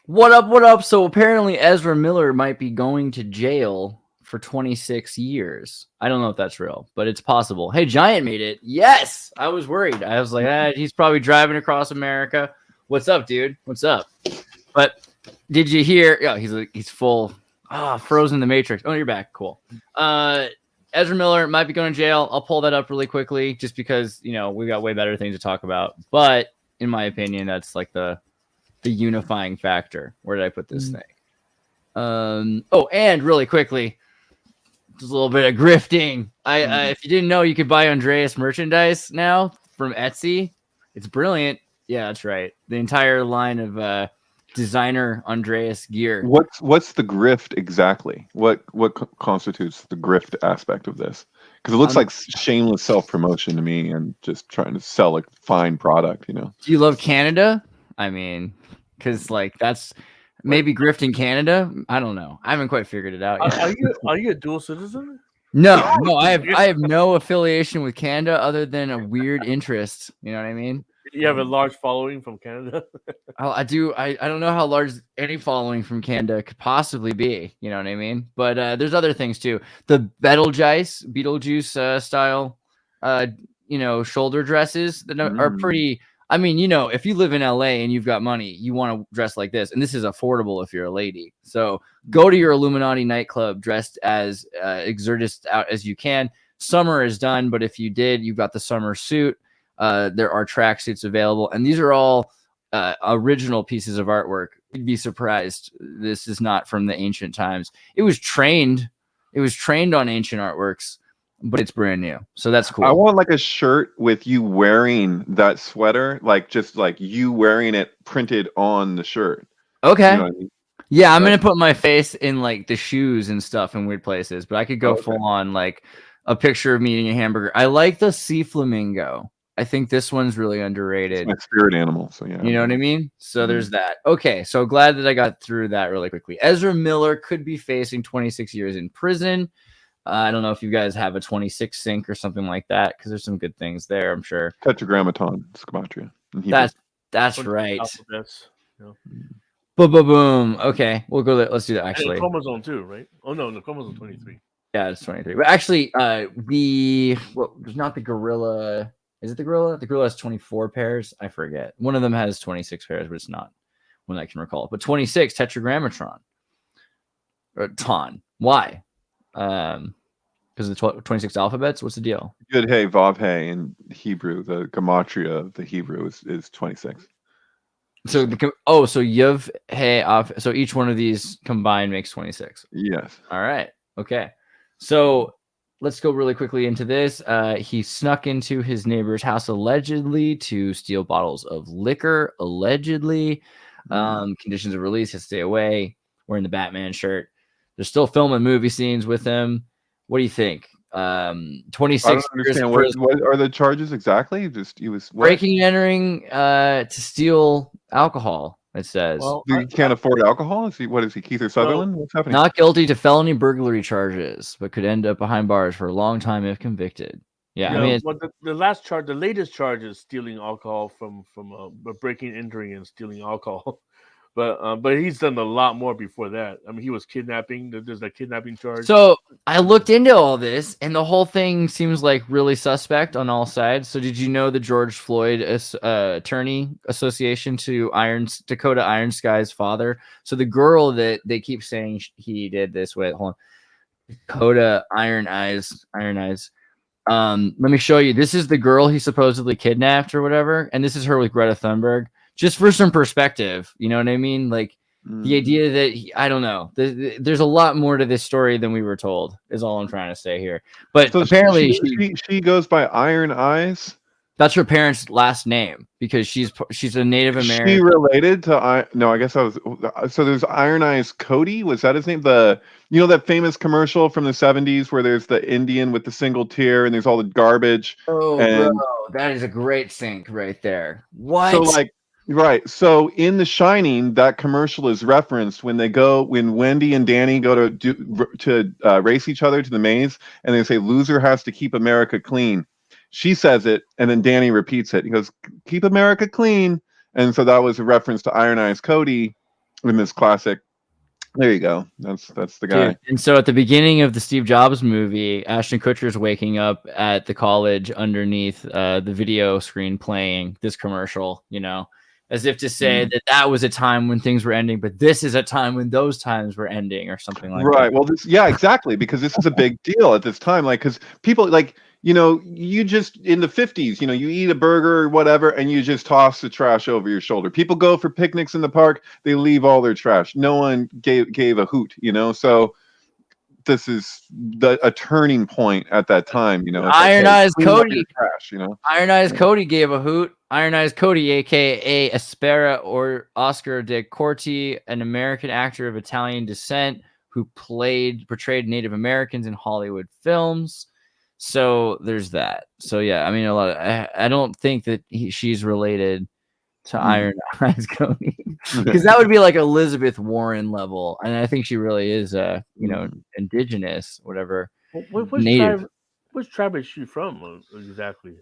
What up? What up? So apparently Ezra Miller might be going to jail for 26 years. I don't know if that's real, but it's possible. Hey, Giant made it. Yes! I was worried. I was like, he's probably driving across America. What's up, dude? What's up? But did you hear? Yeah, he's full. Frozen in the Matrix. Oh, you're back. Cool. Ezra Miller might be going to jail. I'll pull that up really quickly just because, we got way better things to talk about. But in my opinion, that's like the unifying factor. Where did I put this thing? And really quickly, just a little bit of grifting. If you didn't know, you could buy Andreas merchandise now from Etsy. It's brilliant. Yeah, that's right. The entire line of designer Andreas gear. What's the grift exactly? What constitutes the grift aspect of this? Because it looks like shameless self-promotion to me and just trying to sell a fine product. Do you love Canada? I mean, because that's maybe grift in Canada. I don't know. I haven't quite figured it out yet. Are you a dual citizen? No. I have no affiliation with Canada other than a weird interest. You know what I mean? You have a large following from Canada. I do. I don't know how large any following from Canada could possibly be. You know what I mean? But there's other things too. The Beetlejuice style, shoulder dresses that are pretty. I mean, if you live in LA and you've got money, you want to dress like this, and this is affordable if you're a lady. So go to your Illuminati nightclub dressed as Xirtus out as you can. Summer is done, but if you did, you've got the summer suit. There are tracksuits available, and these are all original pieces of artwork. You'd be surprised. This is not from the ancient times. It was trained on ancient artworks, but it's brand new. So that's cool. I want like a shirt with you wearing that sweater, just you wearing it printed on the shirt. Okay. You know what I mean? Yeah, I'm gonna put my face in the shoes and stuff in weird places, but I could go full on a picture of me eating a hamburger. I like the sea flamingo. I think this one's really underrated. It's my spirit animal, so yeah. You know what I mean? So there's that. Okay, so glad that I got through that really quickly. Ezra Miller could be facing 26 years in prison. I don't know if you guys have a 26 sync or something like that, because there's some good things there, I'm sure. Tetragrammaton, Scamatria. That's right. Yeah. Boom. Okay, we'll go. Let's do that. Actually, and chromosome 2, right? Oh no, the chromosome 23. Yeah, it's 23. But actually, there's not the gorilla. Is it the gorilla? The gorilla has 24 pairs. I forget. One of them has 26 pairs, but it's not one I can recall. But 26 Tetragrammaton. Or ton. Why? Because the 26 alphabets. What's the deal? Yud Hey Vav Hey in Hebrew. The gematria of the Hebrew is 26. So Yud Hey Av. So each one of these combined makes 26. Yes. All right. Okay. So let's go really quickly into this. He snuck into his neighbor's house allegedly to steal bottles of liquor. Allegedly, conditions of release: to stay away. Wearing the Batman shirt. They're still filming movie scenes with him. What do you think? 26 I don't understand. What are the charges exactly? He was breaking and entering to steal alcohol. It says. Well, he can't afford alcohol. Is he? What is he? Keith Sutherland? What's happening? Not guilty to felony burglary charges, but could end up behind bars for a long time if convicted. Yeah, I mean, the latest charge is stealing alcohol from breaking, entering, and stealing alcohol. But he's done a lot more before that. I mean, he was kidnapping. There's a kidnapping charge. So I looked into all this, and the whole thing seems really suspect on all sides. So did you know the George Floyd attorney association to Dakota Iron Sky's father? So the girl that they keep saying he did this with, hold on, Dakota Iron Eyes. Let me show you. This is the girl he supposedly kidnapped or whatever, and this is her with Greta Thunberg. Just for some perspective, you know what I mean? The idea that I don't know. There's a lot more to this story than we were told. Is all I'm trying to say here. But so apparently, she goes by Iron Eyes. That's her parents' last name because she's a Native American. She related to no, I guess I was. So there's Iron Eyes Cody. Was that his name? That famous commercial from the 70s where there's the Indian with the single tear and there's all the garbage. Oh, bro, that is a great sync right there. What? So right. So in The Shining, that commercial is referenced when Wendy and Danny go to race each other to the maze, and they say loser has to keep America clean. She says it, and then Danny repeats it. He goes, "Keep America clean," and so that was a reference to Iron Eyes Cody, in this classic. There you go. That's the guy. Dude, and so at the beginning of the Steve Jobs movie, Ashton Kutcher's waking up at the college underneath the video screen playing this commercial, you know, as if to say that was a time when things were ending, but this is a time when those times were ending or something like that. Right. Well, yeah, exactly. Because this is a big deal at this time. Like, because people like, you know, you just in the 50s, you know, you eat a burger or whatever, and you just toss the trash over your shoulder. People go for picnics in the park, they leave all their trash. No one gave a hoot, you know. So this is a turning point at that time, you know. Iron Eyes Cody, trash, you know. Iron Eyes Cody gave a hoot. Iron Eyes Cody, aka Aspera or Oscar de Corti, an American actor of Italian descent who portrayed Native Americans in Hollywood films. So there's that. So yeah, I mean, I don't think that she's related to Iron Eyes Cody, because that would be like Elizabeth Warren level, and I think she really is, you know, indigenous, whatever. Which tribe is she from exactly?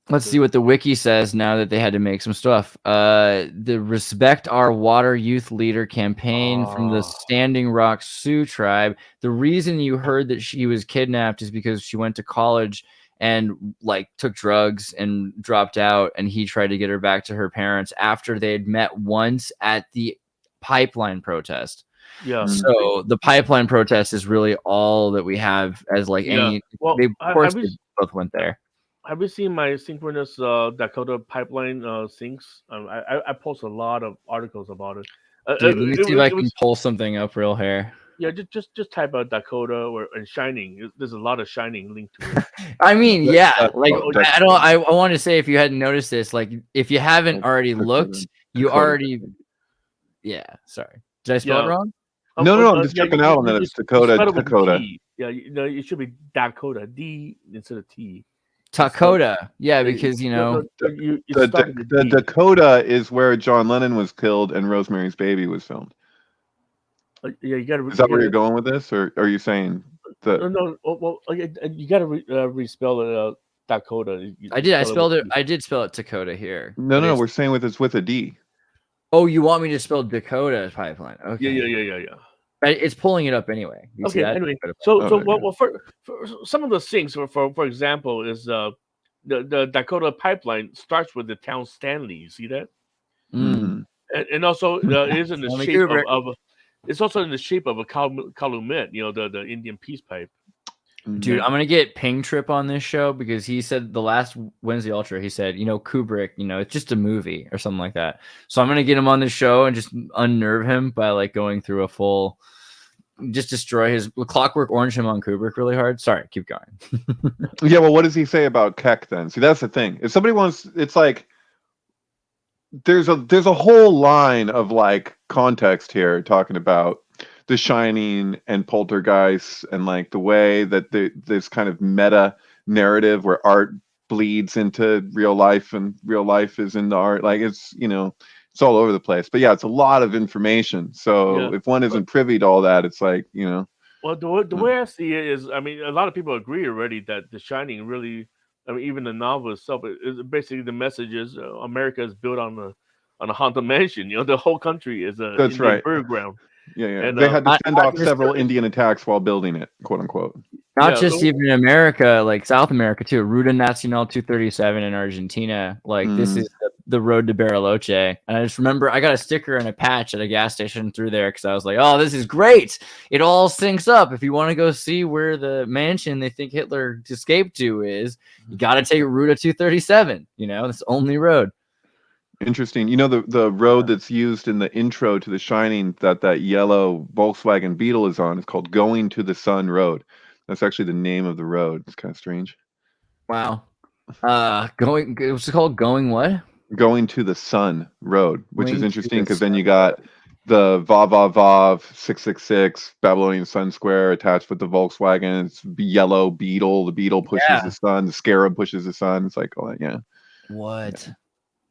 Let's see what the wiki says now that they had to make some stuff. The Respect Our Water Youth Leader campaign from the Standing Rock Sioux tribe. The reason you heard that she was kidnapped is because she went to college and like took drugs and dropped out, and he tried to get her back to her parents after they had met once at the pipeline protest. Yeah. So the pipeline protest is really all that we have as like any. Well, they both went there. Have you seen my synchronous Dakota pipeline syncs? I post a lot of articles about it. Dude, let me see if I can pull something up real here. Yeah, just type out Dakota and Shining. There's a lot of Shining linked to it. I mean, yeah, like I want to say, if you hadn't noticed this, like if you haven't already looked, you already. Yeah, sorry. Did I spell it wrong? No, I'm just checking out on that. It's Dakota. Yeah, you know, it should be Dakota, D instead of T. Dakota, yeah, because you know the Dakota is where John Lennon was killed and Rosemary's Baby was filmed. Yeah, you gotta. Is that where you're going with this, or are you saying that? No. Well, you gotta respell it Dakota. I did. I did spell it Dakota here. No. We're saying it's with a D. Oh, you want me to spell Dakota pipeline? Okay. Yeah. It's pulling it up anyway. Okay. Anyway, so for some of the things, for example, is the Dakota pipeline starts with the town Stanley. You see that? Mm. And also it is in the shape of it's also in the shape of a calumet. You know, the Indian peace pipe. Dude, I'm gonna get Ping Trip on this show because he said the last Wednesday Ultra, he said, you know, Kubrick, you know, it's just a movie or something like that. So I'm gonna get him on this show and just unnerve him by like going through a full, just destroy his Clockwork Orange him on Kubrick really hard. Sorry, keep going. Yeah, well, what does he say about Keck then? See, that's the thing. If somebody wants, it's like there's a whole line of like context here talking about The Shining and Poltergeist and like the way that this kind of meta narrative where art bleeds into real life and real life is into art. Like it's, you know, it's all over the place. But yeah, it's a lot of information. So if one isn't privy to all that, it's like, you know. Well, the way I see it is, I mean, a lot of people agree already that The Shining really, I mean, even the novel itself, is basically the message is America is built on a haunted mansion. You know, the whole country is a Indian burial ground. Yeah. And, they had to send off several Indian attacks while building it, quote unquote. Not just even in America, like South America too. Ruta Nacional 237 in Argentina. Like this is the road to Bariloche. And I just remember I got a sticker and a patch at a gas station through there because I was like, oh, this is great. It all syncs up. If you want to go see where the mansion they think Hitler escaped to is, you got to take Ruta 237. You know, it's the only road. Interesting. You know, the road that's used in the intro to The Shining that yellow Volkswagen Beetle is on is called Going to the Sun Road. That's actually the name of the road. It's kind of strange. Wow. What's it called? Going what? Going to the Sun Road, which is interesting because then you got the Vav 666 Babylonian Sun Square attached with the Volkswagen. It's yellow Beetle. The Beetle pushes the sun. The Scarab pushes the sun. It's like, oh yeah. What?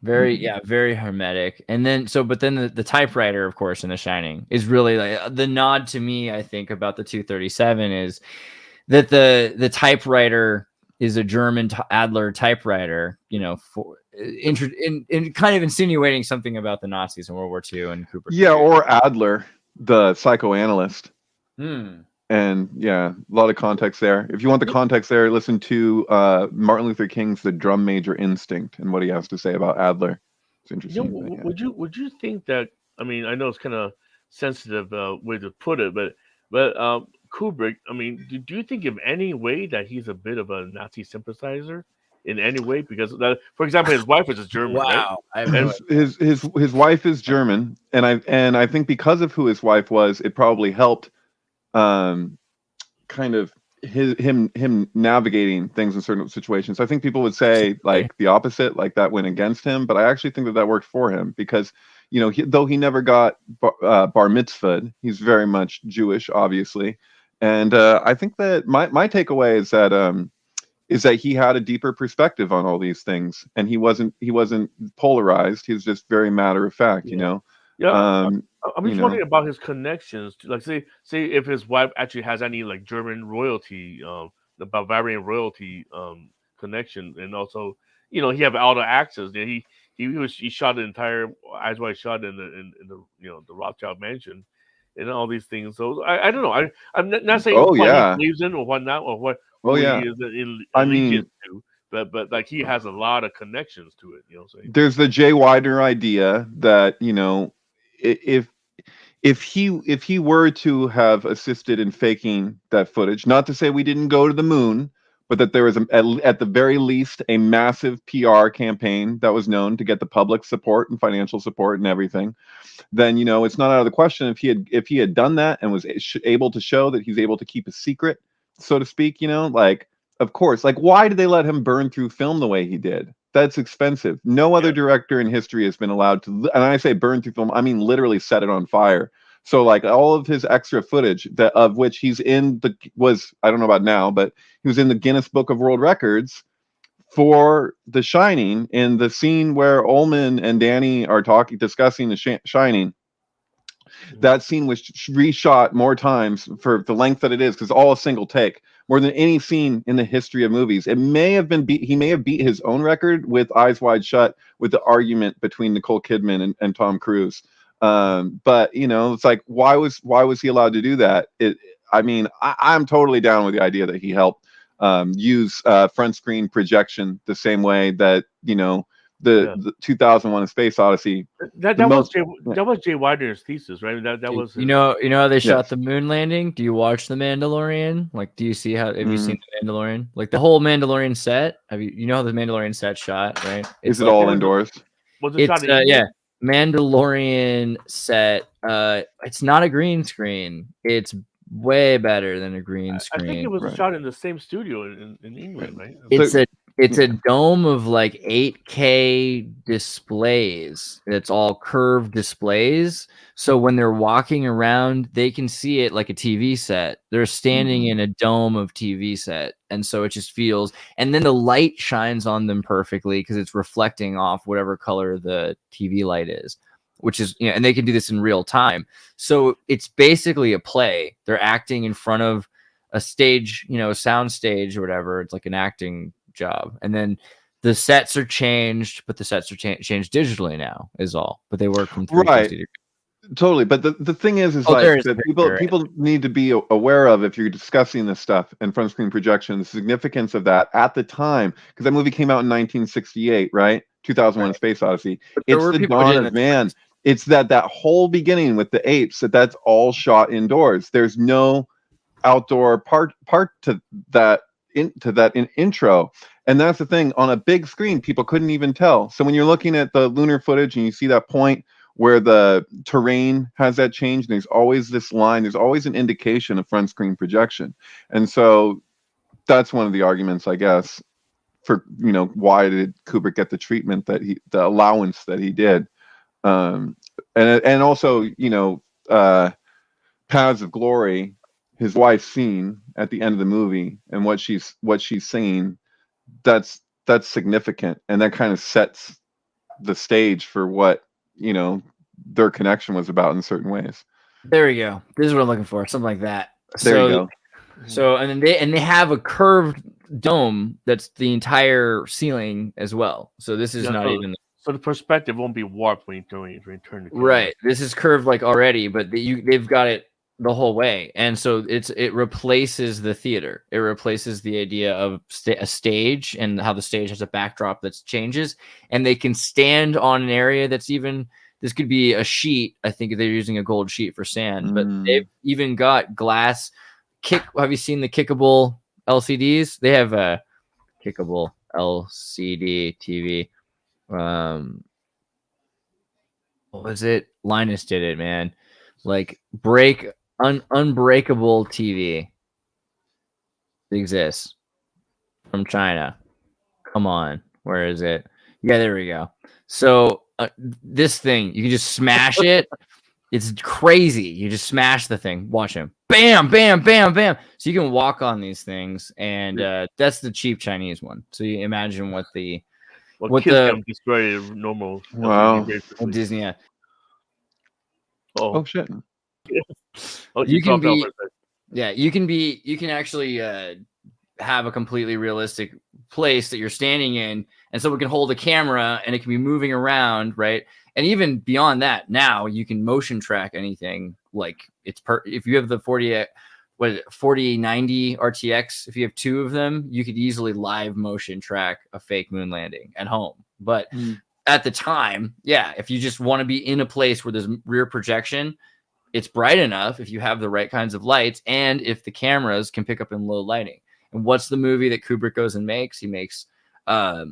Yeah. Very hermetic. And then the typewriter, of course, in The Shining is really like the nod to me. I think about the 237 is that the typewriter is a German Adler typewriter, you know, for in kind of insinuating something about the Nazis in World War II and Kubrick. Yeah, or Adler, the psychoanalyst. And yeah, a lot of context there. If you want the context there, listen to Martin Luther King's "The Drum Major Instinct" and what he has to say about Adler. It's interesting. You know, would you think that? I mean, I know it's kind of sensitive way to put it, but Kubrick. I mean, do you think of any way that he's a bit of a Nazi sympathizer in any way? Because for example, his wife is a German, wow, right? His wife is German, and I think because of who his wife was, it probably helped. Kind of him navigating things in certain situations. I think people would say like the opposite, like that went against him, but I actually think that worked for him because, you know, though he never got bar mitzvahed, he's very much Jewish, obviously, and I think that my takeaway is that he had a deeper perspective on all these things, and he wasn't polarized. He was just very matter of fact, you know. Yeah, I'm just wondering about his connections. Like, say if his wife actually has any like German royalty, the Bavarian royalty connection, and also, you know, he have all the access. He shot the entire Eyes Wide Shut in the you know the Rothschild mansion, and all these things. So I don't know. I'm not saying what he believes in or what not or what he is allegiance to. But like he has a lot of connections to it, you know what I'm saying? There's the Jay Widener idea that, you know, if he were to have assisted in faking that footage, not to say we didn't go to the moon, but that there was at the very least a massive PR campaign that was known to get the public support and financial support and everything, then, you know, it's not out of the question if he had done that and was able to show that he's able to keep a secret, so to speak, you know, like, of course, like, why did they let him burn through film the way he did? That's expensive. No other director in history has been allowed to, and I say burn through film, I mean literally set it on fire. So like all of his extra footage of which he's in I don't know about now, but he was in the Guinness Book of World Records for The Shining, in the scene where Ullman and Danny are discussing The Shining. That scene was reshot more times for the length that it is, because all a single take, more than any scene in the history of movies. It may have been he may have beat his own record with Eyes Wide Shut, with the argument between Nicole Kidman and Tom Cruise. But you know, it's like, why was he allowed to do that? I mean, I'm totally down with the idea that he helped use front screen projection the same way that, you know, the 2001: A Space Odyssey. That was Jay Widener's thesis, right? That was you know how they shot the moon landing. Do you watch The Mandalorian? Like, do you see have you seen The Mandalorian? Like the whole Mandalorian set. You know how the Mandalorian set shot, right? Is it all indoors? Yeah, Mandalorian set. It's not a green screen. It's way better than a green screen. I think it was shot in the same studio in England, right? It's a dome of like 8K displays. It's all curved displays. So when they're walking around, they can see it like a TV set. They're standing in a dome of TV set. And so it just feels, and then the light shines on them perfectly because it's reflecting off whatever color the TV light is, which is, you know, and they can do this in real time. So it's basically a play. They're acting in front of a stage, you know, a sound stage or whatever. It's like an acting job. And then the sets are changed, but the sets are changed digitally now is all. But they work from 360 degrees. Totally. But the thing is like that people need to be aware of, if you're discussing this stuff and front screen projection, the significance of that at the time, because that movie came out in 1968, right? 2001: A Space Odyssey. It's the dawn of man. It's that whole beginning with the apes, that's all shot indoors. There's no outdoor part to that intro, and that's the thing. On a big screen, people couldn't even tell. So when you're looking at the lunar footage and you see that point where the terrain has that change, and there's always this line, there's always an indication of front screen projection. And so that's one of the arguments, I guess, for, you know, why did Kubrick get the treatment that the allowance that he did. And also, you know, Paths of Glory, his wife's scene at the end of the movie and what she's saying, that's significant, and that kind of sets the stage for what, you know, their connection was about in certain ways. There we go. This is what I'm looking for, something like that. There you go. So and then they have a curved dome that's the entire ceiling as well. So this is not even. So the perspective won't be warped when you turn the camera. Right. This is curved like already, but they've got it the whole way, and so it replaces the theater. It replaces the idea of a stage and how the stage has a backdrop that changes, and they can stand on an area that's even. This could be a sheet. I think they're using a gold sheet for sand, but they've even got glass. Have you seen the kickable LCDs? They have a kickable LCD TV. What was it? Linus did it, man. Like unbreakable TV exists from China. Come on, where is it? Yeah, there we go. So this thing, you can just smash it. It's crazy. You just smash the thing. Watch him. Bam, bam, bam, bam. So you can walk on these things, and that's the cheap Chinese one. So you imagine what the destroy normal. Wow. Disney. Yeah. Oh shit. You can be. Yeah, you can actually have a completely realistic place that you're standing in, and someone can hold a camera and it can be moving around, right? And even beyond that, now you can motion track anything. Like if you have the 4090 RTX, if you have two of them, you could easily live motion track a fake moon landing at home. But at the time, yeah, if you just want to be in a place where there's rear projection, it's bright enough if you have the right kinds of lights and if the cameras can pick up in low lighting. And what's the movie that Kubrick goes and makes? He makes, So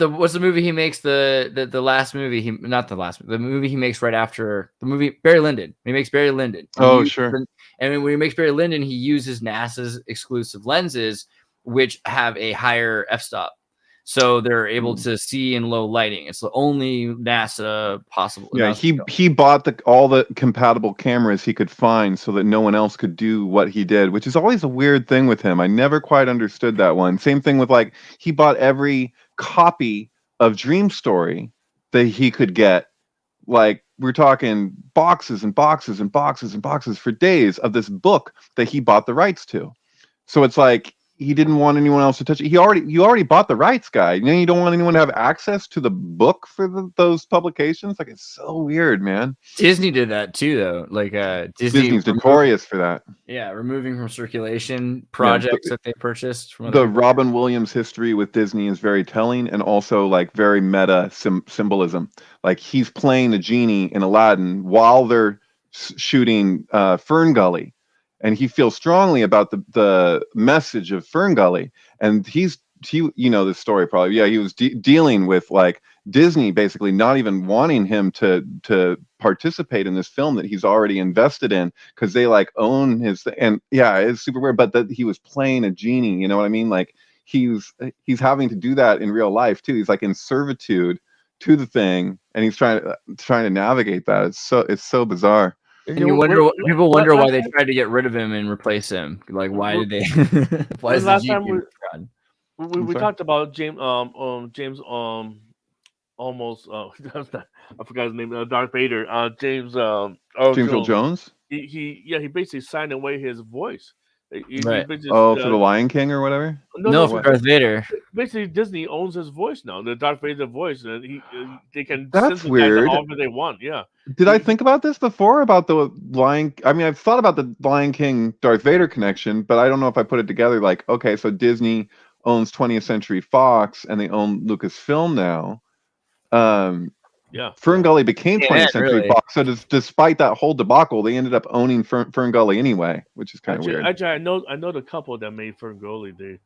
what's the movie he makes? The last movie the movie he makes right after the movie Barry Lyndon. He makes Barry Lyndon. Oh, sure. And when he makes Barry Lyndon, he uses NASA's exclusive lenses, which have a higher f-stop. So they're able to see in low lighting. It's the only NASA possible. Yeah, he bought all the compatible cameras he could find so that no one else could do what he did, which is always a weird thing with him. I never quite understood that one. Same thing with he bought every copy of Dream Story that he could get. Like we're talking boxes and boxes and boxes and boxes for days of this book that he bought the rights to. So it's like he didn't want anyone else to touch it. You already bought the rights, guy. You don't want anyone to have access to the book for those publications. Like, it's so weird, man. Disney did that too, though. Like Disney's notorious for that. Yeah, removing from circulation projects that they purchased from the Robin Williams history with Disney is very telling, and also very meta symbolism. Like he's playing a genie in Aladdin while they're shooting Fern Gully. And he feels strongly about the message of Fern Gully, and he this story probably. Yeah, he was dealing with Disney basically not even wanting him to participate in this film that he's already invested in because they own his. And yeah, it's super weird, but that he was playing a genie. You know what I mean? Like he's having to do that in real life too. He's in servitude to the thing, and he's trying to navigate that. It's so bizarre. And people wonder why they tried to get rid of him and replace him. Like, why did they? Why is last time we talked about James almost I forgot his name, Darth Vader. James Earl Jones. He basically signed away his voice. Right. For the Lion King or whatever. No, for Darth Vader. Basically, Disney owns his voice now. The Darth Vader voice, and they can. That's weird. However they want. Yeah. Did I think about this before about the Lion? I mean, I've thought about the Lion King Darth Vader connection, but I don't know if I put it together. Okay, so Disney owns 20th Century Fox, and they own Lucasfilm now. Yeah, Fern Gully became 20th Century Fox. So despite that whole debacle, they ended up owning Fern Gully anyway, which is kind of weird. Actually, I know the couple that made Fern Gully. They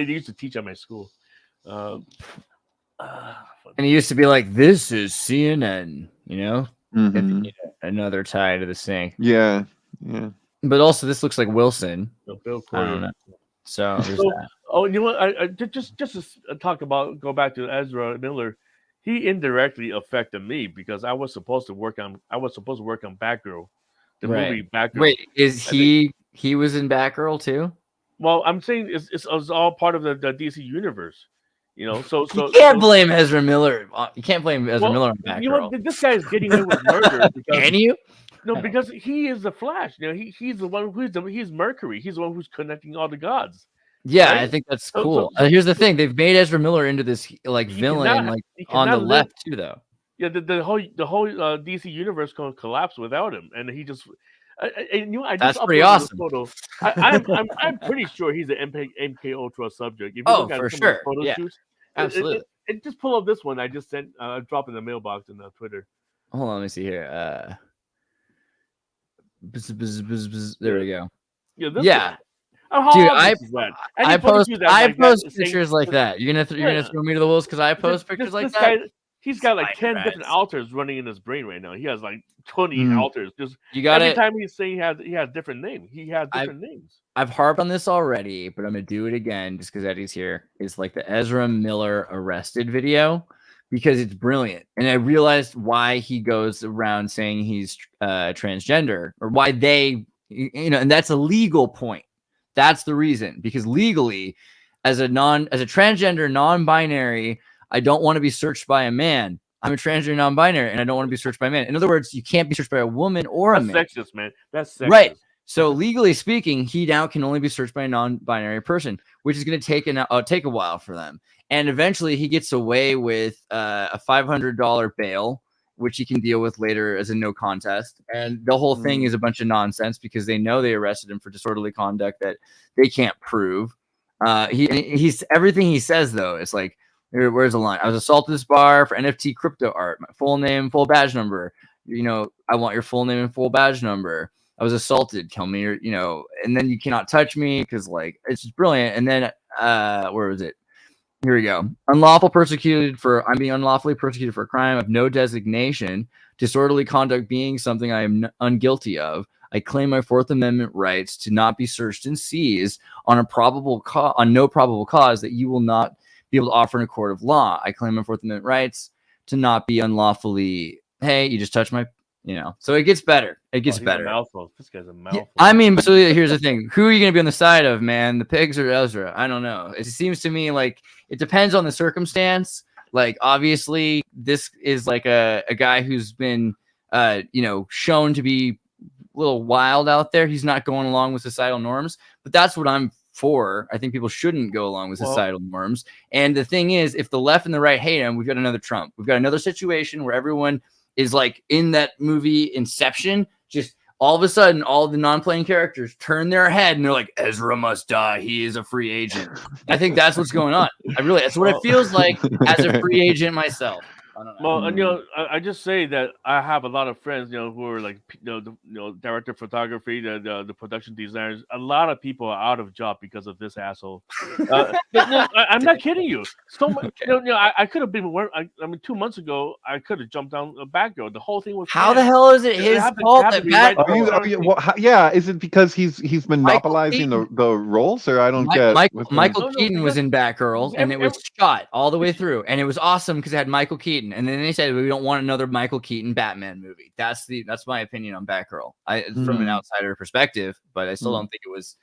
used to teach at my school. And it used to be like, this is CNN, another tie to the sink. Yeah. But also, this looks like Wilson. Bill I don't know. So there's that. Oh, you know what? I just to go back to Ezra Miller. He indirectly affected me because I was supposed to work on Batgirl, the movie Batgirl. Wait, he was in Batgirl too? Well, I'm saying it's all part of the DC universe. So you can't blame Ezra Miller. You can't blame Ezra Miller on Batgirl. This guy is getting away with murder. Can you? No, because he is the Flash. You know, he's the one he's Mercury. He's the one who's connecting all the gods. Yeah, right? I think that's So- cool. so- Here's the thing: they've made Ezra Miller into this like He villain, cannot- like he on the cannot live- left too, though. Yeah, the whole DC universe going to collapse without him, and he just. You know, I just That's pretty uploaded this awesome. Photo. I'm pretty sure he's an MK Ultra subject. If you Oh, look at for some of his sure. photo Yeah, shoots, absolutely. And just pull up this one I just sent, drop in the mailbox in Twitter. Hold on, let me see here. There we go. Yeah, this Yeah. one. How Dude, obvious is that? I Any photo post shoot that like that is saying- pictures like that. You're gonna throw me to the wolves because I post pictures like that. Guy, he's got like 10 Spider different eyes. alters running in his brain right now. He has like 20 alters. Just You got every it. time he's saying he has different names. He has different names. I've harped on this already, but I'm gonna do it again just because Eddie's here. It's like the Ezra Miller arrested video because it's brilliant, and I realized why he goes around saying he's transgender, or why they, and that's a legal point. That's the reason, because legally, as a transgender non-binary, I don't want to be searched by a man. I'm a transgender non-binary, and I don't want to be searched by a man. In other words, you can't be searched by a woman or a man. That's sexist, man. That's sexist. Right. So legally speaking, he now can only be searched by a non-binary person, which is going to take a while for them. And eventually he gets away with a $500 bail, which he can deal with later as a no contest. And the whole thing is a bunch of nonsense because they know they arrested him for disorderly conduct that they can't prove. He's everything he says, though. It's like, where's the line? I was assaulted at this bar for NFT crypto art. My full name, full badge number. I want your full name and full badge number. I was assaulted. Tell me your, and then you cannot touch me because it's just brilliant. And then where was it? Here we go. I'm being unlawfully persecuted for a crime of no designation, disorderly conduct being something I am unguilty of. I claim my Fourth Amendment rights to not be searched and seized on no probable cause that you will not be able to offer in a court of law. I claim my Fourth Amendment rights to not be unlawfully. Hey, you just touched my. So it gets better. It gets better. This guy's a mouthful. Yeah, I mean, so here's the thing. Who are you going to be on the side of, man? The pigs or Ezra? I don't know. It seems to me like it depends on the circumstance. Like, obviously, this is like a guy who's been, shown to be a little wild out there. He's not going along with societal norms, but that's what I'm for. I think people shouldn't go along with societal norms. And the thing is, if the left and the right hate him, we've got another Trump. We've got another situation where everyone is like in that movie Inception, just all of a sudden, all the non-playing characters turn their head and they're like, Ezra must die. He is a free agent. I think that's what's going on. That's what it feels like as a free agent myself. I don't know. Well, and I just say that I have a lot of friends, who are like, director of photography, the production designers. A lot of people are out of job because of this asshole. I'm not kidding you. So much, I could have been. I mean, 2 months ago, I could have jumped down a Batgirl. The whole thing was. How the hell is it his fault that Batgirl? Is it because he's monopolizing the roles, or I don't get? Michael Keaton was in Batgirl, and it was shot all the way through, and it was awesome because it had Michael Keaton. And then they said we don't want another Michael Keaton Batman movie. That's my opinion on Batgirl. From an outsider perspective, but I still don't think it was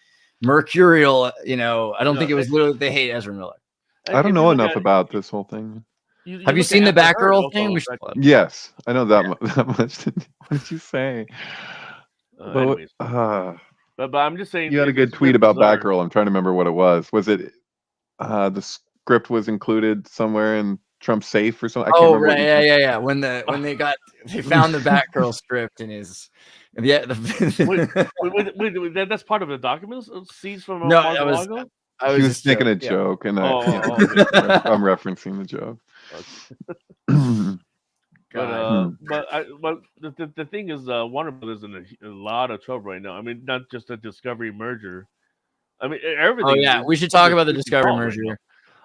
mercurial. I don't think it was literally they hate Ezra Miller. I don't know enough about this whole thing. Have you seen the Batgirl thing? Yes, I know that much. What did you say? But I'm just saying. You had a good tweet about Batgirl. I'm trying to remember what it was. Was it the script was included somewhere in Trump's safe or something? Right, yeah. When they found the Batgirl script in his, wait, that's part of the documents seized from. No, I was just making a joke, and I'm referencing the joke. But the thing is, Warner Brothers is in a lot of trouble right now. I mean, not just a Discovery merger. I mean, everything. Oh yeah, we should talk about the Discovery merger. Right,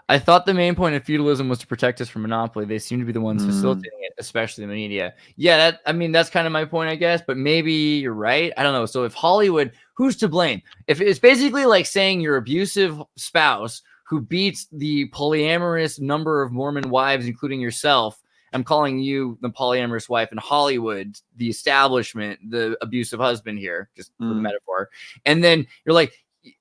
I thought the main point of feudalism was to protect us from monopoly. They seem to be the ones facilitating it, especially the media. Yeah, that's kind of my point, I guess. But maybe you're right. I don't know. So if Hollywood, who's to blame? If it's basically like saying your abusive spouse who beats the polyamorous number of Mormon wives, including yourself, I'm calling you the polyamorous wife, and Hollywood, the establishment, the abusive husband here, just for the metaphor. And then you're like,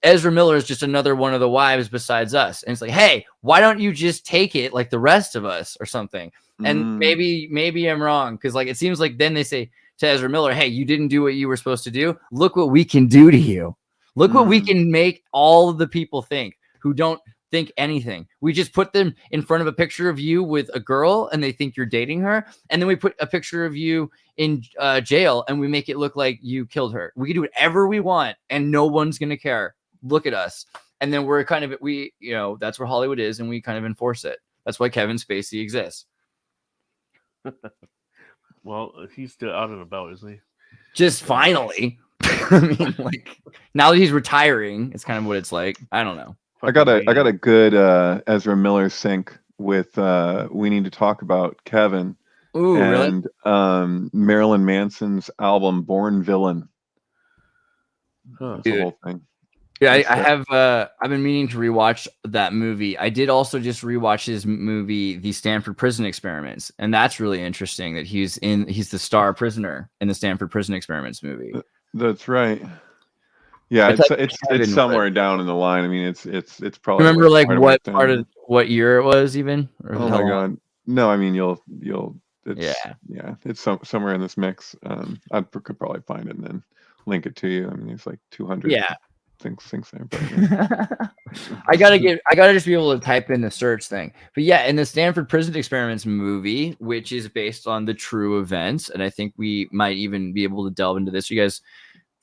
Ezra Miller is just another one of the wives besides us. And it's like, hey, why don't you just take it like the rest of us or something? And maybe I'm wrong, because like it seems like then they say to Ezra Miller, hey, you didn't do what you were supposed to do. Look what we can do to you. Look what we can make all of the people think who don't think anything. We just put them in front of a picture of you with a girl and they think you're dating her. And then we put a picture of you in jail and we make it look like you killed her. We can do whatever we want and no one's going to care. Look at us. And then we're kind of, that's where Hollywood is and we kind of enforce it. That's why Kevin Spacey exists. Well, he's still out and about, isn't he? Just finally. I mean, like now that he's retiring, it's kind of what it's like. I don't know. I got a good Ezra Miller sync with We Need to Talk About Kevin. Ooh, and really? Marilyn Manson's album Born Villain. That's the whole thing. Yeah, I have. I've been meaning to rewatch that movie. I did also just rewatch his movie, The Stanford Prison Experiments, and that's really interesting. That he's the star prisoner in the Stanford Prison Experiments movie. That's right. Yeah, it's somewhere down in the line. I mean, it's probably. Remember, like what year it was, even? Or oh my god! No, I mean you'll. It's somewhere in this mix. I could probably find it and then link it to you. I mean, it's like 200. Yeah. Things there. But, I gotta just be able to type in the search thing. But yeah, in the Stanford Prison Experiments movie, which is based on the true events, and I think we might even be able to delve into this. You guys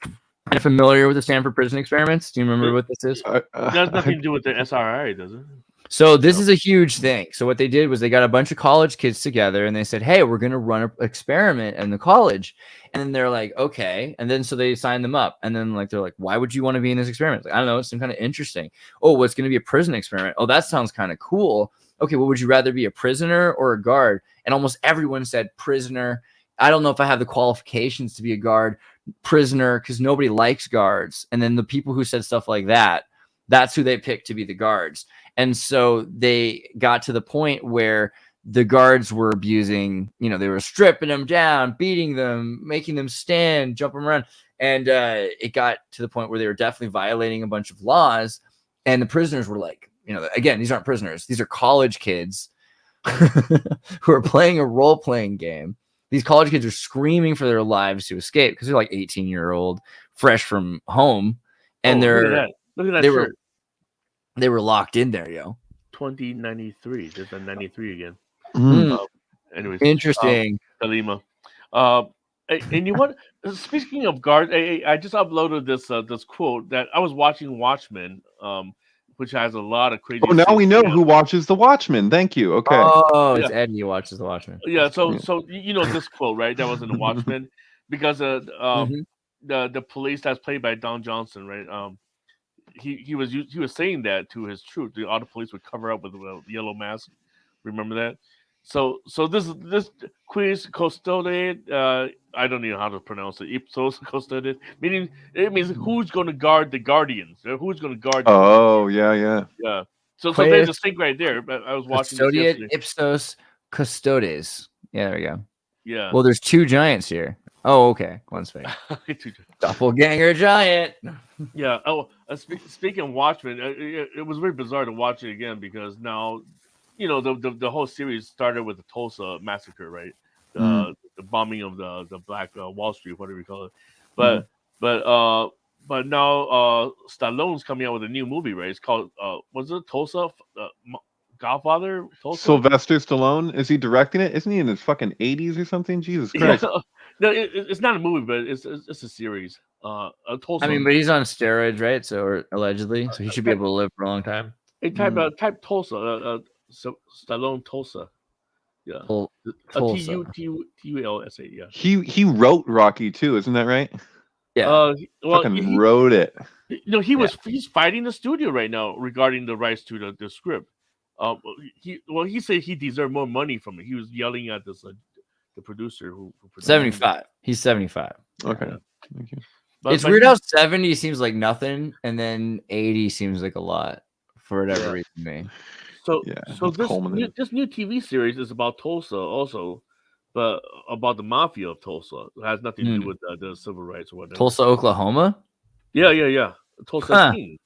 kind of familiar with the Stanford Prison Experiments? Do you remember what this is? It has nothing to do with the SRI, does it? So this is a huge thing. So what they did was they got a bunch of college kids together and they said, hey, we're going to run an experiment in the college. And then they're like, okay. And then so they signed them up. And then like they're like, why would you want to be in this experiment? Like, I don't know. It's some kind of interesting. Oh, well, it's going to be a prison experiment. Oh, that sounds kind of cool. Okay, well, would you rather be a prisoner or a guard? And almost everyone said prisoner. I don't know if I have the qualifications to be a guard, prisoner, because nobody likes guards. And then the people who said stuff like that, that's who they picked to be the guards. And so they got to the point where the guards were abusing, they were stripping them down, beating them, making them stand, jumping around. And it got to the point where they were definitely violating a bunch of laws. And the prisoners were like, again, these aren't prisoners. These are college kids who are playing a role-playing game. These college kids are screaming for their lives to escape because they're like 18-year-old, fresh from home. And look at that shirt. They were locked in there, yo. 2093. There's a 93 again. Anyways, interesting. Kalima. And you what? Speaking of guards, I just uploaded this quote that I was watching Watchmen, which has a lot of crazy. Oh, now we know who watches the Watchmen. Thank you. Okay. Oh, it's Eddie who watches the Watchmen. Yeah. So this quote, right? That was in the Watchmen because the police that's played by Don Johnson, right? He was saying that to his troop. All the police would cover up with a yellow mask. Remember that? So this quiz custode, I don't know how to pronounce it. Ipsos custode, meaning it means who's going to guard the guardians? Who's going to guard? Yeah. So there's a sync right there. I was watching this yesterday. Ipsos custodes. Yeah, there we go. Yeah. Well, there's two giants here. Oh, okay. One's fake. Doppelganger giant. Yeah. Oh, speaking of Watchmen, it was very bizarre to watch it again because now, the whole series started with the Tulsa massacre, right? The bombing of the Black Wall Street, whatever you call it. But now Stallone's coming out with a new movie, right? It's called was it Tulsa? Godfather? Tulsa? Sylvester Stallone, is he directing it? Isn't he in his fucking 80s or something? Jesus Christ! Yeah. No, it's not a movie, but it's a series. Tulsa. I mean, but he's on steroids, right? So or allegedly, so he should be able to live for a long time. Hey, type Tulsa. Stallone Tulsa. Yeah. Tulsa. Tulsa. Yeah. He wrote Rocky too, isn't that right? Yeah. He wrote it. He's fighting the studio right now regarding the rights to the script. He said he deserved more money from it. He was yelling at this the producer who 75. He's 75. Okay. Yeah. Thank you. It's weird how 70 seems like nothing, and then 80 seems like a lot for whatever reason to me. So this new TV series is about Tulsa also, but about the mafia of Tulsa. It has nothing to do with the civil rights or whatever. Tulsa, Oklahoma? Yeah. Tulsa King.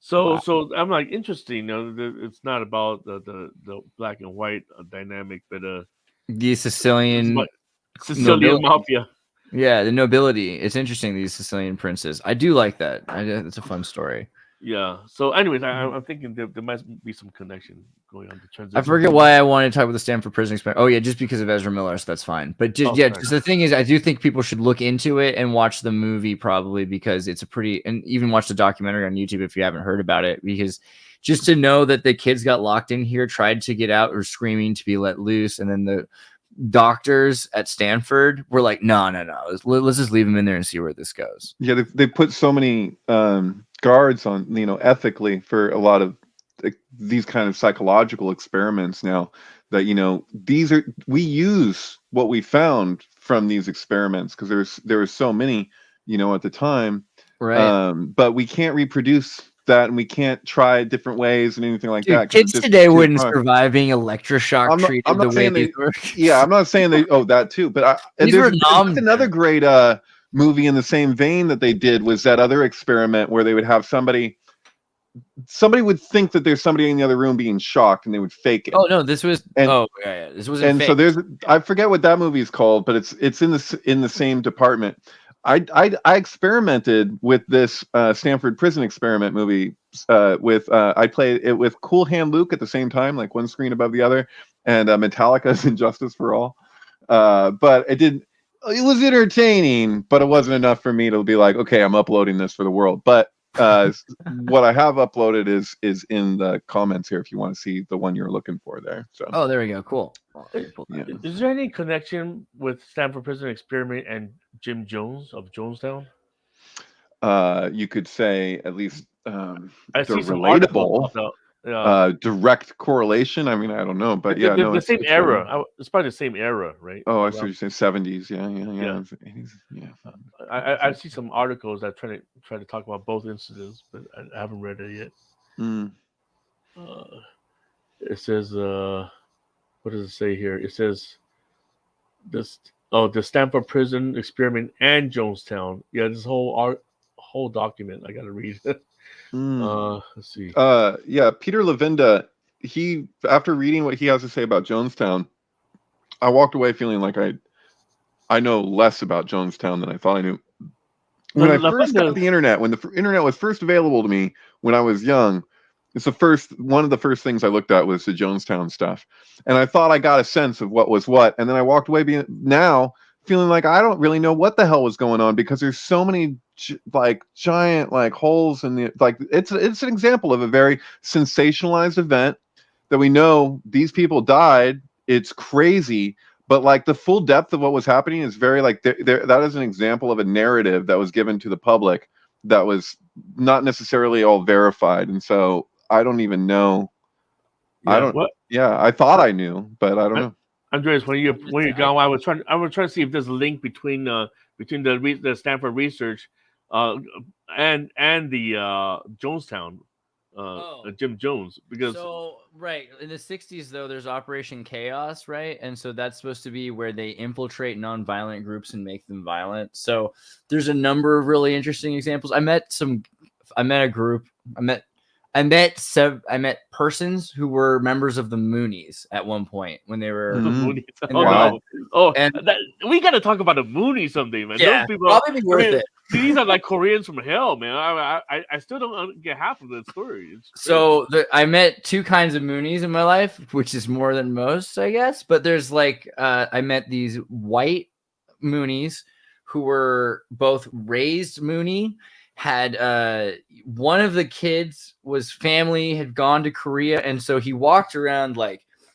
So Wow. so I'm like interesting. It's not about the black and white dynamic, but The it's Sicilian about Sicilian nobility. mafia. Yeah, the nobility. It's interesting, these Sicilian princes. I do like that. It's a fun story. Yeah. So, anyways, I'm thinking there might be some connection going on the transition. I forget why I wanted to talk about the Stanford prison experiment. Oh yeah, just because of Ezra Miller, so that's fine. But just fair just the thing is, I do think people should look into it and watch the movie probably, because it's a pretty, and even watch the documentary on YouTube if you haven't heard about it, because just to know that the kids got locked in here, tried to get out, or screaming to be let loose, and then the doctors at Stanford were like, no, let's just leave them in there and see where this goes. Yeah, they put so many guards on, ethically, for a lot of these kind of psychological experiments now, that we use what we found from these experiments, because there were so many at the time, Right. but we can't reproduce that, and we can't try different ways and anything like that. Kids today wouldn't survive being electroshock treated I'm the not way saying these were. Yeah, I'm not saying they. Oh, that too. But there's another great movie in the same vein that they did, was that other experiment where they would have somebody would think that there's somebody in the other room being shocked, and they would fake it. Oh no, this was. This was. And so I forget what that movie is called, but it's in the same department. I experimented with this Stanford prison experiment movie I played it with Cool Hand Luke at the same time, like one screen above the other, and Metallica's Injustice for All. But it was entertaining, but it wasn't enough for me to be like, okay, I'm uploading this for the world. But what I have uploaded is in the comments here if you want to see the one you're looking for there. So there we go. Cool. Yeah. Is there any connection with Stanford Prison Experiment and Jim Jones of Jonestown? You could say at least I they're see some relatable. Direct correlation. I mean, I don't know, but yeah, the same era. It's probably the same era, right? Oh, I see what you're saying. 70s. Yeah. 80s, yeah. I see some articles that try to talk about both incidents, but I haven't read it yet. It says, what does it say here? It says the Stanford Prison Experiment and Jonestown. Yeah, this whole document I got to read. Let's see. Yeah, Peter Levinda, after reading what he has to say about Jonestown, I walked away feeling like I know less about Jonestown than I thought I knew. When I first got the internet, when the internet was first available to me when I was young, it's one of the first things I looked at was the Jonestown stuff, and I thought I got a sense of what was what, and then I walked away now feeling like I don't really know what the hell was going on, because there's so many giant holes in the it's an example of a very sensationalized event that we know these people died. It's crazy, but the full depth of what was happening is very that is an example of a narrative that was given to the public that was not necessarily all verified, and so I don't even know. I thought I knew, but I don't know. Andreas, when you're gone, I was trying to see if there's a link between the Stanford research and the Jonestown Jim Jones, because right in the 60s though there's Operation Chaos, right? And so that's supposed to be where they infiltrate non-violent groups and make them violent. So there's a number of really interesting examples. I met persons who were members of the Moonies at one point when they were Moonies. We got to talk about the Moonies someday, man. Yeah, those people probably be worth it. These are like Koreans from hell, man. I still don't get half of the story. So I met two kinds of Moonies in my life, which is more than most, I guess. But there's I met these white Moonies who were both raised Mooney. Had one of the kids family had gone to Korea, and so he walked around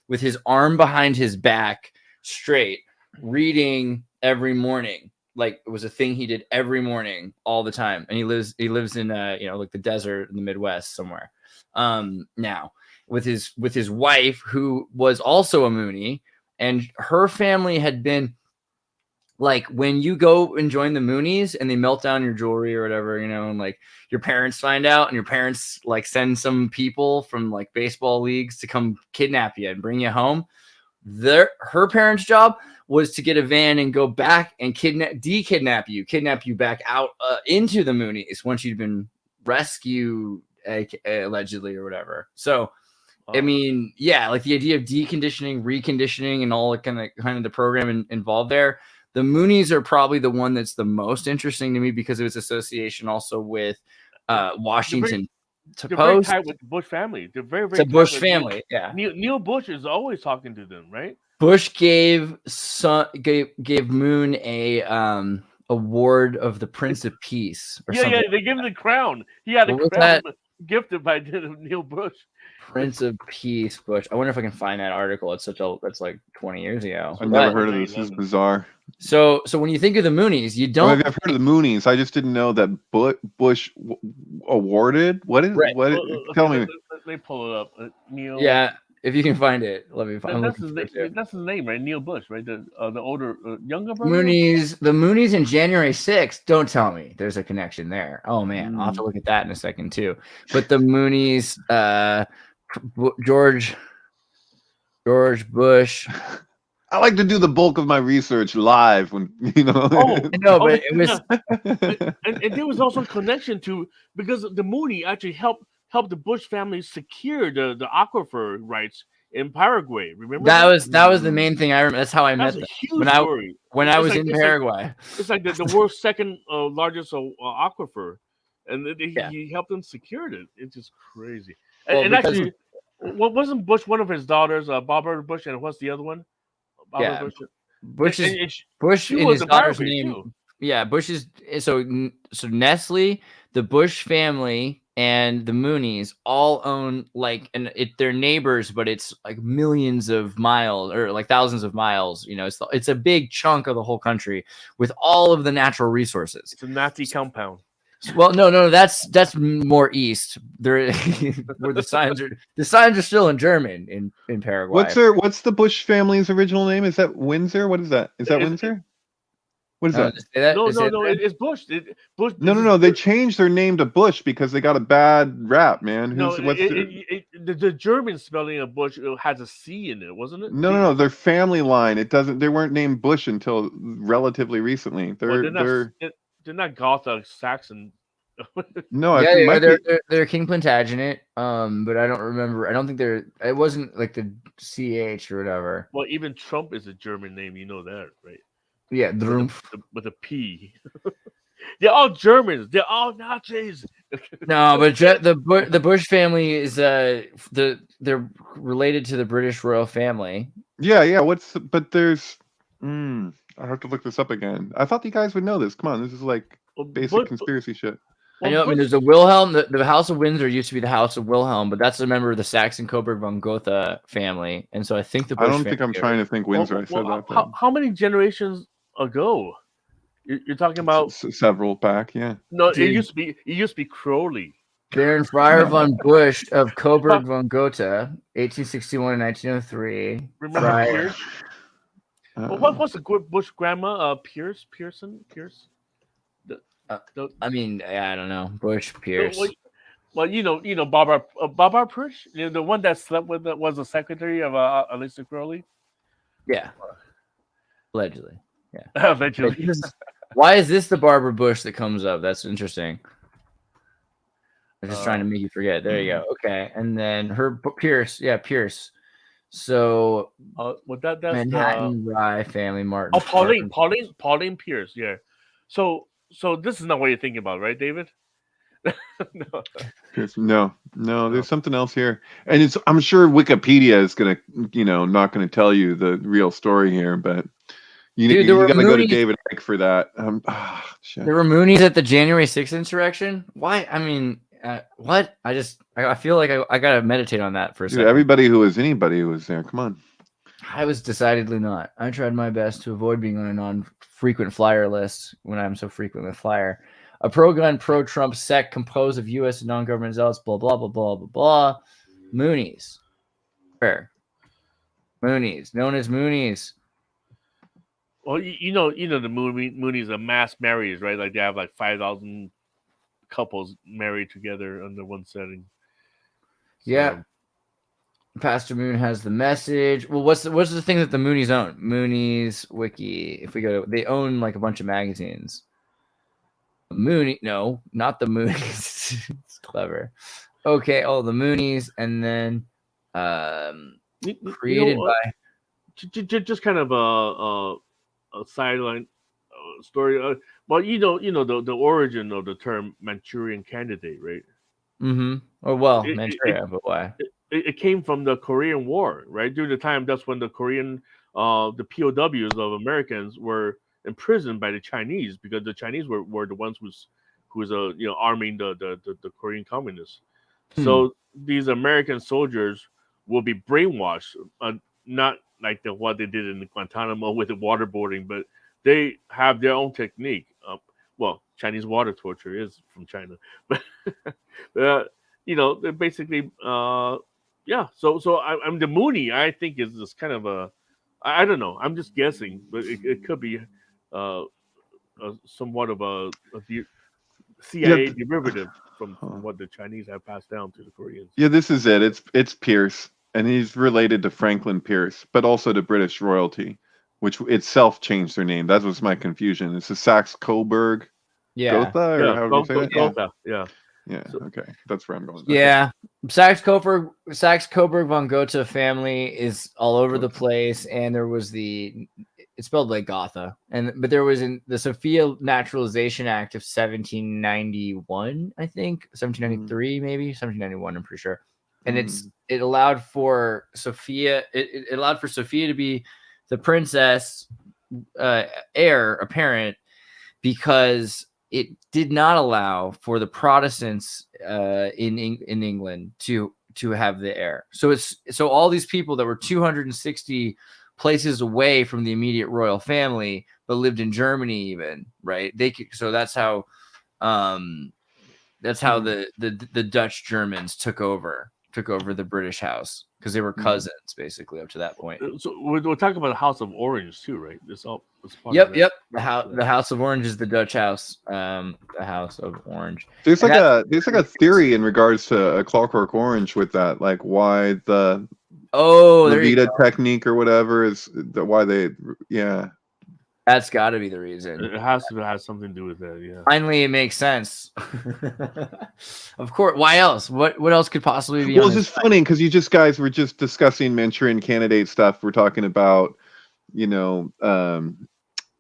with his arm behind his back straight, reading every morning. It was a thing he did every morning all the time. And he lives in the desert in the Midwest somewhere now with his wife, who was also a Moonie, and her family had been when you go and join the Moonies and they melt down your jewelry or whatever, and your parents find out, and your parents send some people from baseball leagues to come kidnap you and bring you home. Her parents' job was to get a van and go back and kidnap you back out into the Moonies once you'd been rescued allegedly or whatever. So, I Oh. mean, yeah, like the idea of deconditioning, reconditioning, and all the kind of the program involved there. The Moonies are probably the one that's the most interesting to me because of its association also with Washington They're very Post. tight with the Bush family. They're very, It's very a tight Bush with family, yeah. Neil Bush is always talking to them, right? Bush gave Moon a award of the Prince of Peace or something. Yeah, they give him the crown. He had What a was crown that? gifted by Neil Bush. Prince of Peace, Bush. I wonder if I can find that article. That's like 20 years ago. I've never But- heard of this. This is bizarre. So when you think of the Moonies, you I don't. mean, I've heard of the Moonies. I just didn't know that Bush awarded. What is Right. what? Tell me. Let me pull it up. Neil. Yeah, if you can find it, let me find. That's his name, right? Neil Bush, right? The older, younger brother. The Moonies in January 6th. Don't tell me there's a connection there. Oh man, I'll have to look at that in a second too. But the Moonies, George Bush. I like to do the bulk of my research live when I know, but it was. and there was also a connection to because the Mooney actually helped the Bush family secure the aquifer rights in Paraguay. Remember that was the main thing I remember. That's how I met That's them. a huge story. When I was in Paraguay. It's like the world's second largest aquifer, and he helped them secure it. It's just crazy. And actually, wasn't Bush one of his daughters, Barbara Bush, and what's the other one? Barbara Bush in his daughter's name. Too. Yeah, Bush is so Nestle, the Bush family, and the Moonies all own they're neighbors, but it's like millions of miles or like thousands of miles. It's a big chunk of the whole country with all of the natural resources. It's a Nazi compound. Well, no, that's more east. There, where the signs are still in German in Paraguay. What's the Bush family's original name? Is that Windsor? What is that? Is that Windsor? What is that? No, it's Bush. Bush. No. They changed their name to Bush because they got a bad rap, man. The German spelling of Bush has a C in it, wasn't it? No. Their family line. It doesn't. They weren't named Bush until relatively recently. They're not Gotha Saxon. No, they're King Plantagenet. But I don't remember. I don't think it wasn't like the CH or whatever. Well, even Trump is a German name. You know that, right? Yeah, with a P. They're all Germans. They're all Nazis. No, but the Bush family is they're related to the British royal family. Yeah. But there's. I have to look this up again. I thought you guys would know this. Come on, this is like basic conspiracy shit. I know. I mean, there's a Wilhelm. The House of Windsor used to be the House of Wilhelm, but that's a member of the Saxon-Coburg von Gotha family, and so I think the Bush I don't think I'm trying to think Windsor. I said that. How many generations ago? You're talking about several back. Yeah. No, it used to be Crowley. Baron Friar von Busch of Coburg von Gotha, 1861 and 1903. Remember Pierce? What's the good Bush grandma? Pierce? I mean, I don't know. Bush, Pierce. Well, you know, Barbara Bush, the one that slept with was the secretary of Aleister Crowley. Yeah, allegedly. Yeah, allegedly. Why is this the Barbara Bush that comes up? That's interesting. I'm just trying to make you forget. There you go. Okay, and then her Pierce. Yeah, Pierce. So, that's Manhattan Rye family. Martin. Oh, Pauline Pierce. Yeah. So this is not what you're thinking about, right, David? No. There's something else here, and I'm sure Wikipedia is gonna, not gonna tell you the real story here, but you gotta go to David Icke for that. Shit. There were Moonies at the January 6th insurrection. Why? I mean, what? I feel like I gotta meditate on that for a second. Everybody who was anybody who was there. Come on. I was decidedly not. I tried my best to avoid being on a non-frequent flyer list when I'm so frequently flyer. A pro-gun, pro-Trump sect composed of U.S. and non-government zealots, blah, blah, blah, blah, blah, blah. Moonies. Where? Moonies. Known as Moonies. Well, you know the Moonies are mass marriages, right? Like they have like 5,000 couples married together under one setting. So, yeah. Pastor Moon has the message. Well, what's the thing that the Moonies own? Moonies Wiki. If we go to, they own like a bunch of magazines. No, not the Moonies. It's clever. Okay, oh, the Moonies, and then created by just kind of a sideline story. Well, the origin of the term Manchurian Candidate, right? or well, It, it, Manchuria, but why? it came from the Korean War, right? During the time, that's when the the POWs of Americans were imprisoned by the Chinese because the Chinese were the ones who was arming the Korean communists. Hmm. So these American soldiers will be brainwashed, not like what they did in Guantanamo with the waterboarding, but they have their own technique. Well, Chinese water torture is from China, but they're basically yeah. So I'm the Mooney. I think is this kind of a I don't know. I'm just guessing, but it could be uh, somewhat of a CIA derivative from what the Chinese have passed down to the Koreans. Yeah, this is it. It's Pierce, and he's related to Franklin Pierce, but also to British royalty, which itself changed their name. That was my confusion. It's the Saxe-Coburg Gotha, or Yeah, however you say that. Gotha, yeah. Yeah, So, okay. That's where I'm going. Yeah. Saxe-Coburg von Gotha family is all over the place, and there was it's spelled like Gotha, but there was the Sophia Naturalization Act of 1791, I think 1793, maybe 1791. I'm pretty sure, and it allowed for Sophia. It allowed for Sophia to be the princess heir apparent because it did not allow for the Protestants in England to have the heir. So all these people that were 260 places away from the immediate royal family, but lived in Germany, even right. So that's how the Dutch Germans took over the British house because they were cousins basically up to that point. So we're talking about the House of Orange too, right? It's part Yep. of that. The House of Orange is the Dutch house. The House of Orange. There's like a theory in regards to a Clockwork Orange with that, like why the Vita technique or whatever is why they That's got to be the reason. It has to have something to do with that. Yeah. Finally, it makes sense. Of course. Why else? What else could possibly be? Well, it's just funny because you guys were just discussing Manchurian Candidate stuff. We're talking about,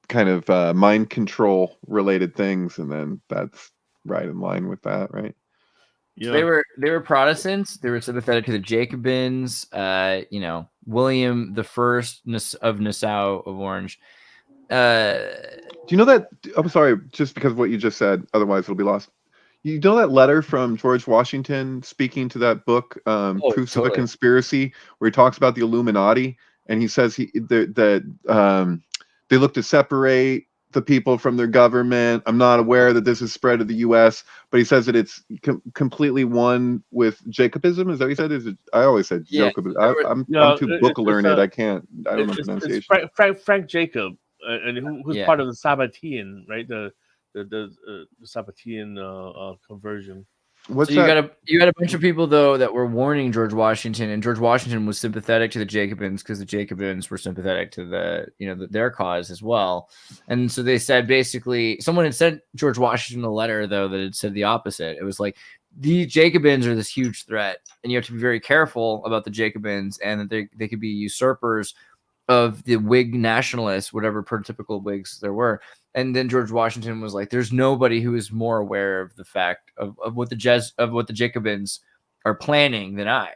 kind of mind control related things, and then that's right in line with that, right? Yeah. They were Protestants. They were sympathetic to the Jacobins. William I of Nassau of Orange. Do you know that? I'm sorry, just because of what you just said. Otherwise, it'll be lost. You know that letter from George Washington speaking to that book, Proofs of a Conspiracy, where he talks about the Illuminati, and he says that they look to separate the people from their government. I'm not aware that this is spread to the U.S., but he says that it's completely one with Jacobism. Is that what he said? I always said Jacobism. I'm too book learned. I don't know pronunciation. Frank Jacob, and who's part of the Sabbatean, right? The Sabbatean conversion. So you got a bunch of people though that were warning George Washington, and George Washington was sympathetic to the Jacobins because the Jacobins were sympathetic to their cause as well. And so they said basically someone had sent George Washington a letter though that had said the opposite. It was like the Jacobins are this huge threat, and you have to be very careful about the Jacobins, and that they could be usurpers of the Whig nationalists, whatever prototypical Whigs there were. And then George Washington was like, "There's nobody who is more aware of the fact of what the Jacobins are planning than I."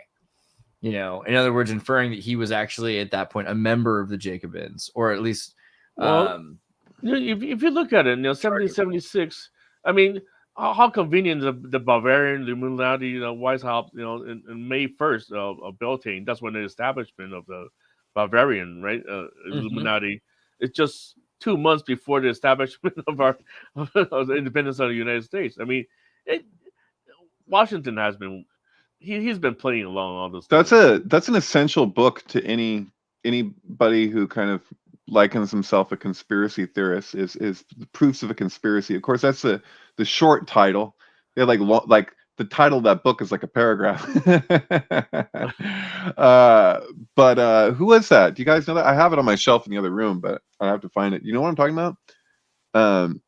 In other words, inferring that he was actually at that point a member of the Jacobins, or at least. If you look at it, 1776. I mean, how convenient the Bavarian, the Illuminati, Weishaupt, in May 1st of Beltane. That's when the establishment of the Bavarian, right? Illuminati. It's just 2 months before the establishment of the independence of the United States. I mean, Washington has been he's been playing along all this. That's an essential book to anybody who kind of likens himself a conspiracy theorist. Is Proofs of a Conspiracy. Of course, that's the short title. They like the title of that book is like a paragraph. But who was that? Do you guys know that? I have it on my shelf in the other room, but I have to find it. You know what I'm talking about?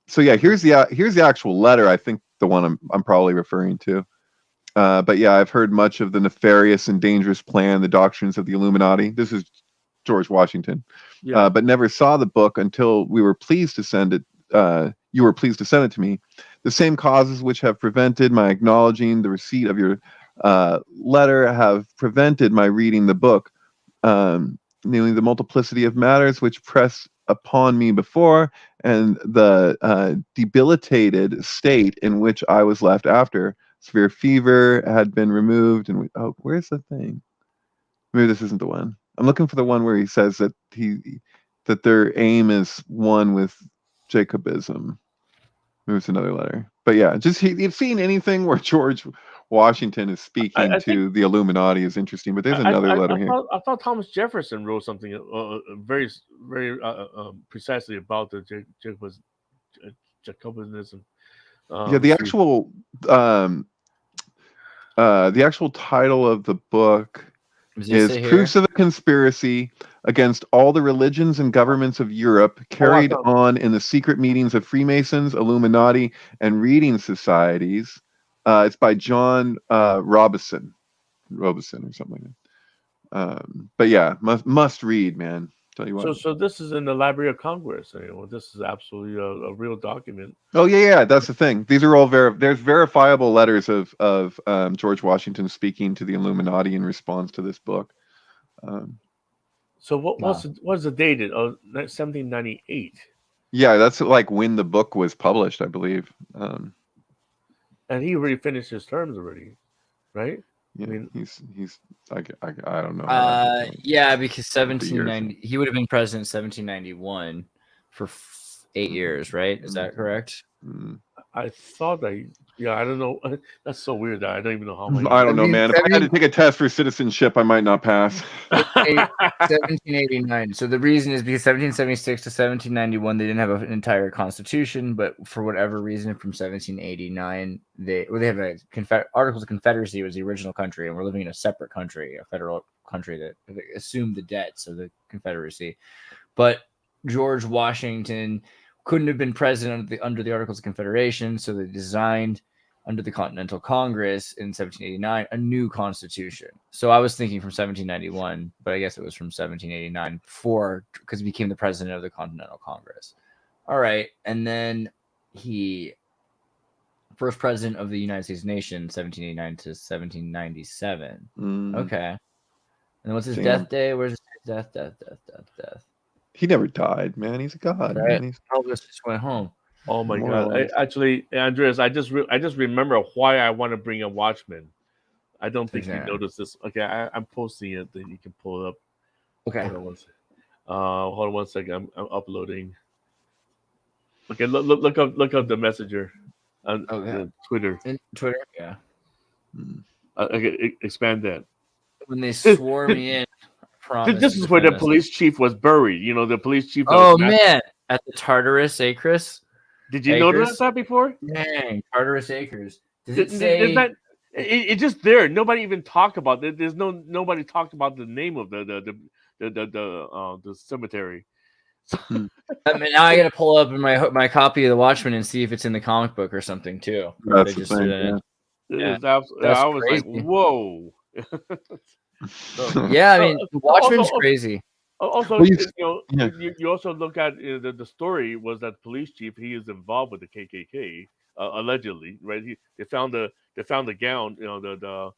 So yeah, here's the actual letter. I think the one I'm probably referring to. But yeah, I've heard much of the nefarious and dangerous plan, the doctrines of the Illuminati. This is George Washington. Yeah. But never saw the book until we were pleased to send it. You were pleased to send it to me. The same causes which have prevented my acknowledging the receipt of your letter have prevented my reading the book, namely the multiplicity of matters which press upon me before, and the debilitated state in which I was left after. Severe fever had been removed, and where's the thing? Maybe this isn't the one. I'm looking for the one where he says that their aim is one with Jacobism. Maybe it's another letter. But yeah, just you've seen anything where George Washington is speaking I to think the Illuminati is interesting. But there's another letter here. I thought Thomas Jefferson wrote something very precisely about the Jacobinism. Yeah, the actual title of the book is Proofs of a Conspiracy Against All the Religions and Governments of Europe, carried on in the secret meetings of Freemasons, Illuminati, and reading societies. It's by John Robison or something like that. But yeah, must read, man. Tell you what. So this is in the Library of Congress. This is absolutely a real document. Oh yeah, that's the thing. These are all there's verifiable letters of George Washington speaking to the Illuminati in response to this book. So what's the date? 1798. Yeah, that's like when the book was published, I believe. And he already finished his terms already, right? Yeah, I mean, he's I don't know. Yeah, because 1790 he would have been president 1791 for 8 years, right? Is that correct? I thought that. Yeah, I don't know. That's so weird. That I don't even know how many. I don't know, man. If I had to take a test for citizenship, I might not pass. 1789. So the reason is because 1776 to 1791 they didn't have an entire constitution, but for whatever reason, from 1789 they have a Articles of Confederacy was the original country, and we're living in a separate country, a federal country that assumed the debts of the Confederacy. But George Washington couldn't have been president under the Articles of Confederation, so they designed under the Continental Congress in 1789 a new constitution. So I was thinking from 1791, but I guess it was from 1789 because he became the president of the Continental Congress. All right, and then he first president of the United States nation, 1789 to 1797. Okay, and then what's his death day? Where's his death? He never died, man. He's a god. Right. Man. Elvis just went home. Oh my God! Actually, Andreas, I just remember why I want to bring a Watchmen. I don't think you noticed this. Okay, I'm posting it. That you can pull it up. Okay. Hold on one second. I'm uploading. Okay, look up the messenger on Twitter. Twitter, yeah. Okay, expand that. When they swore me in. This is where the police chief was buried. You know, the police chief. Oh man, at the Tartarus Acres. Did you notice that before? Dang, Tartarus Acres. Does it say? It's just there. Nobody even talked about it. Nobody talked about the name of the cemetery. I mean, now I got to pull up my copy of the Watchmen and see if it's in the comic book or something too. That's the thing. Yeah. I was crazy. Like, whoa. Yeah, I mean, Watchmen's crazy. Also, you also look at the story was that police chief, he is involved with the KKK allegedly, right? They found the gown, the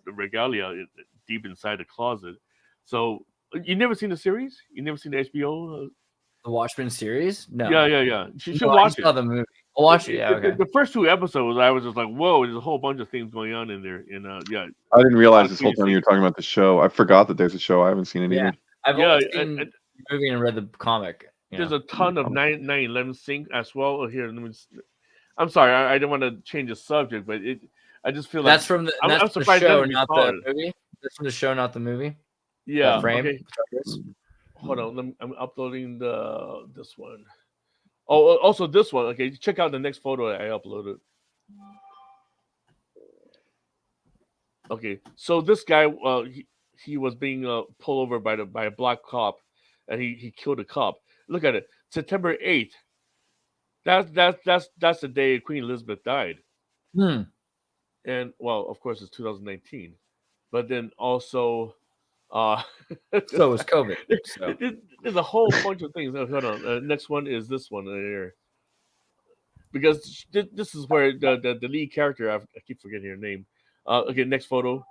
regalia deep inside the closet. So you never seen the series? You never seen the HBO? The Watchmen series? No. Yeah. You should watch it. The movie. I'll watch it. Yeah. Okay. The first 2 episodes, I was just like, "Whoa!" There's a whole bunch of things going on in there. And I didn't realize this whole time you were talking about the show. I forgot that there's a show. I haven't seen it either. I've only seen the movie and read the comic. There's a ton of 9/11 sync as well. Here, I'm sorry, I don't want to change the subject, but I just feel like that's from the show, not the movie. That's from the show, not the movie. Yeah. Frame. Okay. Hold on, I'm uploading this one. Oh, also this one. Okay, check out the next photo that I uploaded. Okay, so this guy, he was being pulled over by a black cop, and he killed a cop. Look at it, September 8th. That's the day Queen Elizabeth died. and well, of course, it's 2019, but then also, uh, So was COVID. So there's a whole bunch of things. Oh, hold on. Next one is this one here, because this is where the lead character, I keep forgetting her name. Okay, next photo.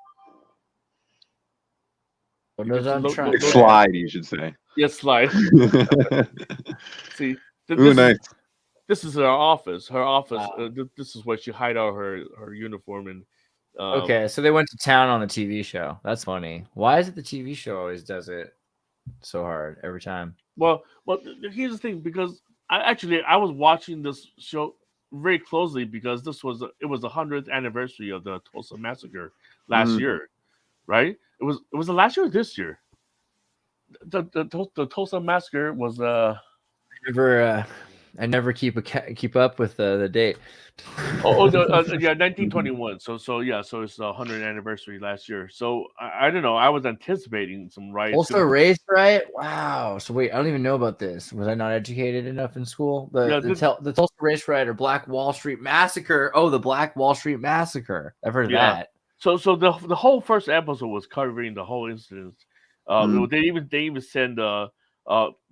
what You can was on load, track? Slide, you should say. yes, slide. See, Ooh, nice. this is her office. Her office. Wow. This is where she hide out her uniform and. Okay, so they went to town on the TV show. That's funny. Why is it the TV show always does it so hard every time? Well, here's the thing, because I was watching this show very closely because it was the 100th anniversary of the Tulsa Massacre last year, right? It was the last year or this year. The Tulsa Massacre was I never keep up with the date. yeah, 1921. So yeah, so it's the 100th anniversary last year. So I don't know. I was anticipating some riots. Tulsa Race Riot? Wow. So wait, I don't even know about this. Was I not educated enough in school? The Tulsa Race Riot or Black Wall Street Massacre. Oh, the Black Wall Street Massacre. I've heard of that. So the whole first episode was covering the whole incident. They even send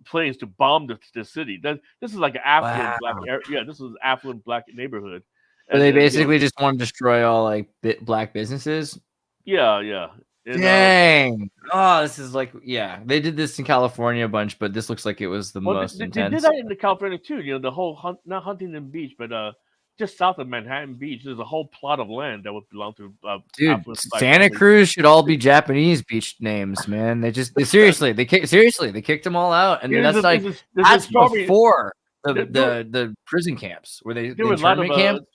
planes to bomb the city. This is like an affluent black area. This is an affluent black neighborhood. And they basically just want to destroy all like black businesses. Yeah. And, dang. This is like they did this in California a bunch, but this looks like it was the most intense. They did that in the California too. You know, the whole not Huntington Beach, but just south of Manhattan Beach, there's a whole plot of land that would belong to. Dude, Santa Cruz should all be Japanese beach names, man. They kicked them all out, and that's before the prison camps where they there were a lot of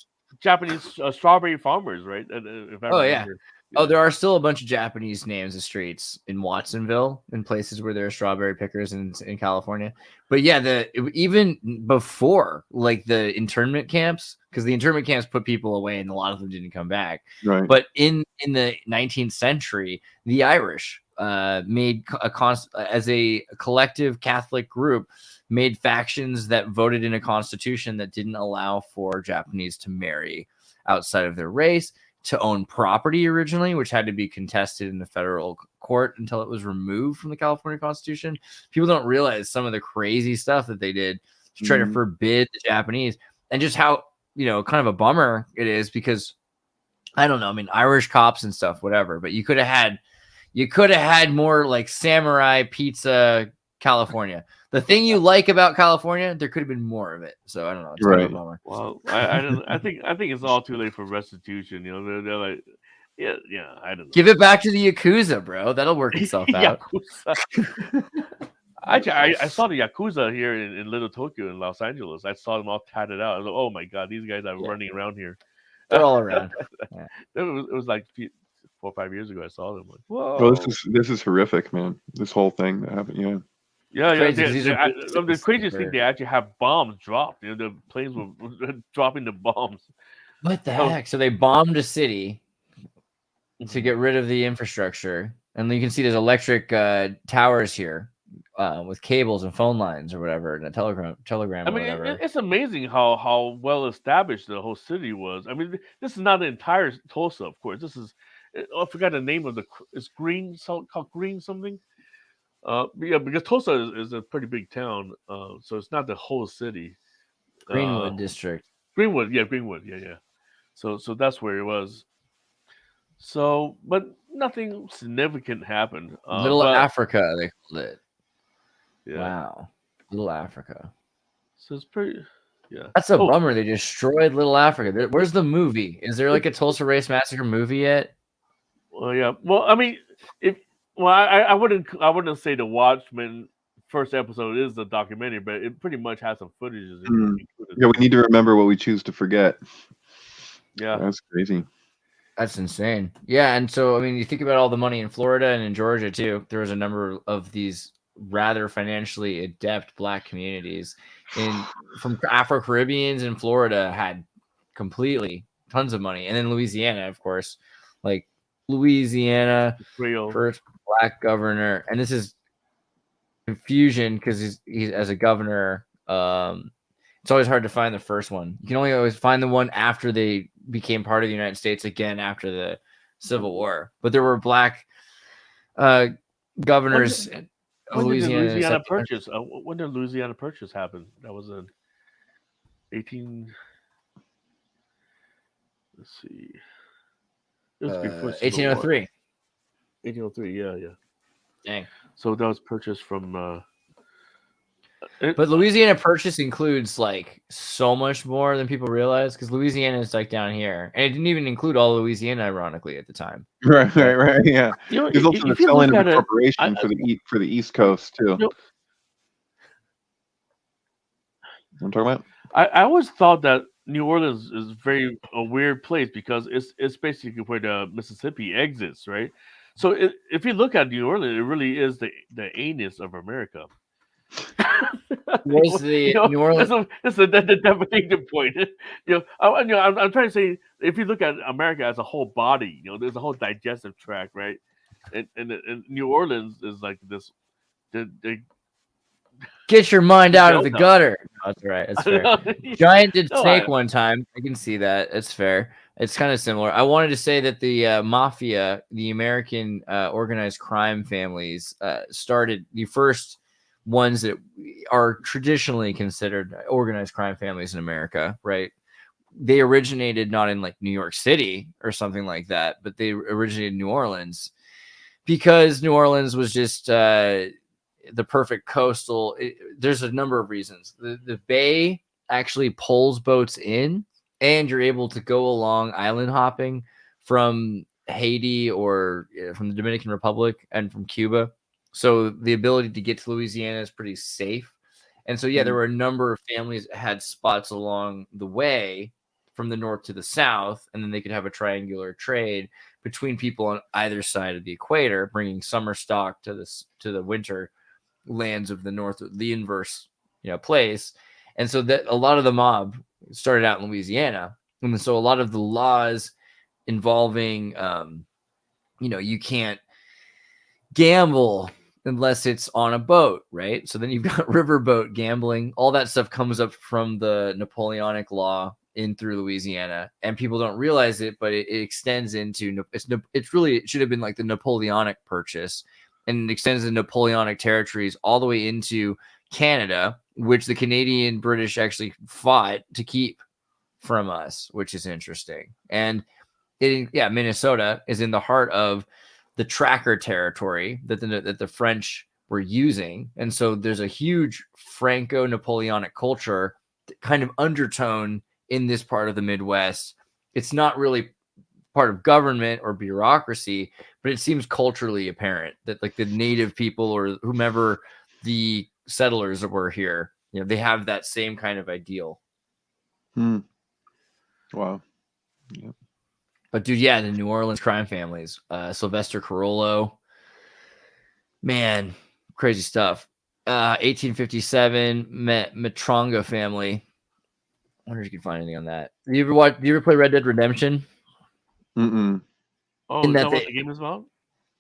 Japanese strawberry farmers, right? If I remember. Oh, there are still a bunch of Japanese names of streets in Watsonville and places where there are strawberry pickers in California. But yeah, even before like the internment camps, because the internment camps put people away and a lot of them didn't come back. Right. But in the 19th century, the Irish made as a collective Catholic group, made factions that voted in a constitution that didn't allow for Japanese to marry outside of their race, to own property originally, which had to be contested in the federal court until it was removed from the California Constitution. People don't realize some of the crazy stuff that they did to try to forbid the Japanese, and just how, kind of a bummer it is, because I don't know. I mean, Irish cops and stuff, whatever, but you could have had more like samurai pizza California. The thing you like about California, there could have been more of it. So I don't know. It's kind of a bummer. Well, I think it's all too late for restitution. They're like, yeah. I don't know. Give it back to the Yakuza, bro. That'll work itself out. I saw the Yakuza here in Little Tokyo in Los Angeles. I saw them all tatted out. I was like, oh my god, these guys are running around here. They're all around. Yeah. It was like 4 or 5 years ago. I saw them. Like, whoa. Well, this is horrific, man. This whole thing that happened. Yeah. Yeah. The craziest thing, they actually have bombs dropped. The planes were dropping the bombs. What the heck? So they bombed a city to get rid of the infrastructure, and you can see there's electric towers here with cables and phone lines or whatever, and a telegram. I mean, it's amazing how well established the whole city was. I mean, this is not the entire Tulsa, of course. This is, I forgot the name of it's called Green something. Yeah, because Tulsa is a pretty big town, so it's not the whole city. Greenwood district. Greenwood, yeah. So that's where it was. So, but nothing significant happened. Little Africa, they called it. Yeah. Wow, Little Africa. So it's pretty. Yeah, that's a bummer. They destroyed Little Africa. Where's the movie? Is there like a Tulsa Race Massacre movie yet? Well, yeah. Well, I mean, I wouldn't say the Watchmen first episode is the documentary, but it pretty much has some footages. Yeah, we need to remember what we choose to forget. Yeah, that's crazy. That's insane. Yeah, and so I mean, you think about all the money in Florida and in Georgia too. There was a number of these rather financially adept Black communities from Afro-Caribbeans in Florida had completely tons of money, and then Louisiana, of course, like Louisiana first Black governor, and this is confusion because he's as a governor. It's always hard to find the first one. You can only always find the one after they became part of the United States again after the Civil War. But there were black governors of When did the Louisiana. Louisiana Purchase? When did Louisiana Purchase happen? That was in 18. Let's see. It was before Civil War. 1803. 1803. Yeah. Dang. So that was purchased from. But Louisiana Purchase includes like so much more than people realize, because Louisiana is like down here, and it didn't even include all Louisiana, ironically, at the time. Right. Yeah. You know, There's also the if you selling look of the at it, corporation for the East Coast too. You know, I'm talking about. I always thought that New Orleans is a weird place because it's basically where the Mississippi exits, right? So if you look at New Orleans, it really is the anus of America. Was the New Orleans? That's the definition point. I'm trying to say, if you look at America as a whole body, there's a whole digestive tract, right? And New Orleans is like this. Get your mind out of the gutter. No, that's right. That's fair. Giant did snake one time. I can see that. It's fair. It's kind of similar. I wanted to say that the mafia, the American organized crime families, started the first ones that are traditionally considered organized crime families in America, right? They originated not in like New York City or something like that, but they originated in New Orleans because New Orleans was just the perfect coastal. There's a number of reasons. The bay actually pulls boats in, and you're able to go along island hopping from Haiti or from the Dominican Republic and from Cuba. So the ability to get to Louisiana is pretty safe. And so, yeah, there were a number of families that had spots along the way from the north to the south, and then they could have a triangular trade between people on either side of the equator, bringing summer stock to the winter lands of the north, the inverse, place. And so that a lot of the mob started out in Louisiana. And so a lot of the laws involving, you can't gamble unless it's on a boat, right? So then you've got riverboat gambling. All that stuff comes up from the Napoleonic law in through Louisiana, and people don't realize it, but it extends into it should have been like the Napoleonic Purchase, and it extends the Napoleonic territories all the way into Canada, which the Canadian British actually fought to keep from us, which is interesting. And Minnesota is in the heart of the tracker territory that the French were using. And so there's a huge Franco-Napoleonic culture kind of undertone in this part of the Midwest. It's not really part of government or bureaucracy, but it seems culturally apparent that like the native people or whomever the settlers were here, they have that same kind of ideal. Wow. Yep. But dude, yeah, the New Orleans crime families, Sylvester Carollo, man, crazy stuff. 1857, Matronga family. I wonder if you can find anything on that. You ever play Red Dead Redemption? Mm-mm. Oh, is that what the game is about?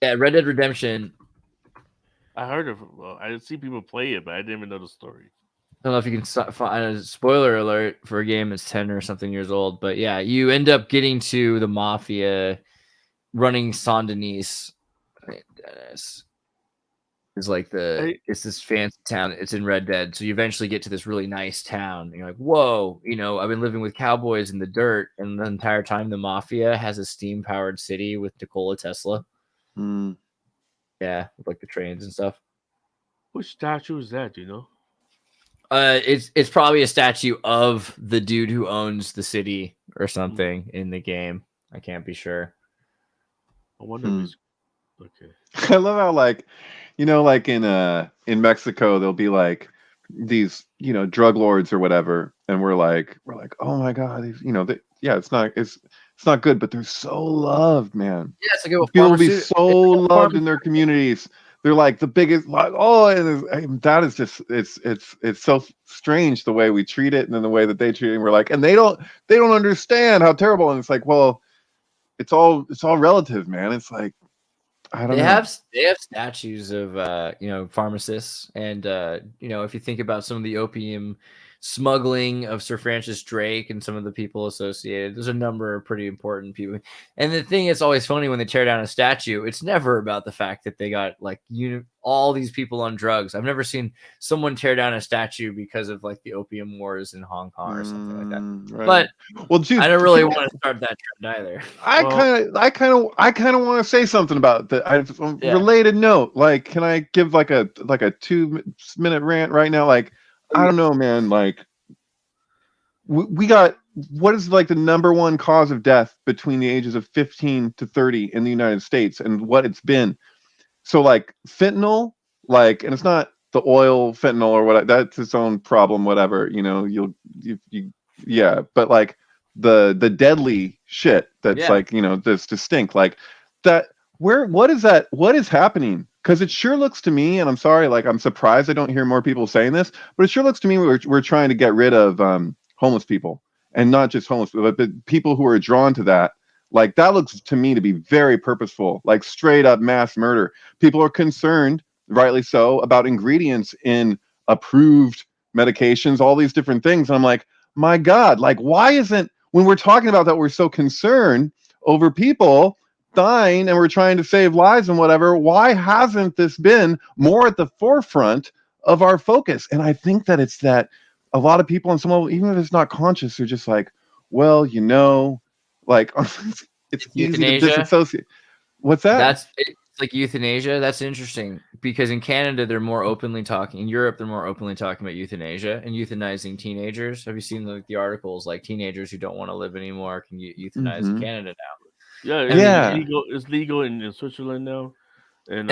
Yeah, Red Dead Redemption. I heard of it. Well, I see people play it, but I didn't even know the story. I don't know if you can find a spoiler alert for a game that's 10 or something years old, but yeah, you end up getting to the mafia running Saint Denis. It's like it's this fancy town. It's in Red Dead. So you eventually get to this really nice town. And you're like, whoa, I've been living with cowboys in the dirt. And the entire time the mafia has a steam powered city with Nikola Tesla. Yeah. With like the trains and stuff. Which statue is that? Do you know? It's probably a statue of the dude who owns the city or something in the game. I can't be sure. I wonder if he's okay. I love how like in Mexico there'll be like these drug lords or whatever, and we're like oh my god, these it's not good, but they're so loved, man. Yeah, it's like people will be so loved in their communities. They're like the biggest, and that is just it's so strange the way we treat it and then the way that they treat it. And we're like, and they don't understand how terrible. And it's like, well, it's all relative, man. It's like, I don't know. They have statues of pharmacists, and if you think about some of the opium smuggling of Sir Francis Drake and some of the people associated. There's a number of pretty important people. And the thing is always funny when they tear down a statue, it's never about the fact that they got like all these people on drugs. I've never seen someone tear down a statue because of like the opium wars in Hong Kong or something like that. Right. But well, dude, I don't really want to start that trend either. I kind of want to say something about that. Related note. Like, can I give like a 2-minute rant right now? Like, I don't know, man. Like, we got, what is like the number one cause of death between the ages of 15 to 30 in the United States, and what it's been. So like fentanyl, like, and it's not the oil fentanyl or what, that's its own problem, whatever, you know, yeah, but like the deadly shit that's like, you know, this distinct, like that, what is happening? Because it sure looks to me, and I'm sorry, like, I'm surprised I don't hear more people saying this, but it sure looks to me we're trying to get rid of homeless people, and not just homeless people, but people who are drawn to that. Like, that looks to me to be very purposeful, like straight up mass murder. People are concerned, rightly so, about ingredients in approved medications, all these different things. And I'm like, my God, like, why isn't, when we're talking about that, we're so concerned over people dying and we're trying to save lives and whatever, why hasn't this been more at the forefront of our focus? And I think that it's that a lot of people, and some, even if it's not conscious, they're just like, well, you know, like, it's easy to disassociate. What's that? It's like euthanasia. That's interesting, because in Canada they're more openly talking. In Europe they're more openly talking about euthanasia and euthanizing teenagers. Have you seen the articles, like teenagers who don't want to live anymore can euthanize in Canada now? Yeah, it's legal in Switzerland now, and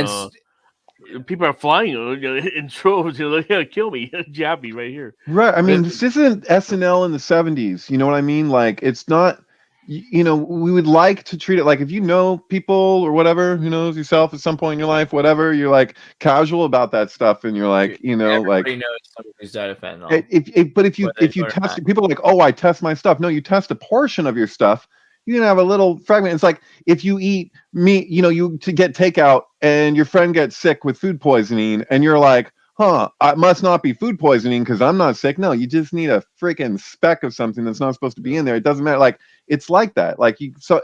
people are flying in troves. You know, like, yeah, kill me, jab me right here. Right. I mean, this isn't SNL in the 70s. You know what I mean? Like, it's not. You know, we would like to treat it like, if you know people or whatever, who knows yourself at some point in your life, whatever, you're like casual about that stuff, and you're like, you know, everybody knows somebody who's died of fentanyl. But if you test, people are like, oh, I test my stuff. No, you test a portion of your stuff. You can have a little fragment. It's like if you eat meat, you know, you to get takeout, and your friend gets sick with food poisoning, and you're like, huh, it must not be food poisoning because I'm not sick. No, you just need a freaking speck of something that's not supposed to be in there. It doesn't matter. Like, it's like that. Like, so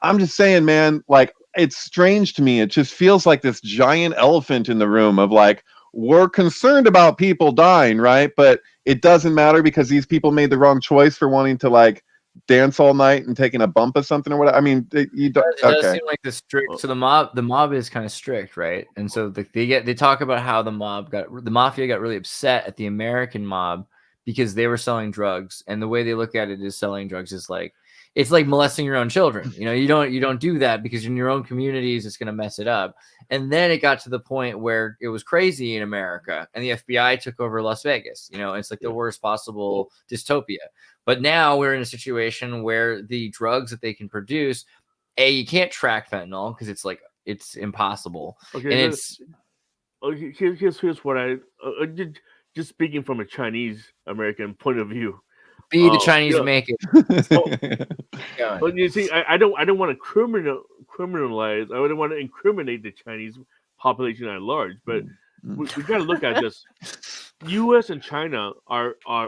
I'm just saying, man, like, it's strange to me. It just feels like this giant elephant in the room of like, we're concerned about people dying, right? But it doesn't matter because these people made the wrong choice for wanting to like dance all night and taking a bump of something or whatever. I mean, you don't. It does seem like the strict. So the mob is kind of strict, right? And so they talk about how the mafia got really upset at the American mob because they were selling drugs, and the way they look at it is selling drugs is like, it's like molesting your own children. You know, you don't do that because in your own communities it's going to mess it up. And then it got to the point where it was crazy in America, and the FBI took over Las Vegas. You know, it's like the worst possible dystopia. But now we're in a situation where the drugs that they can produce, you can't track fentanyl because it's impossible. Okay, and here's what I just speaking from a Chinese American point of view. The Chinese make it. But you see, I don't want to criminalize. I don't want to incriminate the Chinese population at large. But we got to look at this. U.S. and China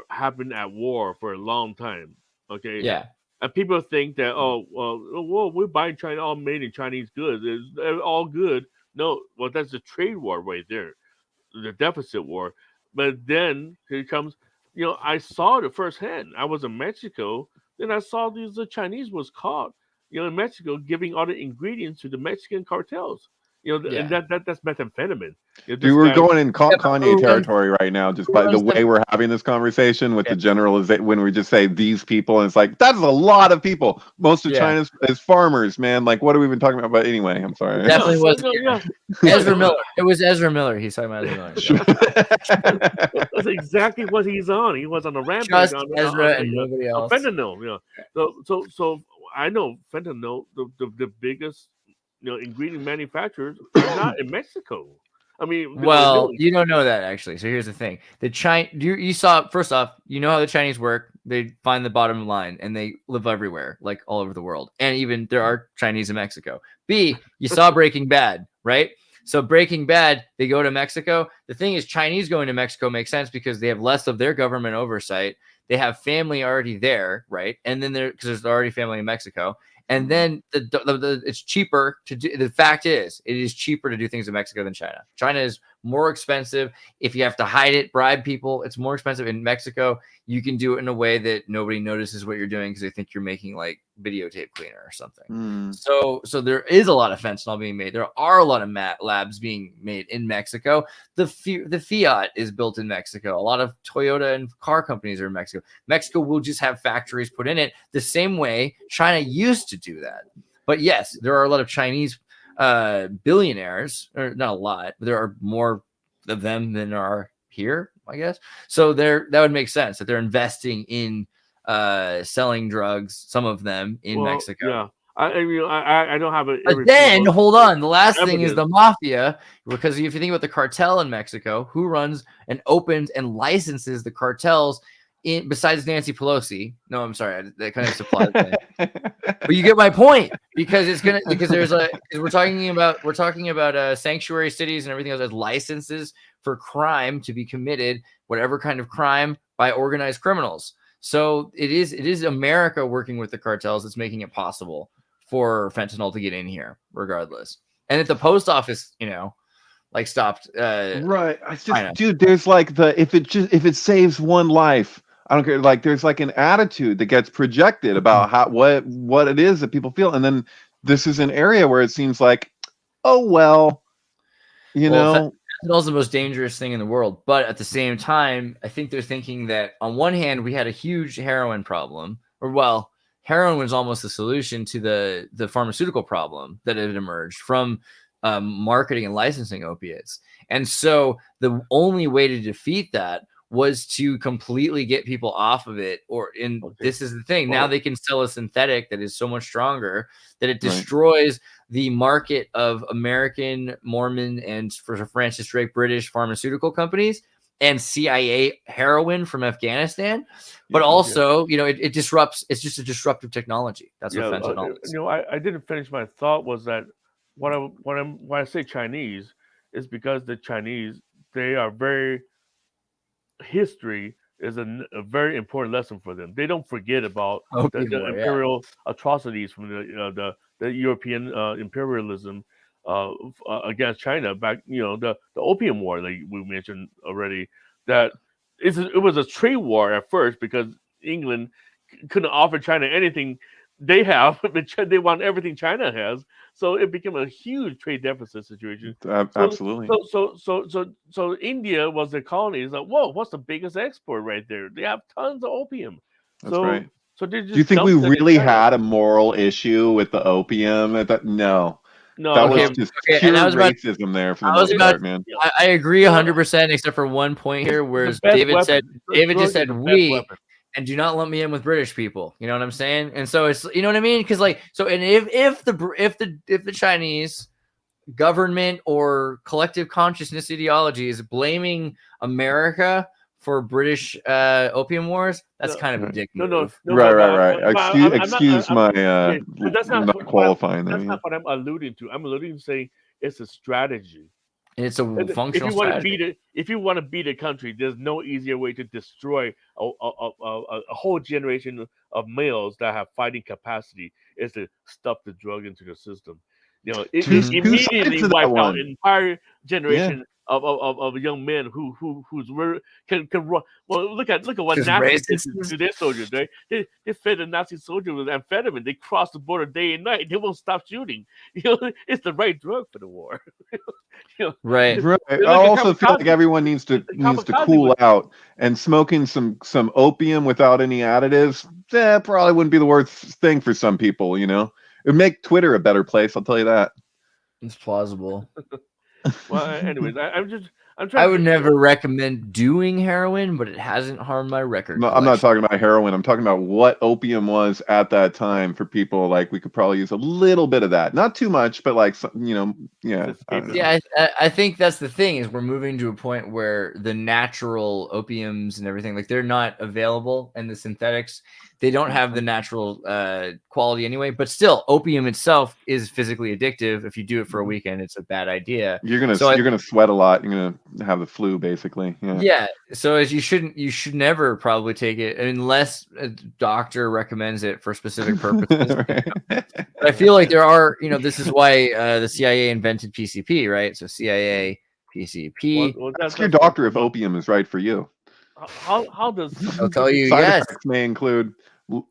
have been at war for a long time. Okay. Yeah. And people think that we're buying China, all made in Chinese goods. It's all good. No, well, that's a trade war right there, the deficit war. But then here comes. You know, I saw it firsthand. I was in Mexico. Then I saw the Chinese was caught, you know, in Mexico giving all the ingredients to the Mexican cartels. You know, and that's methamphetamine. You know, dude, we're going in Kanye territory right now, just by the way we're having this conversation with the generalization. When we just say these people, and it's like, that's a lot of people. Most of China is farmers, man. Like, what are we even talking about? But anyway, I'm sorry. It definitely wasn't. Ezra Miller. It was Ezra Miller. He's talking about Ezra Miller. That's exactly what he's on. He was on a rampage. Just Ezra and nobody else. Fentanyl. You know, so I know fentanyl, the biggest, you know, ingredient manufacturers are not in Mexico. I mean, well, you don't know that actually. So here's the thing: you saw, first off, you know how the Chinese work. They find the bottom line, and they live everywhere, like all over the world, and even there are Chinese in Mexico. B, you saw Breaking Bad, right? So Breaking Bad, they go to Mexico. The thing is, Chinese going to Mexico makes sense because they have less of their government oversight. They have family already there, right? And then because there's already family in Mexico. And then it's cheaper to do. The fact is, it is cheaper to do things in Mexico than China. China is more expensive. If you have to hide it, bribe people, it's more expensive. In Mexico, you can do it in a way that nobody notices what you're doing because they think you're making like videotape cleaner or something. So there is a lot of fentanyl being made. There are a lot of labs being made in Mexico. The Fiat is built in Mexico. A lot of Toyota and car companies are in Mexico. Mexico will just have factories put in it the same way China used to do that. But yes, there are a lot of Chinese billionaires, or not a lot, but there are more of them than there are here, I guess. So that would make sense that they're investing in selling drugs, some of them in Mexico. Yeah. I don't have it. But then hold on. The last thing is the mafia, because if you think about the cartel in Mexico, who runs and opens and licenses the cartels besides Nancy Pelosi? No, I'm sorry, that kind of supplies me. But you get my point, because we're talking about sanctuary cities and everything else as licenses for crime to be committed, whatever kind of crime, by organized criminals. So it is America working with the cartels that's making it possible for fentanyl to get in here, regardless. And if the post office, stopped, right? I just, dude, there's like if it saves one life, I don't care. Like there's like an attitude that gets projected about what it is that people feel, and then this is an area where it seems like, oh well, fentanyl is the most dangerous thing in the world. But at the same time, I think they're thinking that on one hand, we had a huge heroin problem, heroin was almost the solution to the pharmaceutical problem that had emerged from marketing and licensing opiates. And so the only way to defeat that was to completely get people off of it. This is the thing. Now they can sell a synthetic that is so much stronger that it destroys the market of American, Mormon, and for Francis Drake, British pharmaceutical companies, and CIA heroin from Afghanistan. But also, it disrupts. It's just a disruptive technology. That's what fentanyl is. I didn't finish my thought. Was that when I say Chinese, is because the Chinese, they are very, history is a very important lesson for them. They don't forget about the imperial atrocities from the European imperialism against China back, the Opium War that we mentioned already. That it was a trade war at first because England couldn't offer China anything they have, but they want everything China has. So it became a huge trade deficit situation. Absolutely. So India was their colony. It's like, whoa, what's the biggest export right there? They have tons of opium. That's right. So they just do you think we really had a moral issue with the opium? No. No, that was just pure racism there for the most part, man. I agree 100%, except for one point here, where David just said we. And do not lump me in with British people. You know what I'm saying? And so it's, you know what I mean? Because if the Chinese government or collective consciousness ideology is blaming America for British opium wars, that's kind of a dick move. Right. Excuse my that's not qualifying. That's not what I'm alluding to. I'm alluding to saying it's a strategy. It's a functional strategy. If you want to beat a country, there's no easier way to destroy a whole generation of males that have fighting capacity is to stuff the drug into the system. It immediately wipe out an entire generation of young men who can run. Well, look at what Nazis did to their soldiers. Right? They fed a Nazi soldier with amphetamine. They cross the border day and night. They won't stop shooting. It's the right drug for the war. Right. I also feel like everyone needs to cool out, and smoking some opium without any additives, probably wouldn't be the worst thing for some people. It would make Twitter a better place. I'll tell you that. It's plausible. Well, anyways, I would never recommend doing heroin, but it hasn't harmed my record. No, I'm not talking about heroin. I'm talking about what opium was at that time for people. Like, we could probably use a little bit of that, not too much, but like, I think that's the thing, is we're moving to a point where the natural opiums and everything, like, they're not available, and the synthetics, they don't have the natural quality anyway. But still, opium itself is physically addictive. If you do it for a weekend, it's a bad idea. You're gonna sweat a lot. You're gonna have the flu, basically. Yeah. So as you should never probably take it unless a doctor recommends it for specific purposes. But I feel like there are, this is why the CIA invented PCP, right? So CIA, PCP. Ask your doctor if opium is right for you. How does I'll tell you, Side yes. effects may include,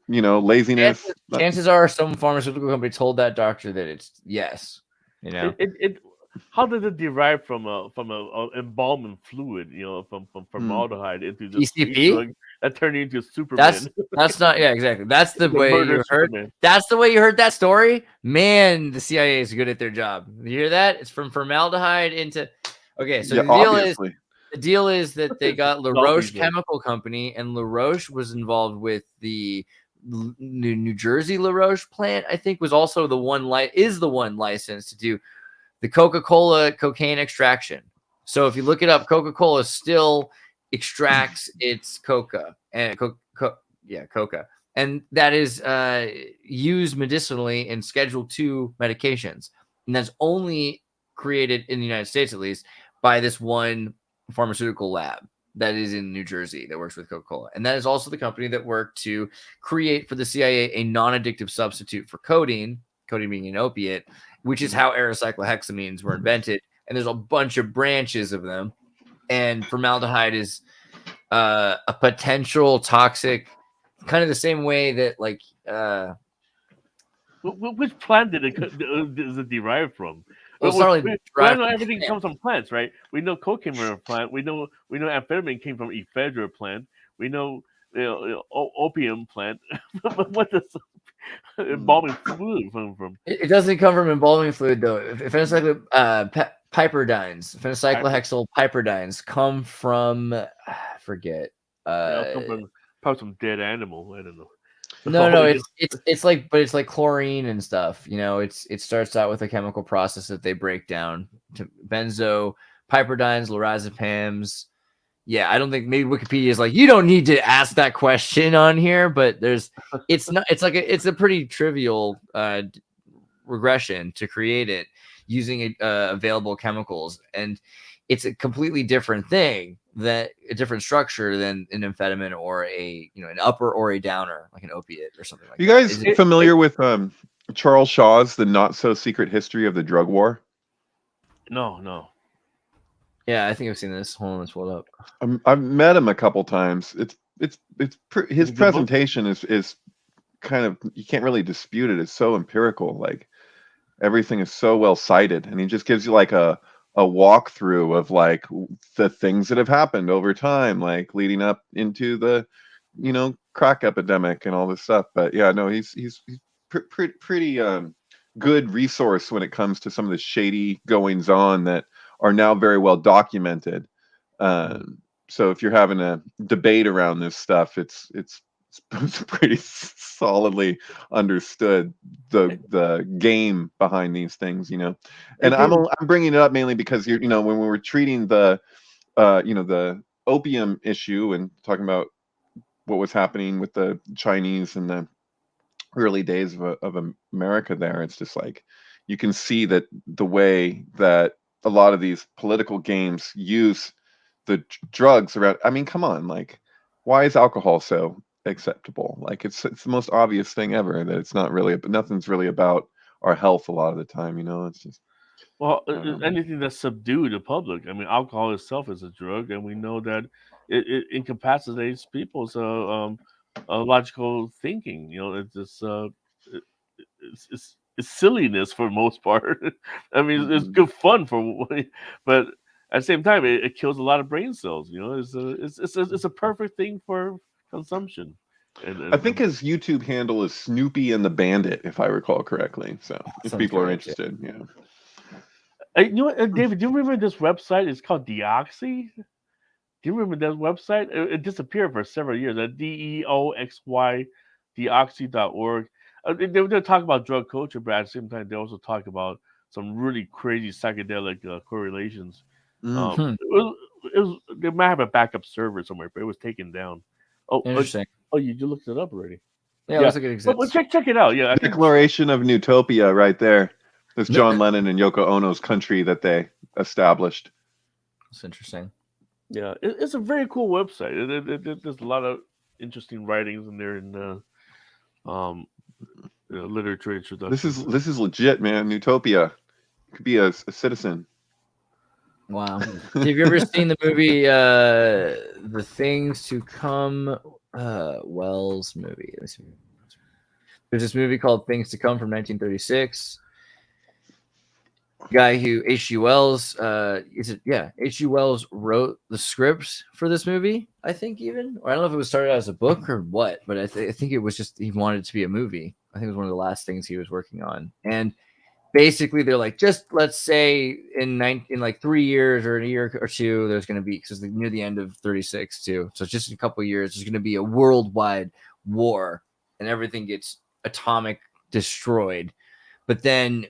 laziness. Chances are some pharmaceutical company told that doctor that it's yes. How does it derive from a embalming fluid, from formaldehyde into the PCP that turned into Superman? That's not exactly. That's the way you heard. Superman. That's the way you heard that story. Man, the CIA is good at their job. You hear that? It's from formaldehyde into. Okay, so the deal is that they got LaRoche Chemical Company, and LaRoche was involved with the New Jersey LaRoche plant. I think was also the one licensed to do the Coca-Cola cocaine extraction. So if you look it up, Coca-Cola still extracts its coca and coca, and that is used medicinally in Schedule II medications, and that's only created in the United States, at least, by this one pharmaceutical lab that is in New Jersey that works with Coca-Cola, and that is also the company that worked to create for the CIA a non-addictive substitute for codeine being an opiate, which is how aerocyclohexamines were invented. And there's a bunch of branches of them. And formaldehyde is a potential toxic, kind of the same way that which plant is it derived from? Well, we know everything comes from plants, right? We know cocaine from a plant. We know amphetamine came from ephedra plant. We know opium plant. What does embalming fluid come from? It doesn't come from embalming fluid, though. Phencyclohexyl piperidines come from I forget. Come from probably some dead animal. I don't know. No, it's like chlorine and stuff. It starts out with a chemical process that they break down to benzo, piperidines, lorazepams. Yeah, I don't think maybe Wikipedia is like, you don't need to ask that question on here, but it's a pretty trivial regression to create it using available chemicals, and it's a completely different thing, a different structure than an amphetamine or an upper or a downer, like an opiate or something like that. You guys familiar with Charles Shaw's The Not So Secret History of the Drug War? No. Yeah, I think I've seen this. Hold on, let's pull it up. I've met him a couple times. His presentation is kind of, you can't really dispute it. It's so empirical. Like everything is so well cited, and he just gives you like a walkthrough of like the things that have happened over time, like leading up into the crack epidemic and all this stuff. But yeah, no, he's pretty good resource when it comes to some of the shady goings on that are now very well documented. So if you're having a debate around this stuff, it's pretty solidly understood the game behind these things, And I'm bringing it up mainly because when we were treating the the opium issue and talking about what was happening with the Chinese in the early days of America, there, it's just like you can see that the way that a lot of these political games use the drugs around. I mean, come on, like, why is alcohol so acceptable? Like, it's the most obvious thing ever that it's not really, nothing's really about our health a lot of the time. It's just anything that subdue the public. I mean, alcohol itself is a drug, and we know that it incapacitates people's logical thinking. It's silliness for the most part. I mean, it's good fun but at the same time, it kills a lot of brain cells. It's a perfect thing for consumption. And I think his YouTube handle is Snoopy and the Bandit, if I recall correctly. So if people are interested, You know what, David? Do you remember this website? It's called Deoxy. Do you remember that website? It disappeared for several years. At DEOXY, Deoxy.org. They talk about drug culture, but at the same time, they also talk about some really crazy psychedelic correlations. They might have a backup server somewhere, but it was taken down. Interesting. You looked it up already. Yeah, it looks like it Well, exists. check it out. Yeah, I think Declaration of Utopia right there. There's John Lennon and Yoko Ono's country that they established. It's interesting. yeah, it's a very cool website. There's a lot of interesting writings in there and literature introduction. This is legit, man. Utopia. Could be a citizen. Wow. Have you ever seen the movie The Things to Come? Wells movie. Let me see. There's this movie called Things to Come from 1936. Guy who H.G. Wells H.G. Wells wrote the script for this movie, I think, even, or I don't know if it was started out as a book or what, but I think it was just he wanted it to be a movie. I think it was one of the last things he was working on. And basically they're like, just let's say in like 3 years or a year or two, there's going to be, because near the end of 36 too, so just in a couple of years, there's going to be a worldwide war and everything gets atomic destroyed. But then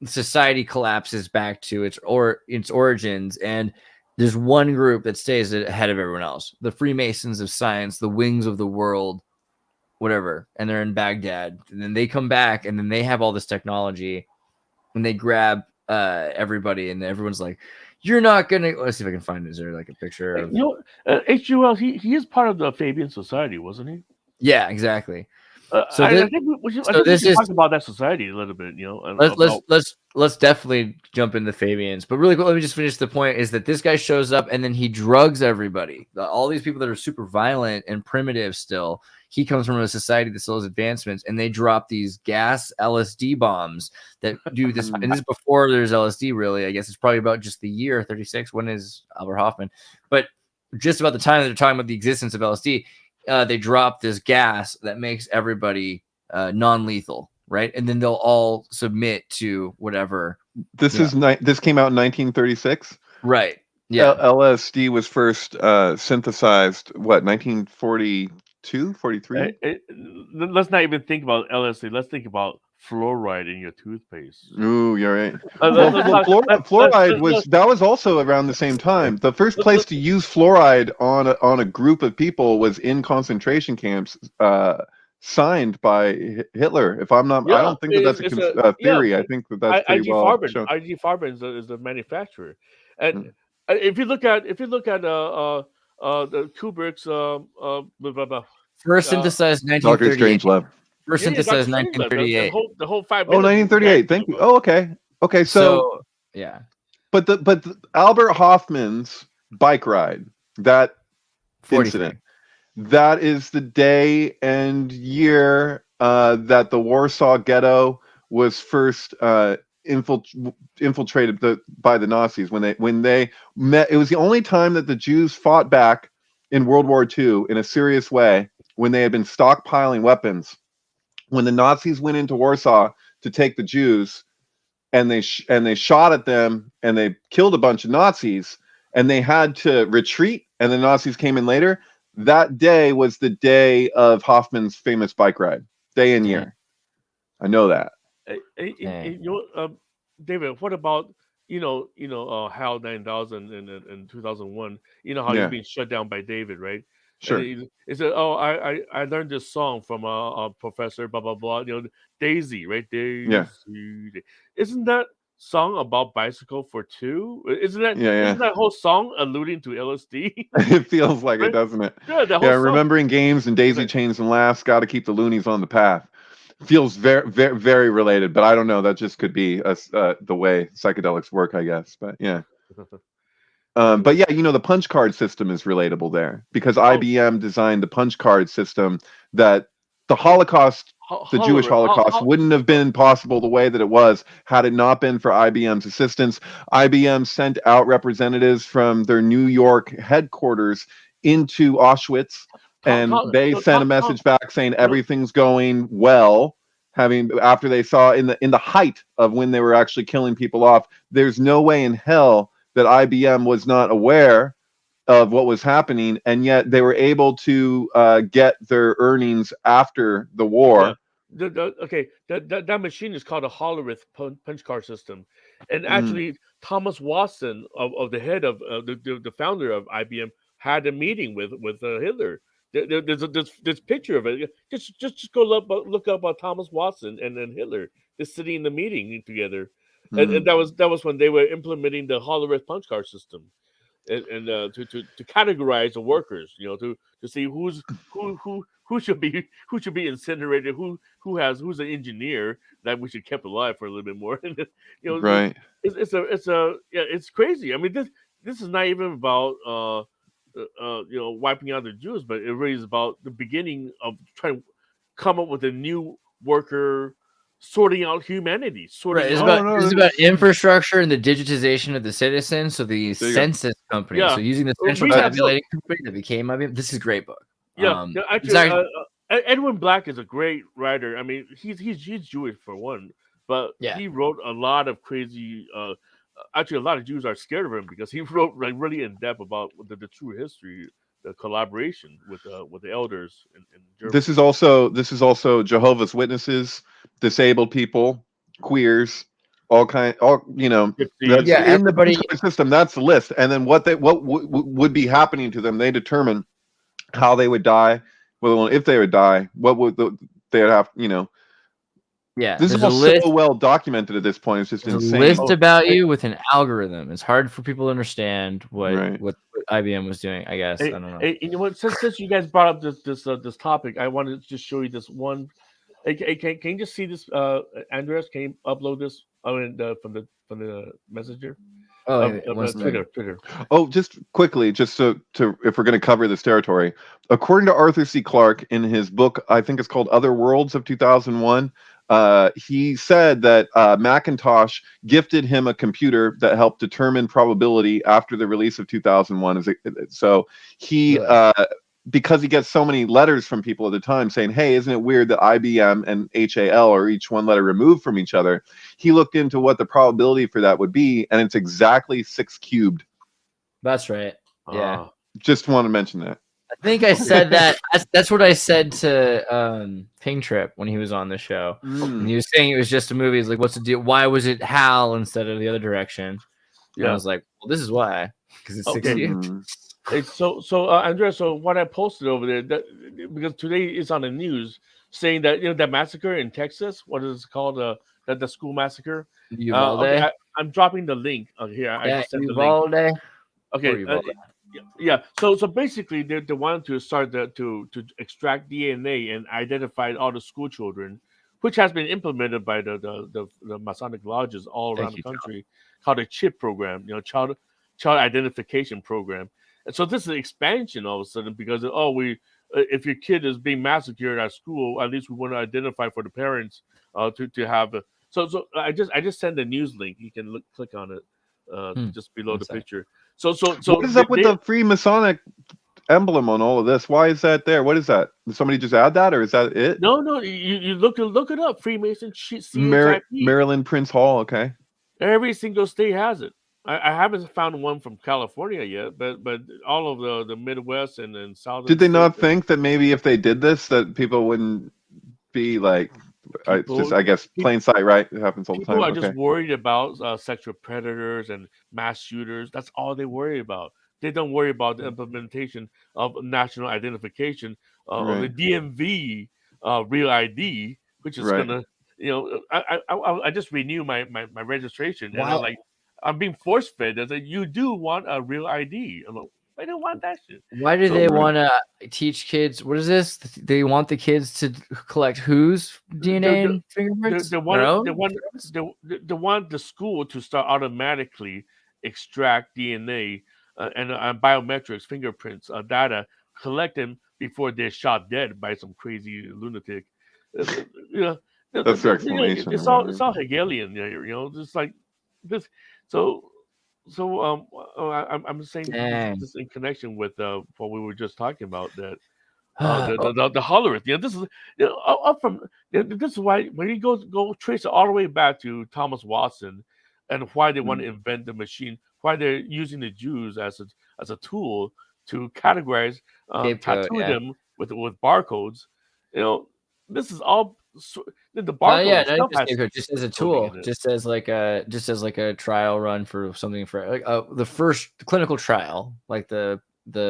society collapses back to its origins, and there's one group that stays ahead of everyone else, the Freemasons of science, the wings of the world, whatever, and they're in Baghdad, and then they come back and then they have all this technology and they grab everybody, and everyone's like, you're not gonna, let's see if I can find it. Is there like a picture of H.G. Wells, he is part of the Fabian Society, wasn't he? Yeah, exactly. So I think we should talk about that society a little bit. Let's definitely jump into Fabians, but really quick, let me just finish the point. Is that this guy shows up and then he drugs everybody. All these people that are super violent and primitive still. He comes from a society that still has advancements, and they drop these gas LSD bombs that do this. And this is before there's LSD. Really, I guess it's probably about just the year 36. When is Albert Hoffman? But just about the time that they're talking about the existence of LSD. They drop this gas that makes everybody non-lethal, right? And then they'll all submit to whatever. This came out in 1936, right? Yeah. LSD was first synthesized 1942, 43. Let's not even think about LSD. Let's think about fluoride in your toothpaste. Ooh, you're right. Fluoride was also around the same time. The first place to use fluoride on a group of people was in concentration camps, signed by Hitler. If I'm not, I don't think that's a theory. I think that's pretty well shown. IG Farben is the manufacturer, and if you look at the Kubrick's first synthesized 1938. Doctor Strangelove. First synthesized 1938. The whole 5 minutes. Oh, 1938. Thank you. Oh, okay. Okay, so yeah. But the Albert Hoffman's bike ride, that 43. incident, that is the day and year that the Warsaw Ghetto was first infiltrated by the Nazis. When they met, it was the only time that the Jews fought back in World War II in a serious way, when they had been stockpiling weapons. When the Nazis went into Warsaw to take the Jews, and they shot at them and they killed a bunch of Nazis, and they had to retreat, and the Nazis came in later. That day was the day of Hoffman's famous bike ride, day and year. I know that. David, what about HAL 9000 in 2001? You know how he's being shut down by David, right? Sure. He said, "Oh, I learned this song from a professor, blah blah blah." Daisy, right? Daisy. Yeah. Isn't that song about bicycle for two? Isn't that whole song alluding to LSD? It feels like it, doesn't it? Yeah, remembering games and daisy chains and laughs. Got to keep the loonies on the path. Feels very, very, very related, but I don't know. That just could be the way psychedelics work, I guess. But yeah. But yeah, the punch card system is relatable there, because IBM designed the punch card system that the Holocaust, the Jewish Holocaust, wouldn't have been possible the way that it was had it not been for IBM's assistance. IBM sent out representatives from their New York headquarters into Auschwitz, and they sent a message back saying everything's going well. After they saw in the height of when they were actually killing people off, there's no way in hell that IBM was not aware of what was happening, and yet they were able to get their earnings after the war. Yeah. That machine is called a Hollerith punch card system, and actually Thomas Watson, of the head of the founder of IBM, had a meeting with Hitler There's this picture of it. Just go look up Thomas Watson and Hitler just sitting in the meeting together, and that was when they were implementing the Hollerith punch card system, and to categorize the workers, to see who should be incinerated, who's an engineer that we should keep alive for a little bit more. Right. It's crazy. I mean, this is not even about wiping out the Jews, but it really is about the beginning of trying to come up with a new worker, sorting out humanity. Right. It's about infrastructure and the digitization of the citizen. So the census company. Yeah. So using the central tabulating company that became IBM. This is a great book. Yeah. Actually, Edwin Black is a great writer. I mean, he's Jewish for one, but he wrote a lot of crazy. Actually, a lot of Jews are scared of him because he wrote like really in depth about the true history, the collaboration with the elders in Germany. This is also Jehovah's Witnesses, disabled people, queers, everybody system. That's the list, and then what would be happening to them. They determine how they would die, if they would die, what would they would have, Yeah, this is so well documented at this point. It's just insane. A list about you with an algorithm. It's hard for people to understand what IBM was doing. I guess I don't know. Hey, you know what? Since you guys brought up this topic, I wanted to just show you this one. Hey, can you just see this? Andreas, can you upload this? From the messenger. Twitter. Oh, just quickly, just to if we're going to cover this territory, according to Arthur C. Clarke in his book, I think it's called Other Worlds of 2001. He said that Macintosh gifted him a computer that helped determine probability after the release of 2001. So he, because he gets so many letters from people at the time saying, "Hey, isn't it weird that IBM and HAL are each one letter removed from each other?" He looked into what the probability for that would be, and it's exactly 6 cubed. That's right. Yeah. Just want to mention that. I think I said that. That's what I said to Ping Trip when he was on the show. And he was saying it was just a movie. He's like, "What's the deal? Why was it HAL instead of the other direction?" Yeah. And I was like, "Well, this is why, because it's 6 cubed." So Andrea, so what I posted over there, because today is on the news saying that that massacre in Texas, what is it called, the school massacre? Uvalde. I'm dropping the link here. I just sent Uvalde. the link. Okay. Yeah. So basically, they wanted to start to extract DNA and identify all the school children, which has been implemented by the Masonic lodges all around the country, called a CHIP program, child identification program. And so this is an expansion all of a sudden because if your kid is being massacred at school, at least we want to identify for the parents to have. So I just sent the news link. You can click on it just below the picture. So what is up with the Freemasonic emblem on all of this? Why is that there? What is that? Did somebody just add that, or is that it? No. You look it up. Freemason. Maryland Prince Hall. Okay. Every single state has it. I haven't found one from California yet, but all of the Midwest and South. Did they not think that maybe if they did this, that people wouldn't be like? I guess plain sight, right? It happens all the time. People are just worried about sexual predators and mass shooters. That's all they worry about. They don't worry about the implementation of national identification of the DMV real ID, which is gonna, I just renew my registration, and I'm like, I'm being force fed that you do want a real ID. I'm like, I don't want that shit. Why do they want to teach kids? What is this? They want the kids to collect whose DNA and fingerprints? They want the school to start automatically extract DNA and biometrics, fingerprints, data, collect them before they're shot dead by some crazy lunatic. That's their explanation. It's all Hegelian, just like this. I'm saying this in connection with what we were just talking about, that the Hollerith. This is up from. This is why when you go trace it all the way back to Thomas Watson, and why they want to invent the machine, why they're using the Jews as a tool to categorize, tattoo them with barcodes. This is all. The barcode just as a tool, just as like a trial run for something, for like the first clinical trial, like the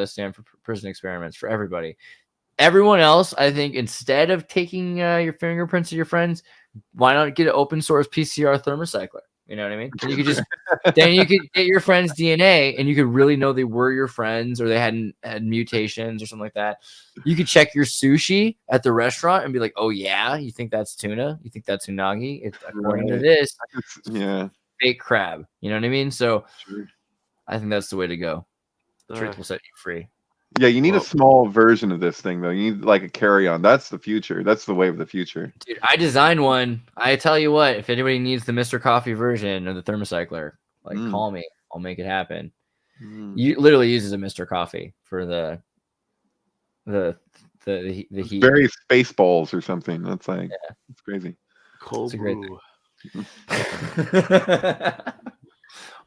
Stanford prison experiments for everybody. everyone else, I think instead of taking your fingerprints of your friends, why not get an open source PCR thermocycler? You know what I mean? And you could just then you could get your friend's DNA and you could really know they were your friends or they hadn't had mutations or something like that. You could check your sushi at the restaurant and be like, oh yeah, you think that's tuna? You think that's unagi? According to this, yeah, fake crab. You know what I mean? So sure. I think that's the way to go. Truth will set you free. Yeah, you need a small version of this thing though. You need like a carry-on. That's the future. That's the way of the future. Dude, I designed one. I tell you what, if anybody needs the Mr. Coffee version of the thermocycler, like call me. I'll make it happen. You literally uses a Mr. Coffee for the heat. Very Spaceballs or something. That's like it's crazy. Cold brew.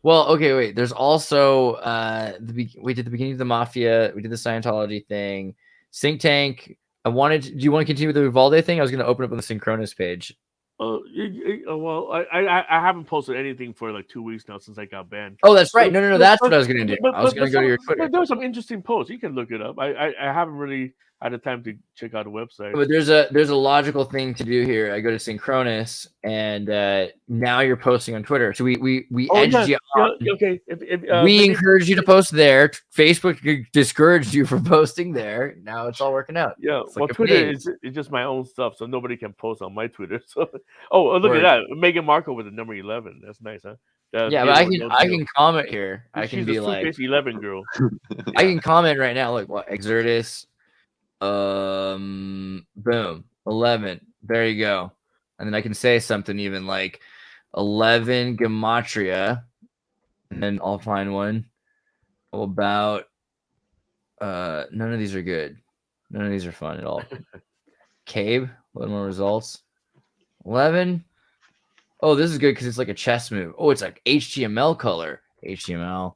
Well, okay, wait. There's also we did the beginning of the Mafia. We did the Scientology thing. SYNCTANK. Do you want to continue with the Uvalde thing? I was going to open up on the Synchronous page. Well, I haven't posted anything for like 2 weeks now since I got banned. Oh, that's right. No. That's what I was going to do. I was going to go to your Twitter. But there were some interesting posts. You can look it up. I haven't really had the time to check out the website. But there's a logical thing to do here. I go to Synchronous, and now you're posting on Twitter. So we edged you on. Okay. We encouraged you to post there. Facebook discouraged you from posting there. Now it's all working out. Yeah. Well, Twitter is just my own stuff, so nobody can post on my Twitter. So, look at that. Meghan Markle with the number 11. That's nice, huh? But I can comment here. I can be like 11 girl. I can comment right now. Like what? Xirtus. Boom, 11. There you go. And then I can say something even like 11 gematria, and then I'll find one about none of these are good. None of these are fun at all. Cabe, 11 more results. 11. Oh, this is good because it's like a chess move. Oh, it's like HTML color. HTML.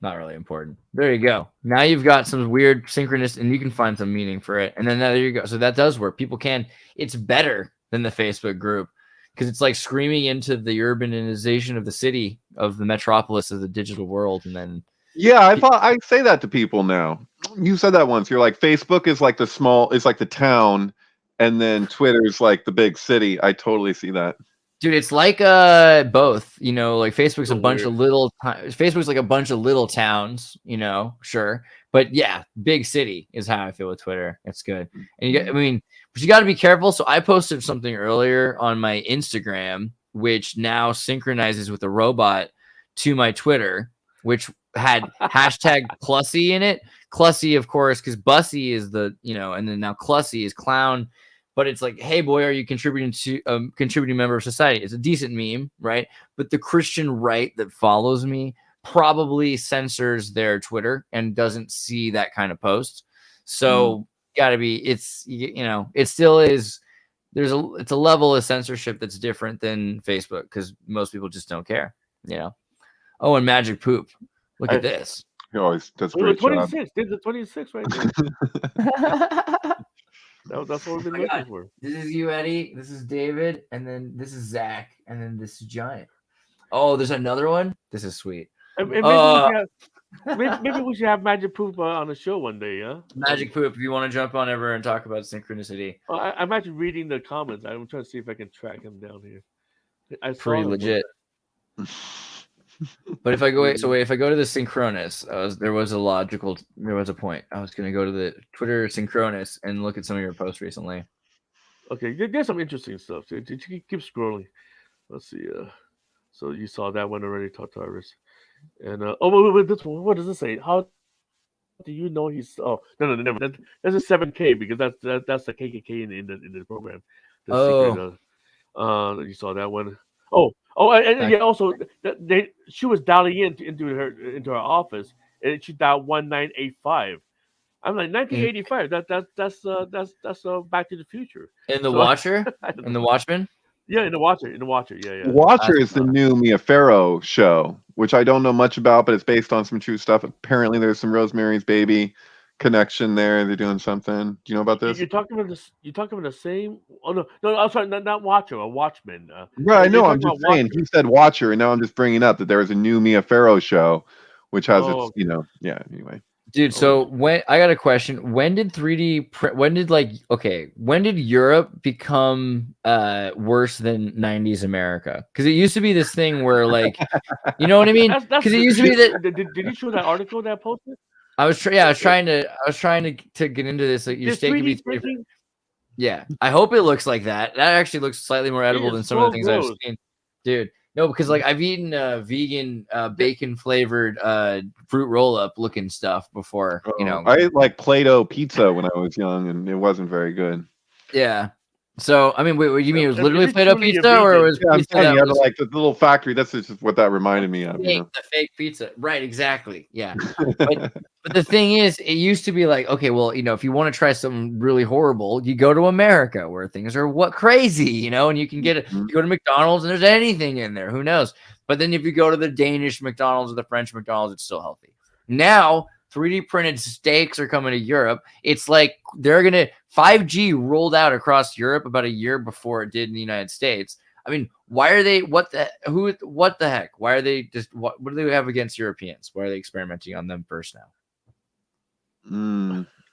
Not really important. There you go. Now you've got some weird synchronous, and you can find some meaning for it. And then there you go. So that does work. People can. It's better than the Facebook group because it's like screaming into the urbanization of the city, of the metropolis, of the digital world. And then I say that to people now. You said that once. You're like, Facebook is like it's like the town, and then Twitter's like the big city. I totally see that. Dude, it's like both, you know, like Facebook's Facebook's like a bunch of little towns, you know, sure. But yeah, big city is how I feel with Twitter. It's good. And but you got to be careful. So I posted something earlier on my Instagram, which now synchronizes with a robot to my Twitter, which had hashtag Clussy in it. Clussy, of course, because Bussy is and then now Clussy is clown. But it's like, hey, boy, are you contributing to a contributing member of society? It's a decent meme, right? But the Christian right that follows me probably censors their Twitter and doesn't see that kind of post. So got to be, it still is. It's a level of censorship that's different than Facebook because most people just don't care, you know. Oh, and Magic Poop. Look at this. He always does a great 26. job. Did the 26 right there. That's what we've been looking for. This is you, Eddie. This is David. And then this is Zach. And then this is Giant. Oh, there's another one? This is sweet. Maybe we should have Magic Poop on the show one day, yeah? Magic Poop, if you want to jump on ever and talk about synchronicity. I'm actually reading the comments. I'm trying to see if I can track him down here. Pretty legit. But if I go to the Synchronous, there was a point. I was going to go to the Twitter Synchronous and look at some of your posts recently. Okay, there's some interesting stuff. Did you keep scrolling? Let's see. So you saw that one already, Tartarus. And wait, this one. What does it say? How do you know he's? Oh, no, never. That's a 7K because that's the KKK in the program. The secret, you saw that one. And also she was dialing into her office and she dialed 1985. I'm like 1985. That's Back to the Future. In the Watcher? In the Watchmen? Yeah, in the Watcher. Yeah. Watcher is the new Mia Farrow show, which I don't know much about, but it's based on some true stuff. Apparently, there's some Rosemary's Baby connection there. They're doing something. Do you know about this? You're talking about this. You're talking about the same. Oh no! I'm sorry, not Watcher, a Watchman. Right, I know. I'm just saying. He said Watcher, and now I'm just bringing up that there is a new Mia Farrow show, which has Oh, its, you know, yeah. Anyway, Dude, so when I got a question, when did 3D print? When did when did Europe become worse than 90s America? Because it used to be this thing where you know what I mean? that's Because it used to be that did you show that article that I posted? I was trying to get into this. Like your This steak could be 3D printing Yeah, I hope it looks like that. That actually looks slightly more edible than is some of the so things I've gross. seen, dude. No, because I've eaten vegan bacon flavored fruit roll up looking stuff before. You know, I ate like Play-Doh pizza when I was young, and it wasn't very good. yeah. So I mean, wait, what do you mean? It was Is literally it Play-Doh truly a pizza, or it vegan? was Yeah, I'm pizza telling that you, was like the little factory. That's just what that reminded me of. You know? the fake pizza? Right, exactly. Yeah. But the thing is, it used to be like, okay, well, you know, if you want to try something really horrible, you go to America where things are crazy, you know, and you can get it. Mhm. You go to McDonald's and there's anything in there. Who knows? But then if you go to the Danish McDonald's or the French McDonald's, it's still healthy. Now, 3D printed steaks are coming to Europe. It's like they're gonna 5G rolled out across Europe about a year before it did in the United States. I mean, why are they? What the heck? Why are they just? What do they have against Europeans? Why are they experimenting on them first now?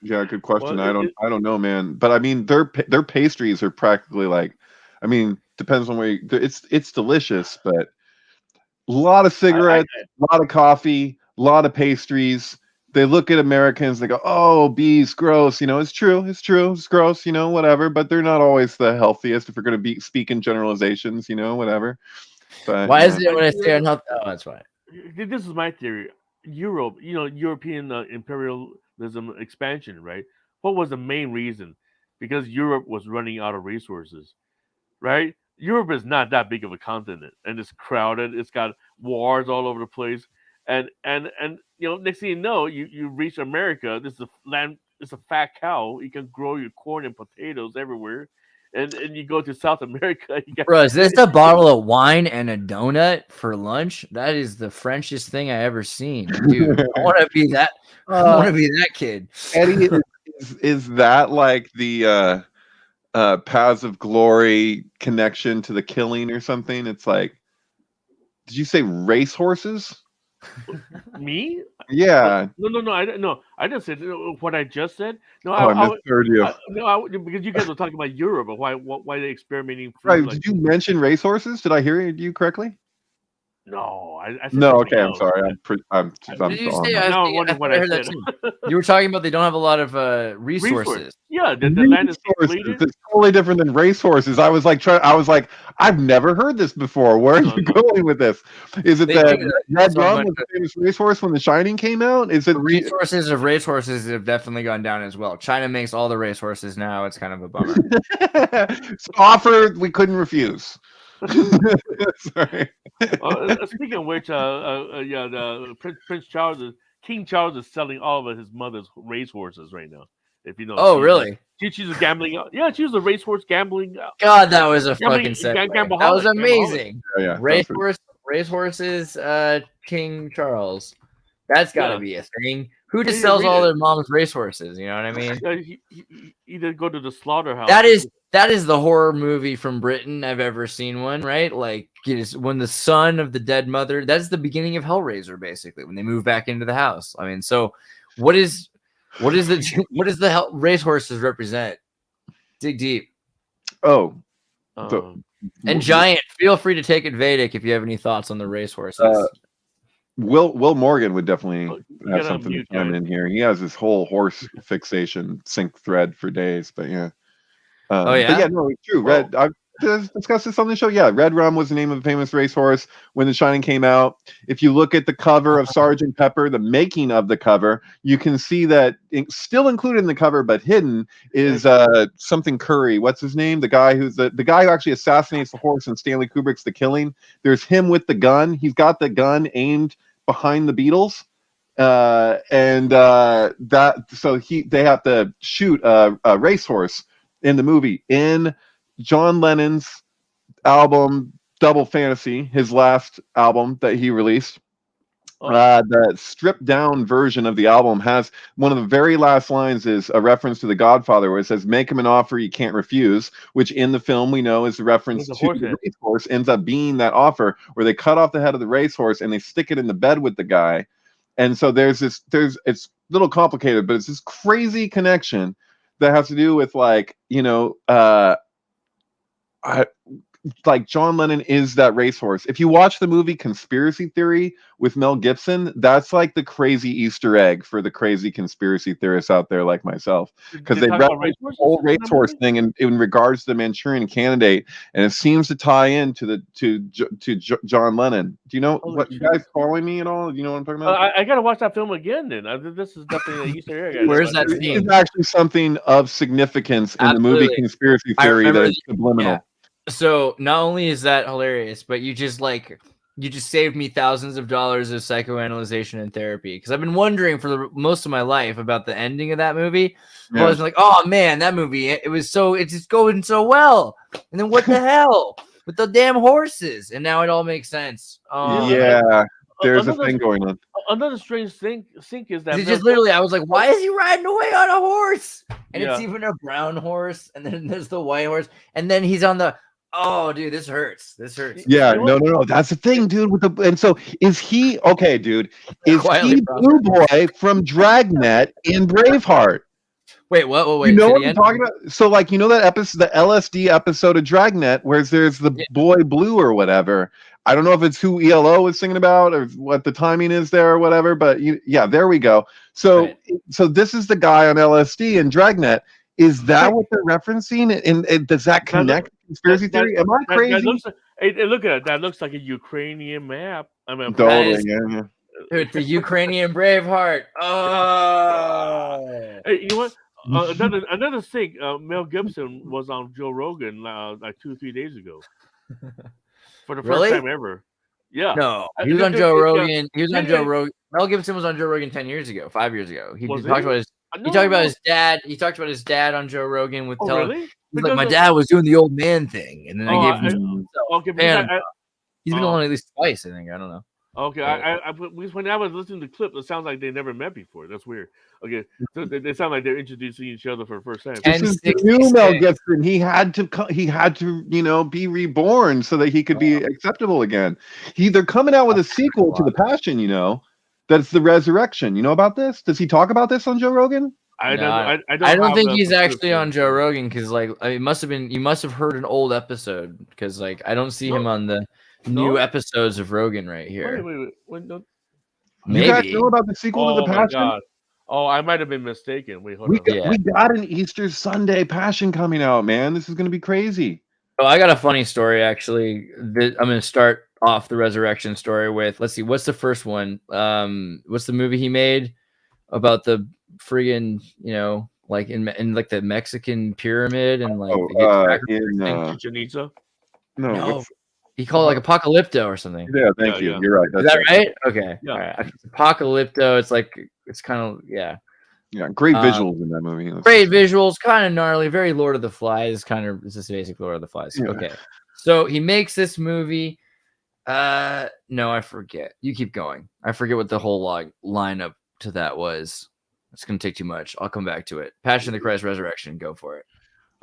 Yeah, good question. Well, I don't know, man. But I mean, their pastries are practically like, I mean, depends on where it's delicious, but a lot of cigarettes, a lot of coffee, a lot of pastries. They look at Americans, they go, "Oh, bees, gross." You know, it's true, it's gross. You know, whatever. But they're not always the healthiest if we're going to be speaking generalizations. You know, whatever. But Why yeah. is it when I say unhealthy? Oh, that's why. this is my theory. Europe, you know, European imperialism expansion, right? What was the main reason? Because Europe was running out of resources, right? Europe is not that big of a continent, and it's crowded. It's got wars all over the place, and you know, next thing you know, you reach America. This is a land. It's a fat cow. You can grow your corn and potatoes everywhere, and you go to South America. You got Bro, is this a bottle of wine and a donut for lunch? That is the Frenchest thing I ever seen, dude. I want to be that. I want to be that kid. Eddie, is that like the Paths of Glory connection to the Killing or something? It's like, did you say racehorses? me. Yeah. No. I didn't. No, I didn't say what I just said. No, Oh, I misheard you. Because you guys were talking about Europe, but why they experimenting? Right. Like, Did you mention racehorses? Did I hear you correctly? no, I said No. something Okay. I'm else. sorry. I'm Did you on say? that. Now I'm wondering what I said. You were talking about they don't have a lot of resources. Yeah, the land is depleted. It's totally different than racehorses. I was like, I've never heard this before. Where are you going with this? Is it They that think that Red also a Rum bunch was the famous racehorse when The Shining came out? Is it The resources of racehorses have definitely gone down as well. China makes all the racehorses now. It's kind of a bummer. So offer we couldn't refuse. Sorry. Speaking of which, Prince Charles, King Charles is selling all of his mother's racehorses right now. If you know. Oh, really? She's a gambling. Yeah, she was a racehorse gambling. God, that was a Gambling- fucking segue. gambaholic, That was amazing. Yeah. Racehorses, King Charles. That's got to be a thing. Who just Read it, sells read all it. their mom's racehorses? You know what I mean? He either go to the slaughterhouse. That is the horror movie from Britain I've ever seen one, right? Like it is when the son of the dead mother, that's the beginning of Hellraiser, basically, when they move back into the house. I mean, so what does the racehorses represent? Dig deep. Oh. And Giant, feel free to take it Vedic if you have any thoughts on the racehorses. Will Morgan would definitely have something to chime guys. in here. He has this whole horse fixation sync thread for days, but yeah. But yeah, no, it's true. Well, I've discussed this on the show. Yeah, Red Rum was the name of a famous racehorse when The Shining came out. If you look at the cover of Sergeant Pepper, the making of the cover, you can see that still included in the cover but hidden is something Curry. What's his name? The guy who's the guy who actually assassinates the horse in Stanley Kubrick's The Killing. There's him with the gun. He's got the gun aimed behind the Beatles. They have to shoot a racehorse in the movie in John Lennon's album Double Fantasy, his last album that he released. The stripped down version of the album has one of the very last lines is a reference to The Godfather, where it says, "Make him an offer you can't refuse," which in the film we know is a reference to the racehorse. Ends up being that offer where they cut off the head of the racehorse and they stick it in the bed with the guy. And so there's it's a little complicated, but it's this crazy connection that has to do with like, like John Lennon is that racehorse. If you watch the movie Conspiracy Theory with Mel Gibson, that's like the crazy Easter egg for the crazy conspiracy theorists out there like myself, because they reference the whole racehorse thing in regards to the Manchurian Candidate, and it seems to tie in to John Lennon. Do you know what you guys following me at all? Do you know what I'm talking about? I gotta watch that film again. Then this is definitely an Easter egg. Where's that scene? It's actually something of significance in the movie Conspiracy Theory that is subliminal. Yeah. So not only is that hilarious, but you just saved me thousands of dollars of psychoanalyzation and therapy, because I've been wondering for most of my life about the ending of that movie. Yeah. I was like, oh man, that movie, it's just going so well, and then what the hell with the damn horses, and now it all makes sense. Yeah, there's a thing going on. Another strange thing is that just literally, I was like, why is he riding away on a horse? And it's even a brown horse, and then there's the white horse, and then he's on the. Oh, dude, this hurts. Yeah, no. That's the thing, dude. And so is he okay, dude? Is he Blue Boy from Dragnet in Braveheart? Wait, what? Wait, you know what I'm talking about? So, like, that episode, the LSD episode of Dragnet, where there's the boy Blue or whatever. I don't know if it's who ELO is singing about or what the timing is there or whatever, but there we go. So, so this is the guy on LSD in Dragnet. Is that what they're referencing? And does that connect conspiracy theory? Am I crazy? Look at it. That looks like a Ukrainian map. I mean, totally, Dude, the Ukrainian Braveheart. Oh, hey, you know what? Another thing. Mel Gibson was on Joe Rogan like 2 or 3 days ago for the first time ever. Yeah. No, he was on Joe Rogan. He was on Joe Rogan. Mel Gibson was on Joe Rogan 5 years ago. He talked about his. He talked about his dad. He talked about his dad on Joe Rogan with really? He's like, my dad was doing the old man thing, and then I gave him. He's been on at least twice, I think. I don't know. Okay, when I was listening to the clip, it sounds like they never met before. That's weird. Okay, so they sound like they're introducing each other for the first time. This is the new Mel Gibson. He had to, be reborn so that he could be acceptable again. They're coming out with a sequel to The Passion. That's the resurrection. You know about this? Does he talk about this on Joe Rogan? I don't think he's actually on Joe Rogan, because it must have been. You must have heard an old episode, because I don't see him on the new episodes of Rogan right here. Wait, no. Maybe. You guys know about the sequel to The Passion? God. Oh, I might have been mistaken. Wait, hold on. We got an Easter Sunday Passion coming out, man. This is going to be crazy. Oh, I got a funny story, actually. I'm going to start off the resurrection story with, let's see, what's the first one? What's the movie he made about the friggin', like in like the Mexican pyramid and like Chichen Itza? No. He called it like Apocalypto or something. Yeah, thank you. Yeah. You're right. Is that right? Okay. Yeah. All right. Apocalypto. It's kind of Yeah, great visuals in that movie. Great visuals, kind of gnarly, very Lord of the Flies. It's just basic Lord of the Flies. Yeah. Okay. So he makes this movie. No, I forget. You keep going. I forget what the whole lineup to that was. It's gonna take too much. I'll come back to it. Passion of the Christ Resurrection. Go for it.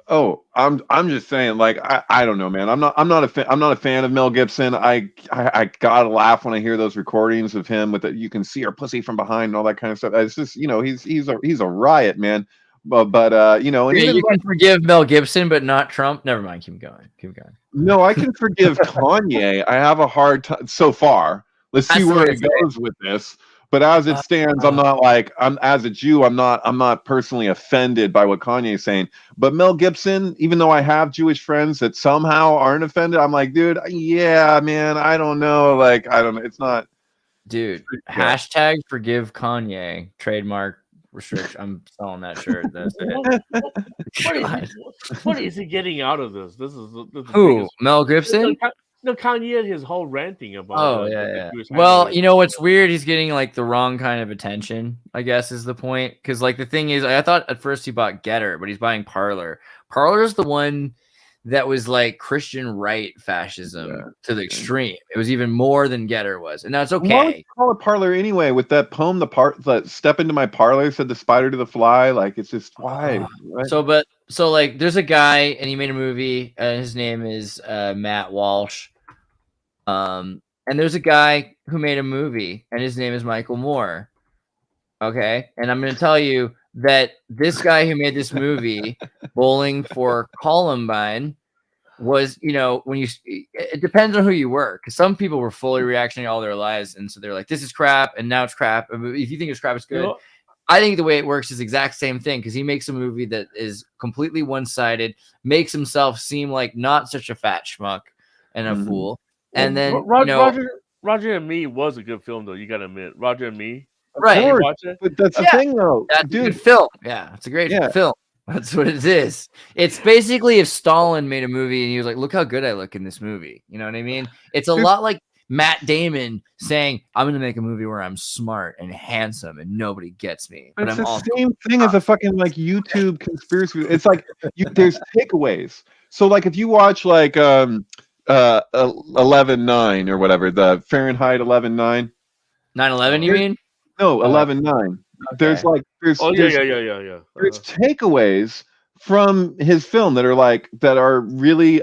Oh, I'm just saying, like, I don't know, man. I'm not a fan of Mel Gibson. I gotta laugh when I hear those recordings of him with the, you can see her pussy from behind and all that kind of stuff. It's just, he's a riot, man. But and you can forgive Mel Gibson, but not Trump. Never mind. Keep going. No, I can forgive Kanye. I have a hard time so far. Let's see where it goes with this. But as it stands, I'm as a Jew, I'm not personally offended by what Kanye is saying. But Mel Gibson, even though I have Jewish friends that somehow aren't offended, I'm like, dude, yeah, man, I don't know. Like, I don't know. It's not. Dude, hashtag forgive Kanye, trademark restriction. I'm selling that shirt. That's it. What is he getting out of this? This is who? Mel Gibson? No, Kanye, his whole ranting about. Oh yeah. Well, what's weird? He's getting like the wrong kind of attention, I guess, is the point. Because like the thing is, I thought at first he bought Getter, but he's buying Parler. Parler is the one that was like Christian right fascism to the extreme. It was even more than Getter was, and now it's okay. Why would you call it Parler anyway? With that poem, the step into my parlor, said the spider to the fly. Like, it's just why. Right? So like, there's a guy, and he made a movie. His name is Matt Walsh. and there's a guy who made a movie, and his name is Michael Moore. Okay, and I'm going to tell you that this guy who made this movie, Bowling for Columbine, was, when it depends on who you were, because some people were fully reactionary all their lives, and so they're like, this is crap, and now it's crap. If you think it's crap, it's good. I think the way it works is the exact same thing, because he makes a movie that is completely one-sided, makes himself seem like not such a fat schmuck and a fool, and then Roger and Me was a good film, though. You got to admit, Roger and Me. Right, you watch it? But that's the thing, though. That's a good film. Yeah, it's a great film. That's what it is. It's basically if Stalin made a movie and he was like, look how good I look in this movie. You know what I mean? It's a lot like Matt Damon saying, I'm going to make a movie where I'm smart and handsome and nobody gets me. But it's I'm the same thing as a fucking like YouTube conspiracy. It's like there's takeaways. So like if you watch like 11/9 or whatever, the Fahrenheit 11/9. 9/11, you mean? No, 11/9. Okay. There's there's takeaways from his film that are really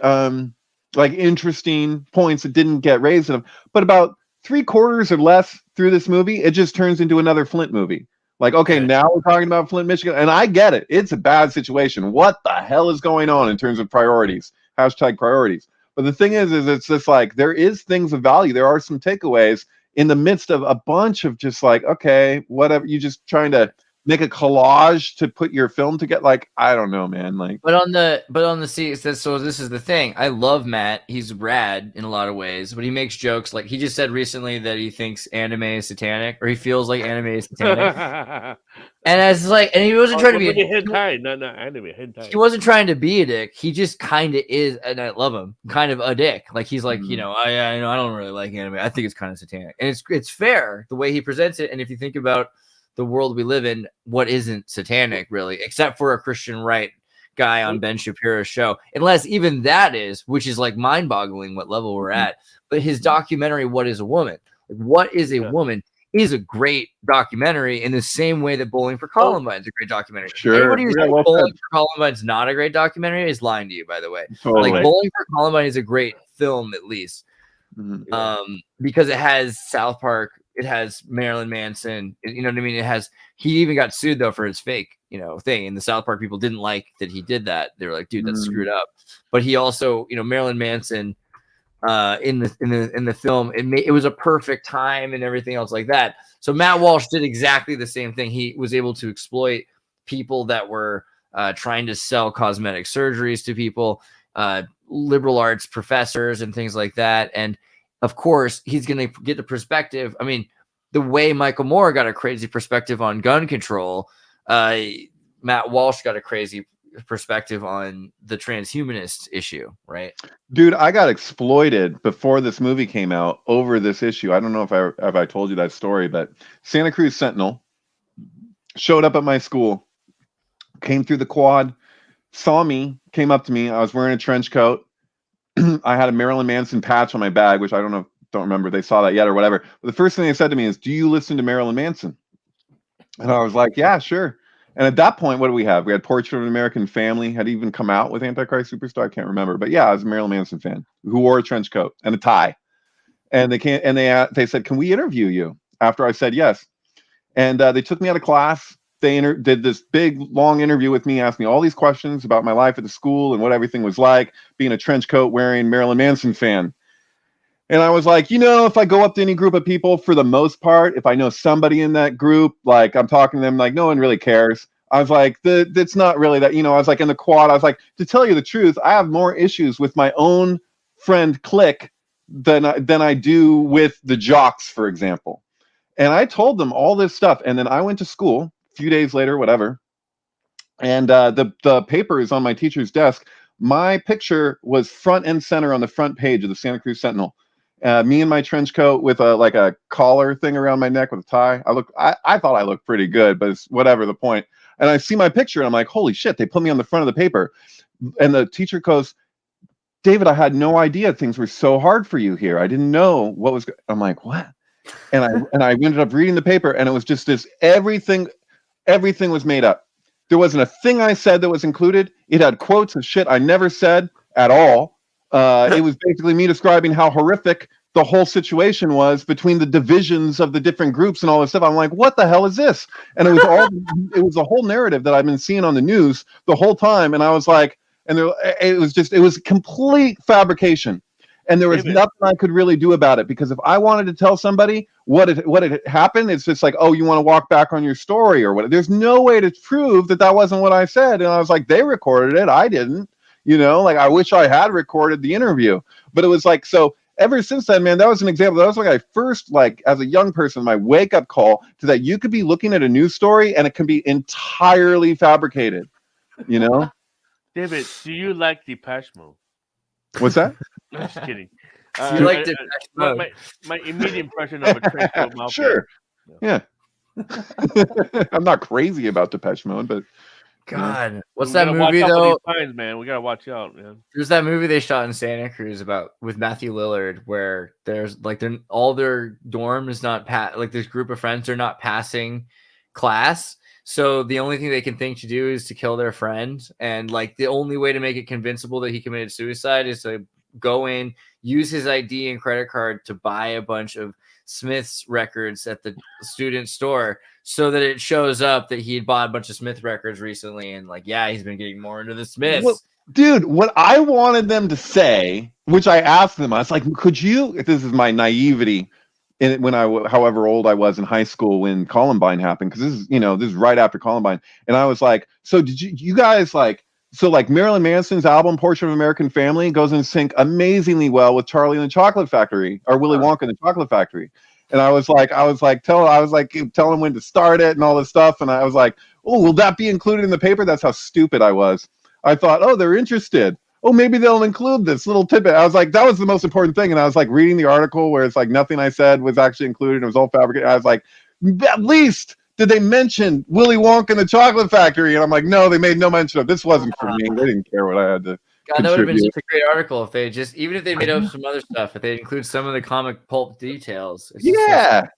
like interesting points that didn't get raised in them. But about 3/4 or less through this movie, it just turns into another Flint movie. Like, okay, now we're talking about Flint, Michigan, and I get it. It's a bad situation. What the hell is going on in terms of priorities? #priorities. But the thing is it's just like there is things of value. There are some takeaways in the midst of a bunch of just like, okay, whatever, you just trying to make a collage to put your film together. Like, I don't know, man. Like, so this is the thing. I love Matt. He's rad in a lot of ways, but he makes jokes. Like he just said recently that he thinks anime is satanic, or he feels like anime is satanic. And he wasn't trying to be hentai, not anime hentai. He wasn't trying to be a dick. He just kind of is, and I love him. Kind of a dick. Like he's like, I don't really like anime. I think it's kind of satanic, and it's fair the way he presents it. And if you think about the world we live in, what isn't satanic really, except for a Christian right guy on Ben Shapiro's show, unless even that is, which is like mind-boggling what level we're at. But his documentary, What is a Woman? What is a Woman is a great documentary in the same way that Bowling for Columbine is a great documentary. Sure. Anybody who's saying Bowling for Columbine is not a great documentary is lying to you, by the way. Totally. Like Bowling for Columbine is a great film, at least. Because it has South Park, it has Marilyn Manson, you know what I mean? He even got sued though for his fake, thing. And the South Park people didn't like that he did that. They were like, dude, that's screwed up. But he also, Marilyn Manson, in the film, it was a perfect time and everything else like that. So Matt Walsh did exactly the same thing. He was able to exploit people that were trying to sell cosmetic surgeries to people, liberal arts professors and things like that. And of course, he's going to get the perspective. I mean, the way Michael Moore got a crazy perspective on gun control, Matt Walsh got a crazy perspective on the transhumanist issue, right? Dude, I got exploited before this movie came out over this issue. I don't know if I told you that story, but Santa Cruz Sentinel showed up at my school, came through the quad, saw me, came up to me. I was wearing a trench coat. I had a Marilyn Manson patch on my bag, which I don't remember if they saw that yet or whatever. But the first thing they said to me is, do you listen to Marilyn Manson? And I was like, yeah, sure. And at that point, what do we have? We had Portrait of an American Family, had even come out with Antichrist Superstar. I can't remember. But yeah, I was a Marilyn Manson fan who wore a trench coat and a tie. And they said, can we interview you? After I said yes. And they took me out of class. They did this big, long interview with me, asked me all these questions about my life at the school and what everything was like, being a trench coat wearing Marilyn Manson fan. And I was like, if I go up to any group of people, for the most part, if I know somebody in that group, like I'm talking to them, like no one really cares. I was like, it's not really that, I was like in the quad, I was like, to tell you the truth, I have more issues with my own friend clique than I do with the jocks, for example. And I told them all this stuff. And then I went to school a few days later, whatever. And the paper is on my teacher's desk. My picture was front and center on the front page of the Santa Cruz Sentinel. Me in my trench coat with a collar thing around my neck with a tie. I thought I looked pretty good, but it's whatever the point. And I see my picture and I'm like, holy shit, they put me on the front of the paper. And the teacher goes, David, I had no idea things were so hard for you here. I didn't know what was. I'm like, what? And I ended up reading the paper, and it was just this everything was made up. There wasn't a thing I said that was included. It had quotes of shit I never said at all. It was basically me describing how horrific the whole situation was between the divisions of the different groups and all this stuff. I'm like, what the hell is this? And it was all it was a whole narrative that I've been seeing on the news the whole time. And I was like, and there, it was complete fabrication. And there was nothing I could really do about it, because if I wanted to tell somebody what had happened, it's just like, oh, you want to walk back on your story or what? There's no way to prove that wasn't what I said. And I was like, they recorded it, I didn't. Like I wish I had recorded the interview, but it was like, so ever since then, man, that was an example. That was like I first, like as a young person, my wake up call to that you could be looking at a news story and it can be entirely fabricated. David, do you like Depeche Mode? What's that? I'm just kidding. You like Depeche Mode? My immediate impression of a trench coat mouth. Sure. Yeah. I'm not crazy about Depeche Mode, but God, what's that movie though? Times, man, we gotta watch out, man. There's that movie they shot in Santa Cruz with Matthew Lillard, where there's like all their dorm is not like this group of friends are not passing class, so the only thing they can think to do is to kill their friend, and like the only way to make it convincible that he committed suicide is to go in, use his ID and credit card to buy a bunch of Smith's records at the student store, so that it shows up that he had bought a bunch of Smith records recently, and like, yeah, he's been getting more into the Smiths. Well, dude, what I wanted them to say, which I asked them, I was like, could you, if this is my naivety, when however old I was in high school when Columbine happened, because this is right after Columbine, and I was like, so did you guys like, so like Marilyn Manson's album Portrait of American Family goes in sync amazingly well with Charlie and the Chocolate Factory, or Willy Wonka and the Chocolate Factory. And I was telling him when to start it and all this stuff. And I was like, oh, will that be included in the paper? That's how stupid I was. I thought, oh, they're interested. Oh, maybe they'll include this little tidbit. I was like, that was the most important thing. And I was like reading the article where it's like nothing I said was actually included. It was all fabricated. I was like, at least did they mention Willy Wonka and the Chocolate Factory? And I'm like, no, they made no mention of this. Wasn't for me. They didn't care what I had to. God, that would have been such a great article if they even if they made up some other stuff, if they include some of the comic pulp details. Yeah.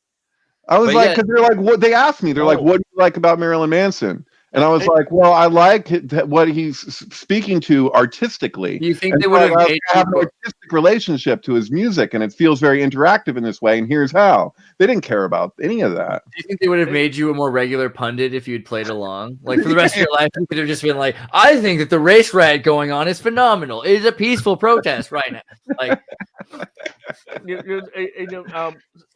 I was like, because they're like, what they asked me, they're like, what do you like about Marilyn Manson? And I was like, well, I like what he's speaking to artistically. Do you think they would have made an artistic relationship to his music, and it feels very interactive in this way, and here's how. They didn't care about any of that. Do you think they would have made you a more regular pundit if you'd played along? Like for the rest of your life, you could have just been like, I think that the race riot going on is phenomenal. It is a peaceful protest right now. Like,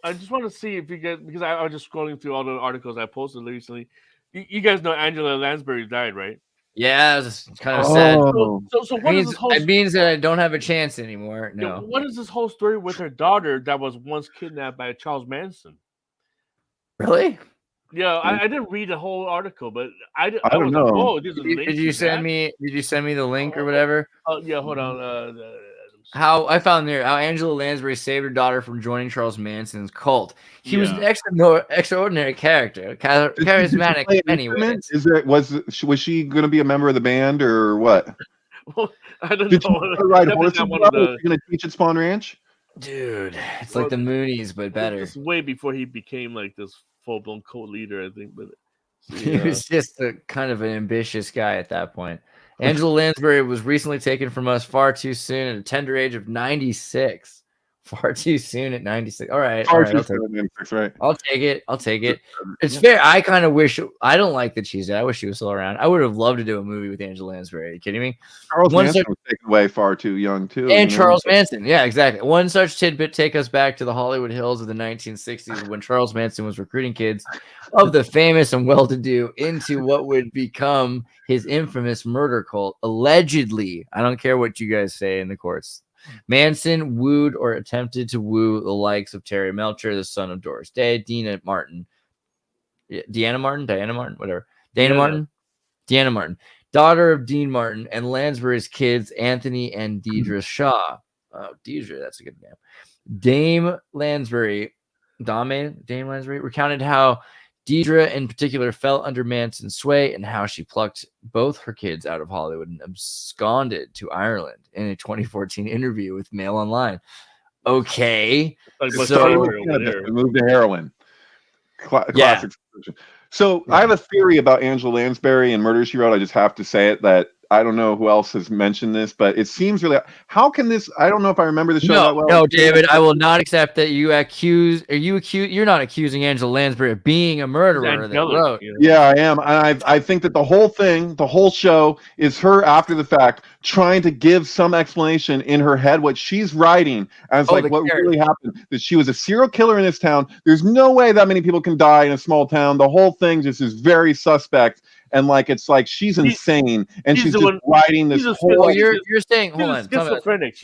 I just want to see if you guys, because I was just scrolling through all the articles I posted recently. You guys know Angela Lansbury died, right? Yeah, it was kind of sad. So what is this whole? It means that I don't have a chance anymore. No. What is this whole story with her daughter that was once kidnapped by Charles Manson? Really? Yeah, I didn't read the whole article, but I don't know. Like, oh, did you send me the link or whatever? Oh yeah, hold on. How I found there how Angela Lansbury saved her daughter from joining Charles Manson's cult. He was an extraordinary character, charismatic in many ways. Was she going to be a member of the band or what? Well, I don't Did know. Did you ride horses? Was she going to teach at Spawn Ranch? Dude, it's like the Moonies, but better. It's way before he became like this full-blown cult leader, I think. But he was just a kind of an ambitious guy at that point. Angela Lansbury was recently taken from us far too soon at a tender age of 96. Far too soon at 96. All right. Far too soon at 96, right. I'll take it. It's fair. I kind of wish. I don't like that she's dead. I wish she was still around. I would have loved to do a movie with Angela Lansbury. Are you kidding me? Charles Manson was taken away far too young, too. And Charles Manson. Yeah, exactly. One such tidbit take us back to the Hollywood Hills of the 1960s when Charles Manson was recruiting kids of the famous and well-to-do into what would become his infamous murder cult. Allegedly, I don't care what you guys say in the courts, Manson wooed or attempted to woo the likes of Terry Melcher, the son of Doris Day, Deanna Martin, daughter of Dean Martin, and Lansbury's kids, Anthony and Deidre Shaw. Oh, Deidre, that's a good name. Dame Lansbury recounted how Deidre in particular fell under Manson's sway and how she plucked both her kids out of Hollywood and absconded to Ireland in a 2014 interview with Mail Online. Okay. So moved to heroin. Classic. So I have a theory about Angela Lansbury and Murder, She Wrote. I just have to say it, that I don't know who else has mentioned this, but it seems really. How can this? I don't know if I remember the show that well. No, David, I will not accept that you accuse. You're not accusing Angela Lansbury of being a murderer. That wrote. Yeah, I am. I think that the whole show is her after the fact trying to give some explanation in her head what she's writing as what really happened. That she was a serial killer in this town. There's no way that many people can die in a small town. The whole thing just is very suspect. And like it's like she's insane, and she's just writing this whole. Oh, you're saying, hold on, schizophrenic.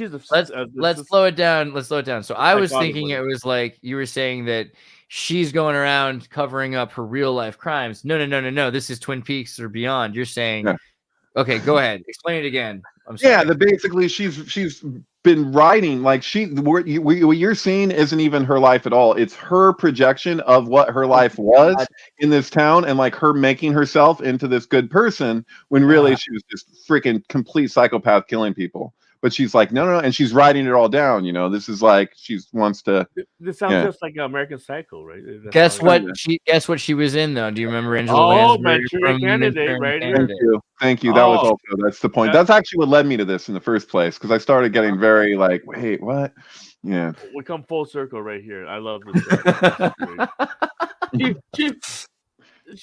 Let's slow it down. Let's slow it down. So I was thinking it was like you were saying that she's going around covering up her real life crimes. No. This is Twin Peaks or beyond. You're saying, okay, go ahead, explain it again. I'm sorry. Yeah, basically she's been writing like what you're seeing isn't even her life at all. It's her projection of what her life was in this town, and like her making herself into this good person when really she was just freaking complete psychopath killing people. But she's like, no, and she's writing it all down. You know, this is like she wants to. This sounds just like American Psycho, right? Guess what she was in though? Do you remember Angela Lansbury? Manchurian Candidate, right? Thank you. That was that's the point. That's actually what led me to this in the first place, because I started getting very like, wait, what? Yeah. We come full circle right here. I love this.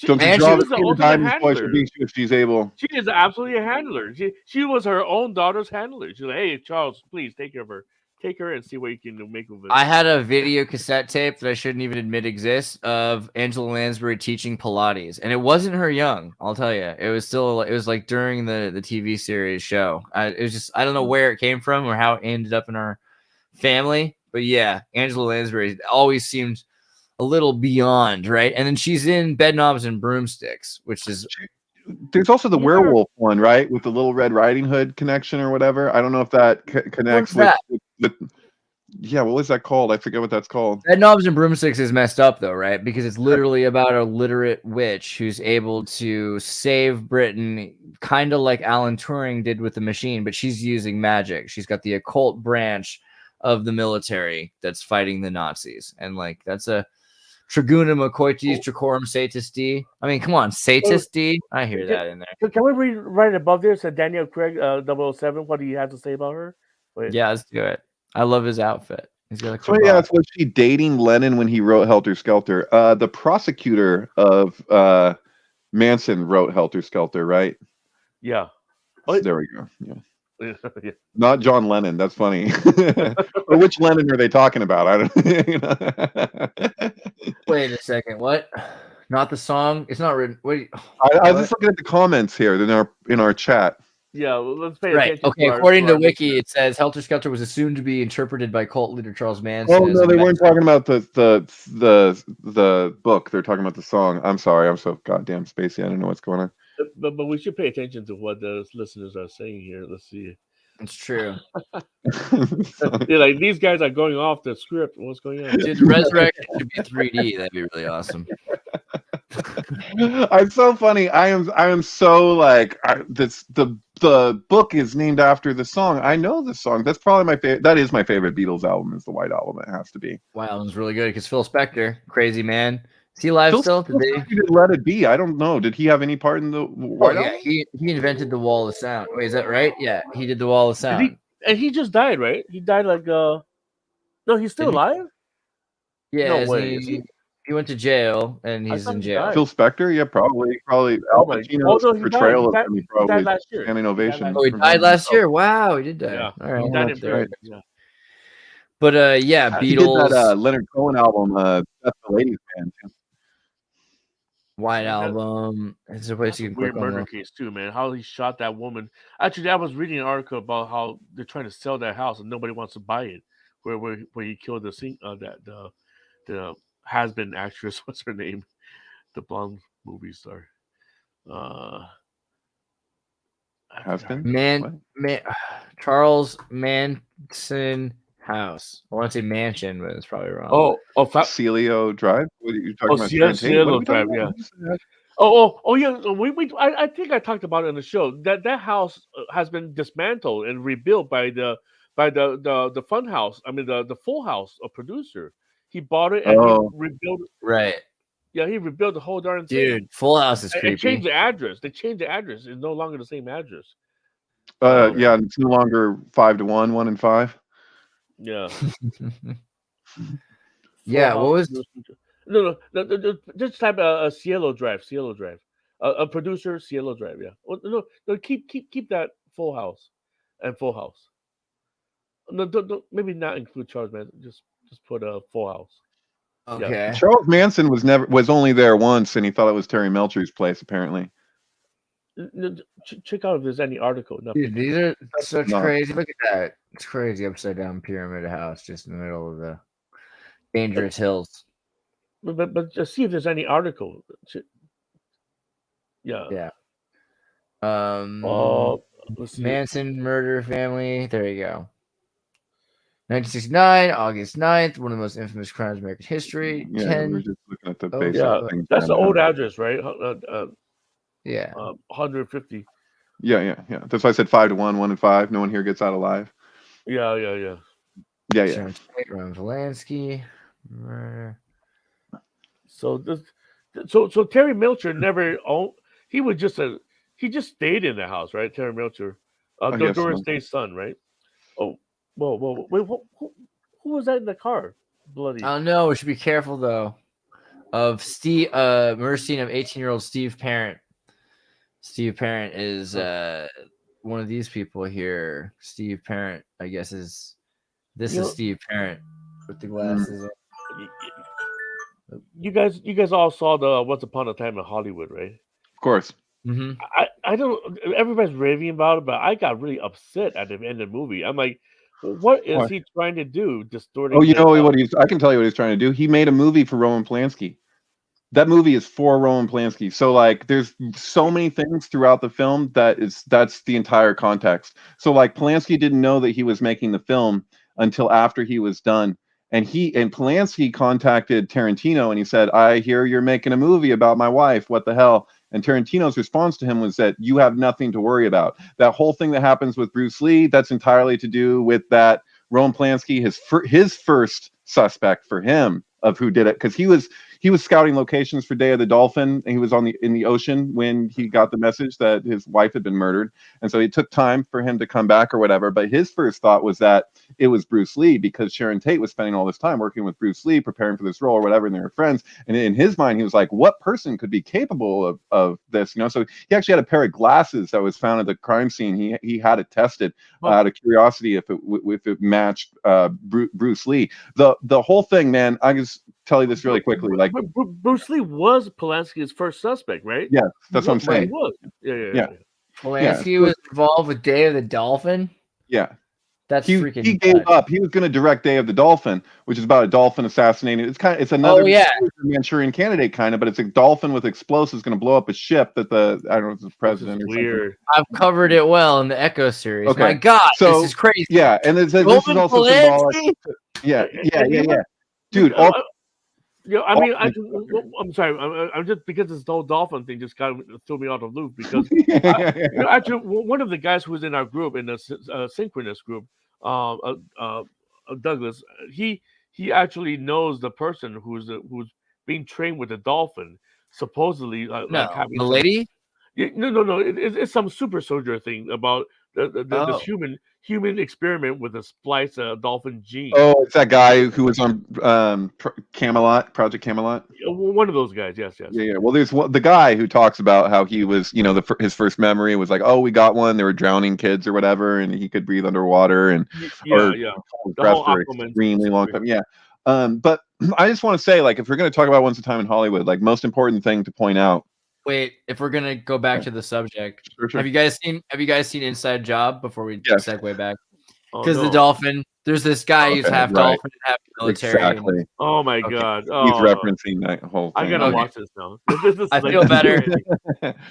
Don't you draw the diamond if she's able. She is absolutely a handler. She was her own daughter's handler. She's like, hey, Charles, please take care of her. Take her and see what you can make with it. I had a video cassette tape that I shouldn't even admit exists of Angela Lansbury teaching Pilates, and it wasn't her young. I'll tell you, it was like during the TV series show. It was just I don't know where it came from or how it ended up in our family, but yeah, Angela Lansbury always seemed a little beyond, right? And then she's in Bedknobs and Broomsticks, which is there's also the werewolf one, right, with the Little Red Riding Hood connection or whatever. I don't know if that connects with yeah, what was that called? I forget what that's called. Bedknobs and Broomsticks is messed up though, right? Because it's literally about a literate witch who's able to save Britain, kind of like Alan Turing did with the machine, but she's using magic. She's got the occult branch of the military that's fighting the Nazis, and like that's a Trigunum Coitis Tricorum Satis D. I mean, come on, Satis D. I hear that in there. Can we read right above this? Daniel Craig 007. What do you have to say about her? Wait. Yeah, let's do it. I love his outfit. He's got a so yeah, was she dating Lennon when he wrote Helter Skelter? The prosecutor of Manson wrote Helter Skelter, right? Yeah. Oh, there we go. Yeah. Not John Lennon. That's funny. Or which Lennon are they talking about? I don't. Wait a second. What? Not the song. It's not written. Wait. I was just looking at the comments here in our chat. Yeah, well, let's pay attention. Okay. According to Wiki, it says Helter Skelter was assumed to be interpreted by cult leader Charles Manson. Oh no, they weren't talking about the book. They're talking about the song. I'm sorry. I'm so goddamn spacey. I don't know what's going on. But we should pay attention to what the listeners are saying here. Let's see. It's true. They're like, these guys are going off the script. What's going on? Dude, Resurrection should be 3D. That'd be really awesome. I'm so funny. I am so like the book is named after the song. I know the song. That's probably my favorite. That is my favorite Beatles album. Is the White Album. It has to be. White Album's really good because Phil Spector, crazy man. Is he alive still? Did Let It Be? I don't know. Did he have any part in the White Album? He invented the Wall of Sound. Wait, is that right? Yeah, he did the Wall of Sound. And he just died, right? He died like no, he's still alive? Yeah, no way. He went to jail and he's in jail. Phil Spector? Yeah, probably Al Pacino's portrayal of him. He died last year. Standing ovation. Oh, he died last year. Wow, he did die. Yeah. All right. He died in Paris. Yeah. But yeah, Beatles. He did that Leonard Cohen album, That's the Ladies Band. White Album. It's a place you can weird murder case too, man. How he shot that woman. Actually, I was reading an article about how they're trying to sell that house and nobody wants to buy it. Where he killed the has-been actress. What's her name? The blonde movie star. Has-been? Charles Manson House. I want to say mansion, but it's probably wrong. Celio Drive. What are you talking about? Celio Drive. Yeah. Yeah. I think I talked about it in the show. That house has been dismantled and rebuilt by the Fun House. I mean the Full House, a producer. He bought it and he rebuilt it. Right. Yeah, he rebuilt the whole darn thing. Dude, Full House is creepy. They changed the address. It's no longer the same address. Yeah, it's no longer 5-1, 1-5. Yeah. Yeah, what was No, just type a Cielo Drive, Cielo Drive, a producer Cielo Drive. Yeah. No, keep that Full House, and Full House. No, don't maybe not include Charles Manson. Just put a Full House. okay? Charles Manson was only there once, and he thought it was Terry Melcher's place. Apparently, Check out if there's any article. Dude, these are such No. crazy. Look at that. It's crazy upside down pyramid house just in the middle of the dangerous hills. But just see if there's any article. Yeah. Yeah. Let's see. Manson murder family. There you go. 1969, August 9th, one of the most infamous crimes in American history. yeah, 10. we're just looking at the Oh, basic Yeah, things. that's the around old that. address, right? Yeah. 150. Yeah. That's why I said 5-1, 1-5. No one here gets out alive. Yeah. Yeah. Roman Polanski. Murder. So Terry Melcher never owned. He just stayed in the house, right? Terry Melcher, guess Doris so. Day's son, right? Oh, whoa, wait, who was that in the car? Bloody. I don't know. We should be careful though. Of Steve, murder scene of 18-year-old Steve Parent. Steve Parent is one of these people here. Steve Parent, I guess, is Steve Parent with the glasses. You guys all saw the Once Upon a Time in Hollywood, right? Of course. Mm-hmm. I don't. Everybody's raving about it, but I got really upset at the end of the movie. I'm like, what is he trying to do? Distorting. Oh, you know what I can tell you what he's trying to do. He made a movie for Roman Polanski. That movie is for Roman Polanski. So like there's so many things throughout the film that's the entire context. So like Polanski didn't know that he was making the film until after he was done. And Polanski contacted Tarantino and he said, I hear you're making a movie about my wife. What the hell? And Tarantino's response to him was that you have nothing to worry about. That whole thing that happens with Bruce Lee, that's entirely to do with that Roman Polanski, his first suspect for him of who did it, because he was scouting locations for Day of the Dolphin, and he was in the ocean when he got the message that his wife had been murdered, and so it took time for him to come back or whatever. But his first thought was that it was Bruce Lee, because Sharon Tate was spending all this time working with Bruce Lee, preparing for this role or whatever, and they were friends. And in his mind, he was like, "What person could be capable of this?" So he actually had a pair of glasses that was found at the crime scene. He had it tested out of curiosity if it matched Bruce Lee. The whole thing, man. I just tell you this really quickly. Like Bruce Lee was Polanski's first suspect, right? Yeah, that's what I'm saying. He was. Yeah. Polanski was involved with Day of the Dolphin. Yeah. That's freaking. He gave up. He was going to direct Day of the Dolphin, which is about a dolphin assassinating. It's another Manchurian Candidate kind of, but it's a dolphin with explosives going to blow up a ship that I don't know if it's the president or weird. I've covered it well in the Echo series. Okay. My God, this is crazy. Yeah, and this is also symbolic. Yeah. Dude, I'm sorry. I'm just because this whole dolphin thing just kind of threw me out of the loop because actually one of the guys who was in our group in the synchronous group, Douglas, he actually knows the person who's being trained with the dolphin. Supposedly, the lady. No. It's some super soldier thing about this human experiment with a splice dolphin gene. Oh, it's that guy who was on Project Camelot. One of those guys, yes. Yeah. Well, there's the guy who talks about how he was, his first memory was like, oh, we got one. They were drowning kids or whatever, and he could breathe underwater and the whole for an extremely long time. Yeah. But I just want to say, like, if we're going to talk about Once a Time in Hollywood, like, most important thing to point out. Wait, if we're gonna go back to the subject, sure. Have you guys seen Inside Job before we segue back? Because the dolphin, there's this guy who's half dolphin and half military. Exactly. Oh my God! He's referencing that whole thing. I gotta watch this now. I feel better.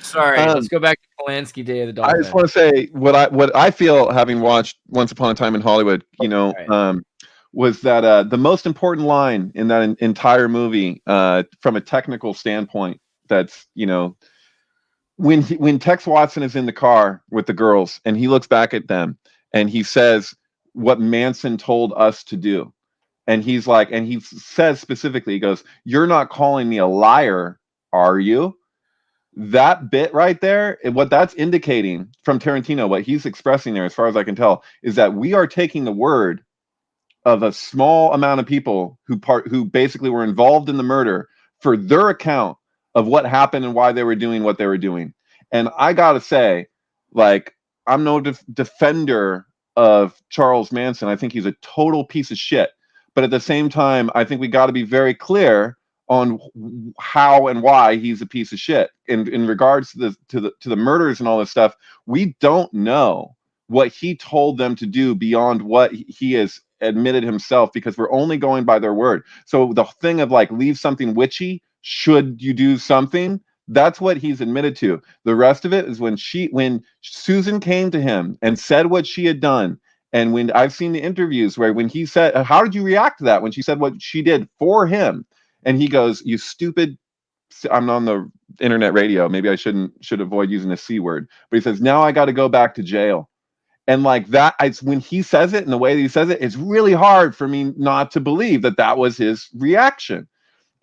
Sorry, let's go back to Polanski, Day of the Dolphin. I just want to say what I feel having watched Once Upon a Time in Hollywood. Was that the most important line in that entire movie from a technical standpoint? That's when Tex Watson is in the car with the girls and he looks back at them and he says what Manson told us to do, and he's like, and he says specifically, he goes, "You're not calling me a liar, are you?" that bit right there, what that's indicating from Tarantino, what he's expressing there, as far as I can tell, is that we are taking the word of a small amount of people who basically were involved in the murder for their account of what happened and why they were doing what they were doing. And I gotta say, like, I'm no defender of Charles Manson. I think he's a total piece of shit. But at the same time, I think we got to be very clear on how and why he's a piece of shit. In regards to the murders and all this stuff, we don't know what he told them to do beyond what he has admitted himself, because we're only going by their word. So the thing of like, leave something witchy, should you do something, that's what he's admitted to. The rest of it is when Susan came to him and said what she had done. And when I've seen the interviews where when he said, how did you react to that when she said what she did for him? And he goes, you stupid, I'm on the internet radio, maybe I should avoid using the C word, but he says, now I got to go back to jail. And like that, when he says it and the way that he says it, it's really hard for me not to believe that that was his reaction.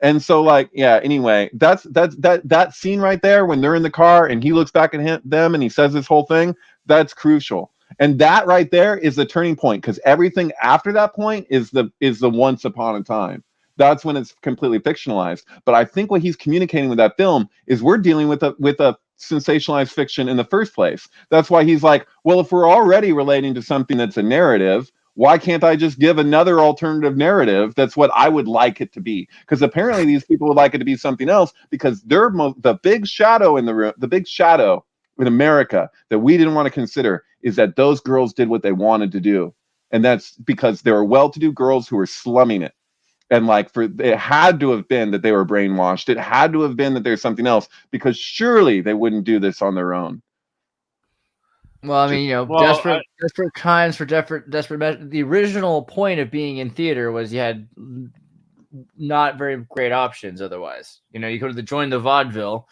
And so, like, yeah, anyway, that scene right there when they're in the car and he looks back at them and he says this whole thing, that's crucial. And that right there is the turning point, because everything after that point is the once upon a time. That's when it's completely fictionalized. But I think what he's communicating with that film is we're dealing with a sensationalized fiction in the first place. That's why he's like, well, if we're already relating to something that's a narrative, why can't I just give another alternative narrative that's what I would like it to be? Because apparently these people would like it to be something else, because they're the big shadow in the room, the big shadow in America that we didn't want to consider is that those girls did what they wanted to do. And that's because there were well-to-do girls who were slumming it. And like, it had to have been that they were brainwashed. It had to have been that there's something else, because surely they wouldn't do this on their own. Well, I mean, desperate times for desperate. The original point of being in theater was you had not very great options. Otherwise, you go to join the vaudeville,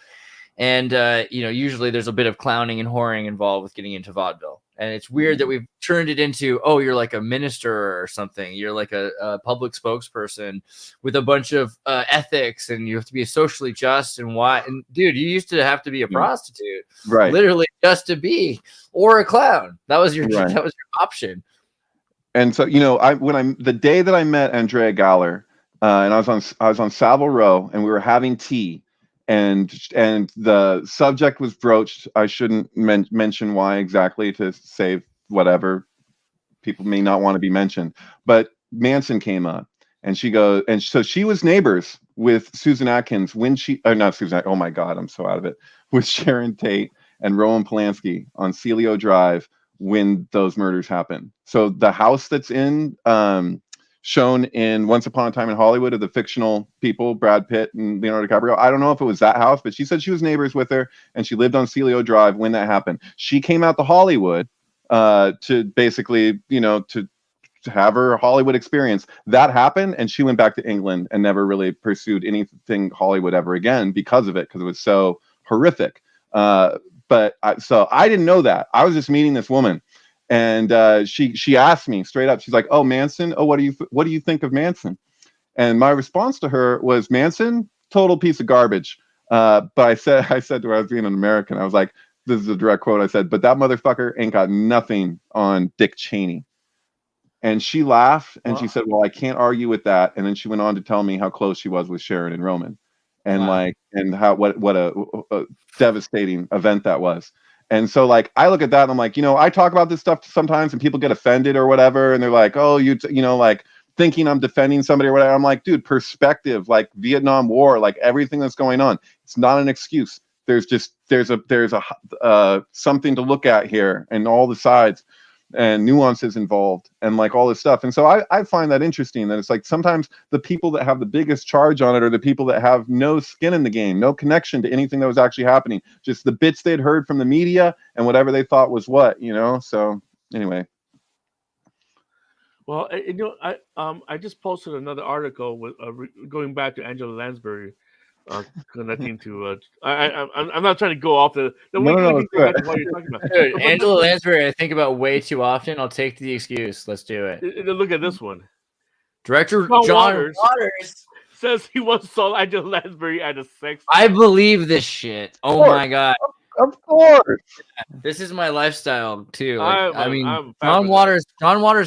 and usually there's a bit of clowning and whoring involved with getting into vaudeville. And it's weird that we've turned it into, oh, you're like a minister or something. You're like a public spokesperson with a bunch of ethics, and you have to be socially just. And why? And dude, you used to have to be a prostitute, right? Literally just to be, or a clown. That was your that was your option. And so the day that I met Andrea Galler, and I was on Savile Row, and we were having tea. And the subject was broached. I shouldn't mention why exactly, to save whatever people may not want to be mentioned. But Manson came up, and she goes, and so she was neighbors with Susan Atkins when not Susan. Oh my God, I'm so out of it. With Sharon Tate and Rowan Polanski on Celio Drive when those murders happened. So the house that's shown in Once Upon a Time in Hollywood of the fictional people, Brad Pitt and Leonardo DiCaprio. I don't know if it was that house, but she said she was neighbors with her, and she lived on Celio Drive when that happened. She came out to Hollywood to basically, to have her Hollywood experience. That happened, and she went back to England and never really pursued anything Hollywood ever again because of it, because it was so horrific. So I didn't know that. I was just meeting this woman. And she asked me straight up, she's like, oh, Manson, oh, what do you think of Manson? And my response to her was, Manson, total piece of garbage. But I said to her, I was being an American, I was like, this is a direct quote, I said, but that motherfucker ain't got nothing on Dick Cheney. And she laughed, and she said, well, I can't argue with that. And then she went on to tell me how close she was with Sharon and Roman, and what a devastating event that was. And so, like, I look at that and I'm like, I talk about this stuff sometimes and people get offended or whatever. And they're like, oh, like thinking I'm defending somebody or whatever. I'm like, dude, perspective, like Vietnam War, like everything that's going on. It's not an excuse. There's a something to look at here, and all the sides and nuances involved, and like all this stuff. And so I find that interesting, that it's like sometimes the people that have the biggest charge on it are the people that have no skin in the game, no connection to anything that was actually happening, just the bits they'd heard from the media and whatever they thought was what, so anyway. Well, I just posted another article with going back to Angela Lansbury, connecting to. I'm not trying to go off the. No, go back to what you're talking about. Dude, Angela Lansbury, I think about way too often. I'll take the excuse. Let's do it. Look at this one. Director John Waters says he once saw Angela Lansbury at a sex. I believe this shit. Oh course. my god. Of course. This is my lifestyle too. Like, I mean, I'm John Waters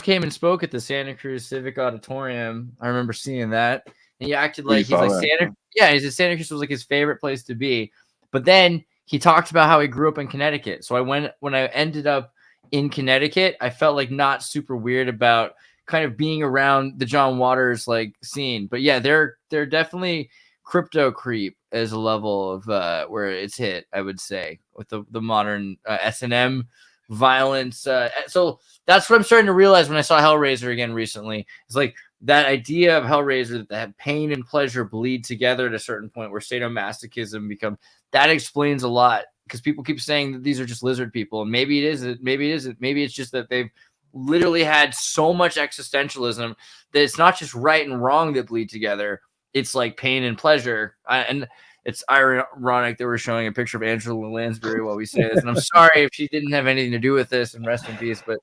came and spoke at the Santa Cruz Civic Auditorium. I remember seeing that. And he acted Oh, you like he's saw like that. he said Santa Cruz was like his favorite place to be. But then he talked about how he grew up in Connecticut. So when I ended up in Connecticut, I felt like not super weird about kind of being around the John Waters like scene. But yeah, they're definitely crypto creep as a level of where it's hit, I would say, with the modern S&M violence. So that's what I'm starting to realize when I saw Hellraiser again recently. It's like that idea of Hellraiser that pain and pleasure bleed together at a certain point where sadomasochism that explains a lot, because people keep saying that these are just lizard people, and maybe it isn't. Maybe it's just that they've literally had so much existentialism that it's not just right and wrong that bleed together. It's like pain and pleasure. And it's ironic that we're showing a picture of Angela Lansbury while we say this. And I'm sorry if she didn't have anything to do with this, and rest in peace. But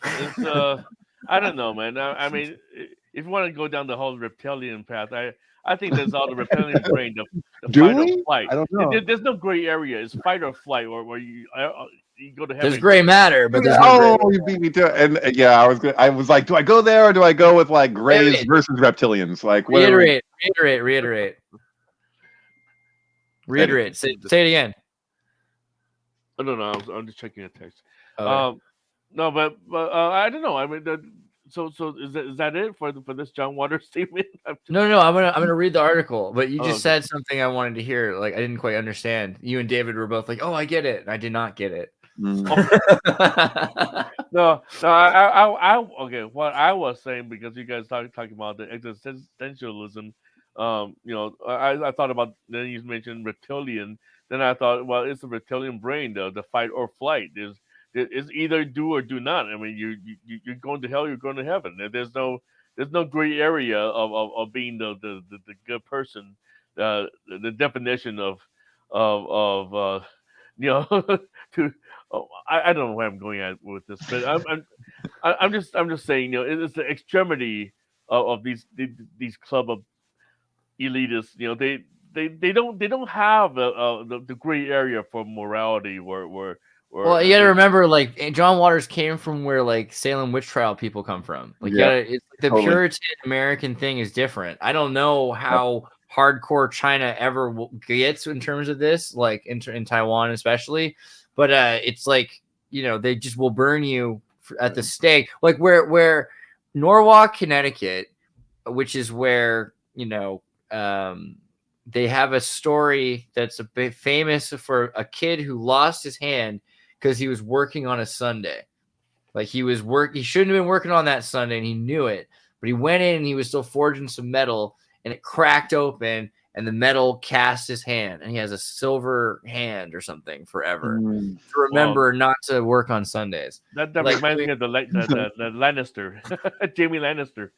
It's I don't know, man. I mean, if you want to go down the whole reptilian path, I think there's all the reptilian brain, the Do fight we? or flight. I don't know. There's no gray area. It's fight or flight, or where you go to heaven. there's gray matter, but there's no gray. You beat me to it. And yeah, I was like, do I go there or do I go with like grays versus reptilians? Like, reiterate. Say it again. I don't know. I'm just checking a text. Oh, No, but I don't know. I mean, so is that it for this John Waters statement? No. I'm gonna read the article, but you just okay. said something I wanted to hear. Like, I didn't quite understand. You and David were both like, "Oh, I get it," and I did not get it. No. I okay. What I was saying, because you guys talking about the existentialism, I thought about, then you mentioned reptilian. Then I thought, well, it's the reptilian brain, the fight or flight. It's either do or do not. I mean, you're going to hell, you're going to heaven. There's no gray area of being the good person. The definition of to I don't know where I'm going at with this, but I'm just saying, it's the extremity of these club of elitists. They don't have the gray area for morality where well, you got to remember, like, John Waters came from where, like, Salem witch trial people come from. Like, it's the totally. Puritan American thing is different. I don't know how hardcore China ever gets in terms of this, like in Taiwan especially, but it's like, they just will burn you at the stake. Like where Norwalk, Connecticut, which is where they have a story that's a bit famous for a kid who lost his hand because he was working on a Sunday. Like he shouldn't have been working on that Sunday, and he knew it, but he went in and he was still forging some metal, and it cracked open, and the metal cast his hand, and he has a silver hand or something forever to remember not to work on Sundays. That reminds me of the Lannister, Jamie Lannister.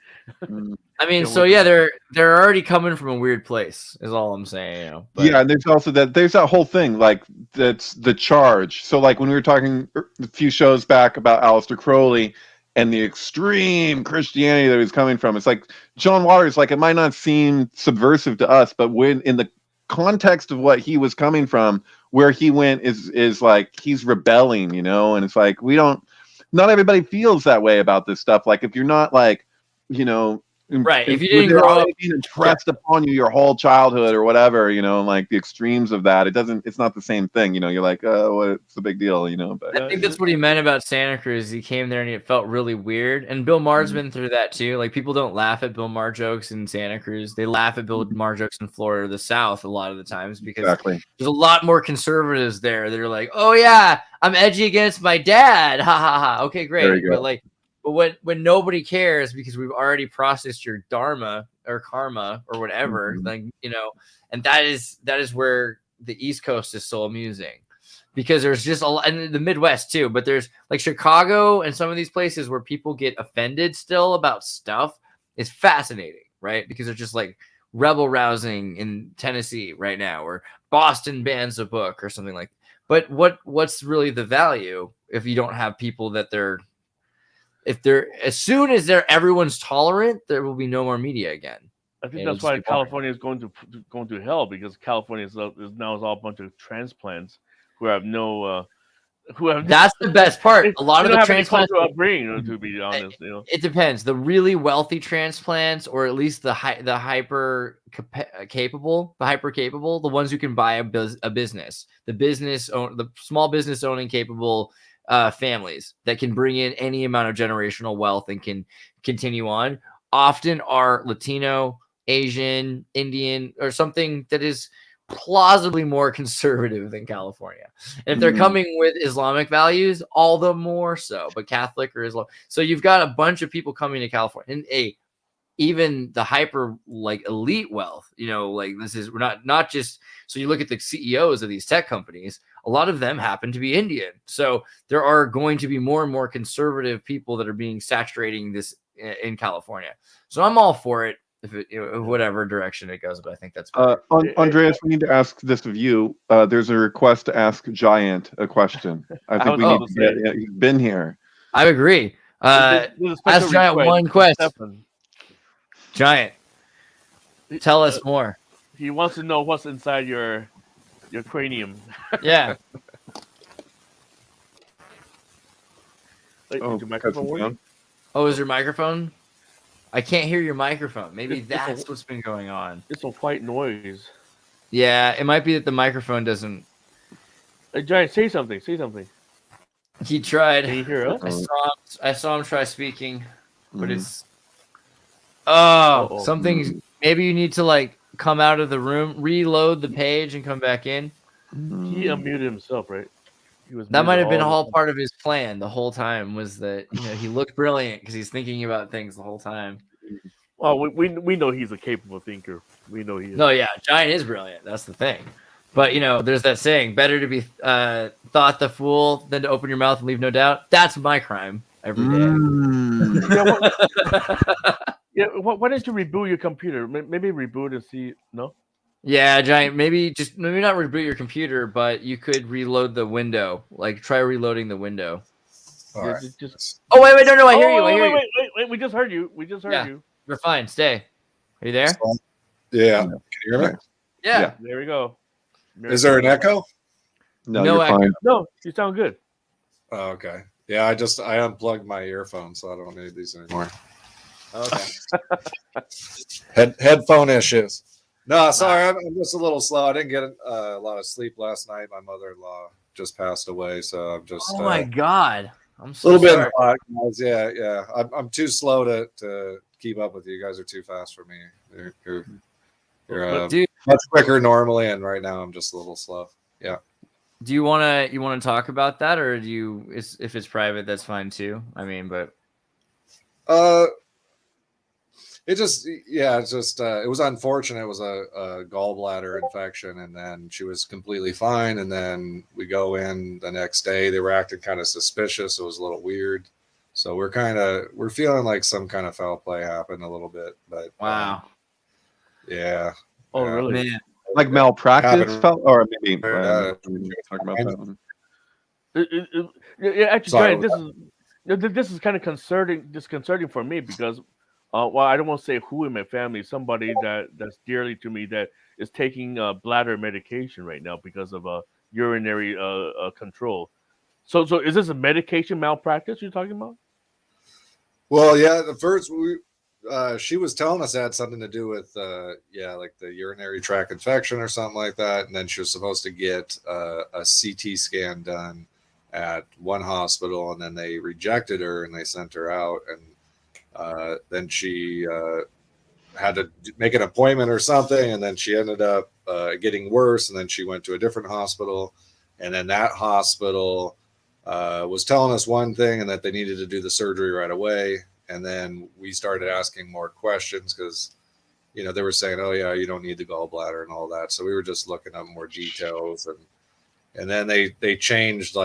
I mean, so yeah, they're already coming from a weird place, is all I'm saying. Yeah, and there's also there's that whole thing, like, that's the charge. So like when we were talking a few shows back about Aleister Crowley and the extreme Christianity that he was coming from, it's like John Waters, like, it might not seem subversive to us, but when in the context of what he was coming from, where he went is like he's rebelling, and it's like not everybody feels that way about this stuff. Like, if you're not like, right, if you didn't grow up being impressed upon you your whole childhood or whatever, like the extremes of that, it's not the same thing. You're like, oh, what's the big deal, but I think that's what he meant about Santa Cruz. He came there and it felt really weird, and Bill Maher's been through that too. Like, people don't laugh at Bill Maher jokes in Santa Cruz, they laugh at Bill Maher jokes in Florida or the South a lot of the times, because there's a lot more conservatives there that are like, oh yeah, I'm edgy against my dad, ha ha ha. Okay, great. But when nobody cares because we've already processed your dharma or karma or whatever, and that is where the East Coast is so amusing, because there's just a lot, and the Midwest too, but there's like Chicago and some of these places where people get offended still about stuff. It's fascinating, right? Because they're just like rebel rousing in Tennessee right now, or Boston bans a book or something like that. But what's really the value if you don't have people that as soon as everyone's tolerant, there will be no more media again. I think It'll that's just why be boring. California is going to hell, because California is now all a bunch of transplants who have no who have That's the best part. A lot they of don't the have any transplants. cultural upbringing, to be honest. It depends. The really wealthy transplants, or at least the hyper capable, the ones who can buy a business, the small business owning capable families that can bring in any amount of generational wealth and can continue on, often are Latino, Asian, Indian, or something that is plausibly more conservative than California. And if they're coming with Islamic values, all the more so, but Catholic or Islam. So you've got a bunch of people coming to California, and even the hyper like elite wealth, like this is, we're not just, so you look at the CEOs of these tech companies, a lot of them happen to be Indian. So there are going to be more and more conservative people that are being saturating this in California. So I'm all for it. Whatever direction it goes, but I think that's Andreas, we need to ask this of you. There's a request to ask Giant a question. I think we need to get. He's been here. I agree. Ask Giant one question. Giant, tell us more. He wants to know what's inside your cranium. Yeah. Is your microphone working? Oh, is your microphone? I can't hear your microphone. Maybe that's what's been going on. It's a white noise. Yeah, it might be that the microphone doesn't. Hey, Giant, say something. Say something. He tried. Can you hear us? I saw him try speaking, but it's. Uh-oh. Something. Maybe you need to come out of the room, reload the page, and come back in. He unmuted himself, right? That might have been all part of his plan the whole time. Was that he looked brilliant because he's thinking about things the whole time. Well, we know he's a capable thinker. We know he is. No, yeah, Giant is brilliant. That's the thing. But there's that saying: better to be thought the fool than to open your mouth and leave no doubt. That's my crime every day. Why don't you reboot your computer? Maybe reboot and see. No. Yeah, Giant. Maybe not reboot your computer, but you could reload the window. Try reloading the window. All right. Oh wait, no, I hear you. Wait, we just heard you. You. You're fine. Stay. Are you there? Yeah. Can you hear me? Yeah. There we go. Is there an echo? No, you're fine. No, you sound good. Oh, okay. Yeah, I unplugged my earphones, so I don't need these anymore. Okay. Headphone issues. No, sorry, I'm just a little slow. I didn't get a lot of sleep last night. My mother-in-law just passed away, so I'm just. Oh my God! I'm so a little sorry. bit hot, guys. Yeah. I'm too slow to keep up with you. You guys are too fast for me. You're much quicker normally, and right now I'm just a little slow. Yeah. Do you want to talk about that, or do you? If it's private, that's fine too. I mean, but. It was unfortunate. It was a gallbladder infection, and then she was completely fine. And then we go in the next day. They were acting kind of suspicious. It was a little weird. So we're feeling like some kind of foul play happened a little bit. But wow. Yeah. Oh, really? Man. Like malpractice, or maybe talking about that one. Actually, this is kind of disconcerting for me because. Well, I don't want to say who in my family, somebody that's dearly to me that is taking bladder medication right now because of urinary control. So is this a medication malpractice you're talking about? Well, yeah. The first she was telling us it had something to do with like the urinary tract infection or something like that, and then she was supposed to get a CT scan done at one hospital, and then they rejected her and they sent her out and. Then she had to make an appointment or something, and then she ended up getting worse, and then she went to a different hospital, and then that hospital was telling us one thing and that they needed to do the surgery right away, and then we started asking more questions because they were saying, oh yeah, you don't need the gallbladder and all that, so we were just looking up more details, and then they changed,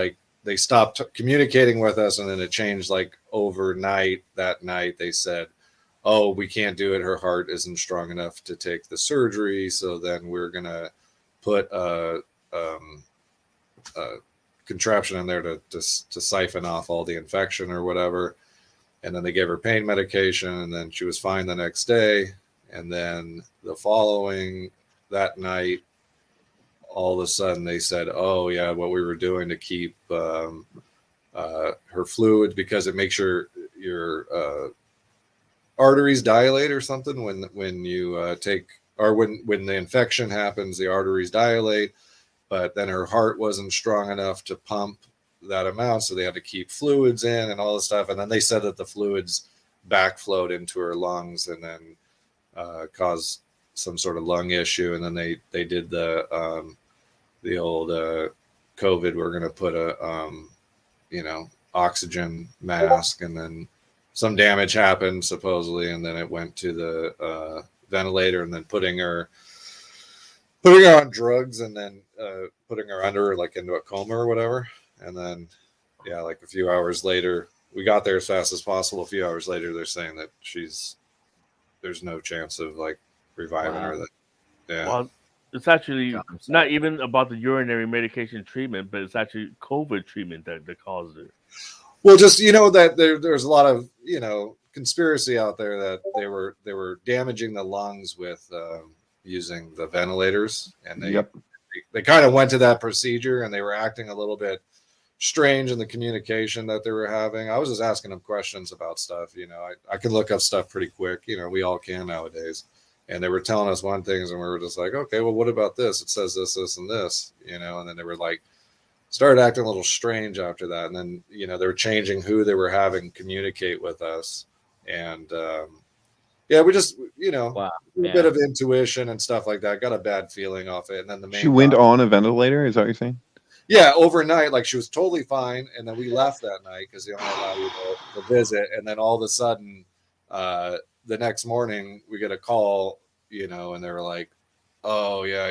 they stopped communicating with us, and then it changed overnight. That night they said, oh, we can't do it. Her heart isn't strong enough to take the surgery. So then we're going to put a contraption in there to siphon off all the infection or whatever. And then they gave her pain medication, and then she was fine the next day. And then the following that night, all of a sudden they said, oh yeah, what we were doing to keep her fluids, because it makes your arteries dilate or something when you take, or when the infection happens, the arteries dilate, but then her heart wasn't strong enough to pump that amount, so they had to keep fluids in and all this stuff. And then they said that the fluids backflowed into her lungs and then caused some sort of lung issue. And then they did the old COVID, we're going to put a oxygen mask, and then some damage happened supposedly, and then it went to the ventilator, and then putting her on drugs, and then putting her under, like, into a coma or whatever. And then like a few hours later, we got there as fast as possible. A few hours later, they're saying that there's no chance of like reviving her. Well, it's actually not even about the urinary medication treatment, but it's actually COVID treatment that caused it. Well, just, that there's a lot of, conspiracy out there that they were damaging the lungs with using the ventilators, and they kind of went to that procedure, and they were acting a little bit strange in the communication that they were having. I was just asking them questions about stuff. I can look up stuff pretty quick. We all can nowadays. And they were telling us one thing, and we were just like, okay, well, what about this? It says this, this, and this, and then they were like, started acting a little strange after that. And then, they were changing who they were having communicate with us. And we just, a bit of intuition and stuff like that. Got a bad feeling off it. And then she went on a ventilator. Is that what you're saying? Yeah, overnight, like she was totally fine. And then we left that night because they only allow you to visit. And then all of a sudden, the next morning we get a call, and they were like, oh yeah,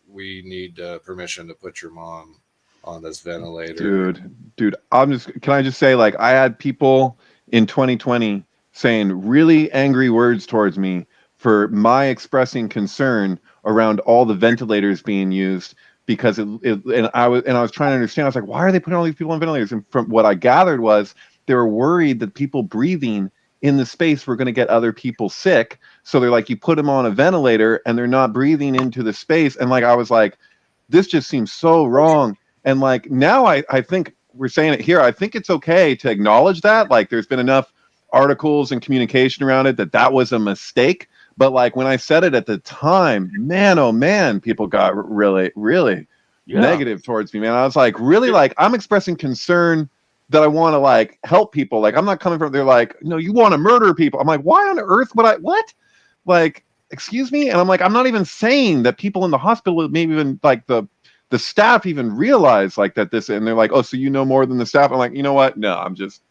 we need permission to put your mom on this ventilator. Dude, can I just say, like, I had people in 2020 saying really angry words towards me for my expressing concern around all the ventilators being used, because I was trying to understand. I was like, why are they putting all these people on ventilators? And from what I gathered was they were worried that people breathing in the space were going to get other people sick. So they're like, you put them on a ventilator and they're not breathing into the space. And like, I was like, this just seems so wrong. And like, now I think we're saying it here. I think it's okay to acknowledge that. Like, there's been enough articles and communication around it that was a mistake. But like, when I said it at the time, man, oh man, people got really, really negative towards me, man. I was like, really, like, I'm expressing concern that I want to like help people. Like, I'm not coming from, they're like, no, you want to murder people. I'm like, why on earth would I, what? Like, excuse me? And I'm like, I'm not even saying that people in the hospital, maybe even like the staff even realize like that this, and they're like, oh, so you know more than the staff. I'm like, you know what? No, I'm just,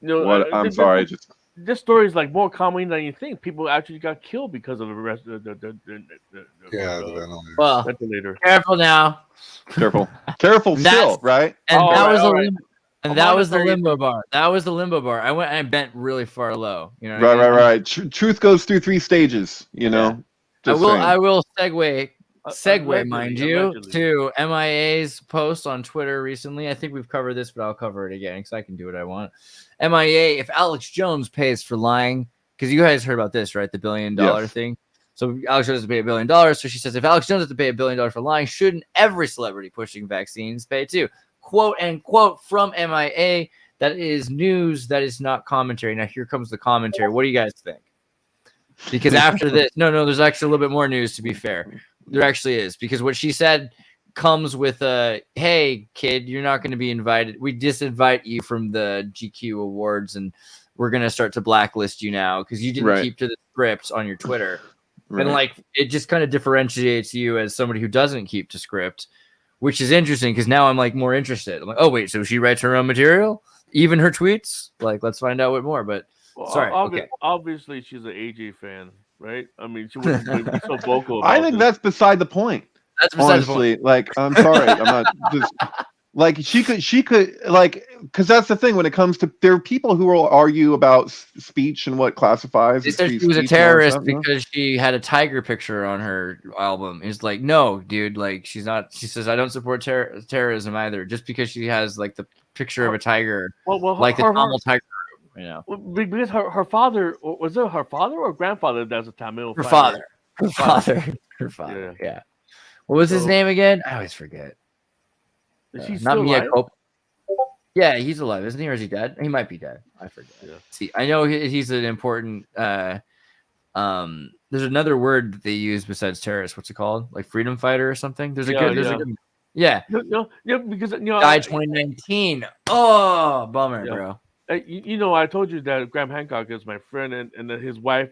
I'm sorry. This story is like more common than you think. People actually got killed because of the rest of the ventilator. Careful now. Careful still, right? And that was the limbo bar. That was the limbo bar. I went and I bent really far low. Right. Truth goes through 3 stages. I will segue, mind you, to MIA's post on Twitter recently. I think we've covered this, but I'll cover it again because I can do what I want. MIA, if Alex Jones pays for lying, because you guys heard about this, right? The $1 billion thing. So Alex Jones has to pay $1 billion. So she says, if Alex Jones has to pay $1 billion for lying, shouldn't every celebrity pushing vaccines pay too? Quote and quote from MIA. That is news. That is not commentary. Now here comes the commentary. What do you guys think? Because after this, no, there's actually a little bit more news, to be fair. There actually is, because what she said comes with hey, kid, you're not going to be invited. We disinvite you from the GQ awards, and we're going to start to blacklist you now because you didn't keep to the script on your Twitter. Right. And like, it just kind of differentiates you as somebody who doesn't keep to script, which is interesting because now I'm like more interested. I'm like, oh wait, so she writes her own material, even her tweets? Like, let's find out what more. But sorry, obviously she's an AJ fan. Right? I mean, she wouldn't be so vocal about I think that's beside the point. That's beside the point. Like, I'm sorry. I'm not just like, she could like, because that's the thing when it comes to, there are people who will argue about speech and what classifies. They said she was a terrorist because she had a tiger picture on her album. It's like, no, dude, like, she's not. She says, I don't support terrorism either, just because she has like the picture of a tiger, like the Tamil tiger. You know, Well, because her father was it her father or grandfather that's a Tamil her fighter? father, her father. Yeah. What was his name again? I always forget. Is he Not still Mia alive? Cope. Yeah, he's alive, isn't he? Or is he dead? He might be dead. I forget. Yeah. See, I know he's an important. There's another word that they use besides terrorist. What's it called? Like freedom fighter or something. There's a good. Yeah. No, because Died 2019. Oh, bummer, bro. I told you that Graham Hancock is my friend, and then his wife,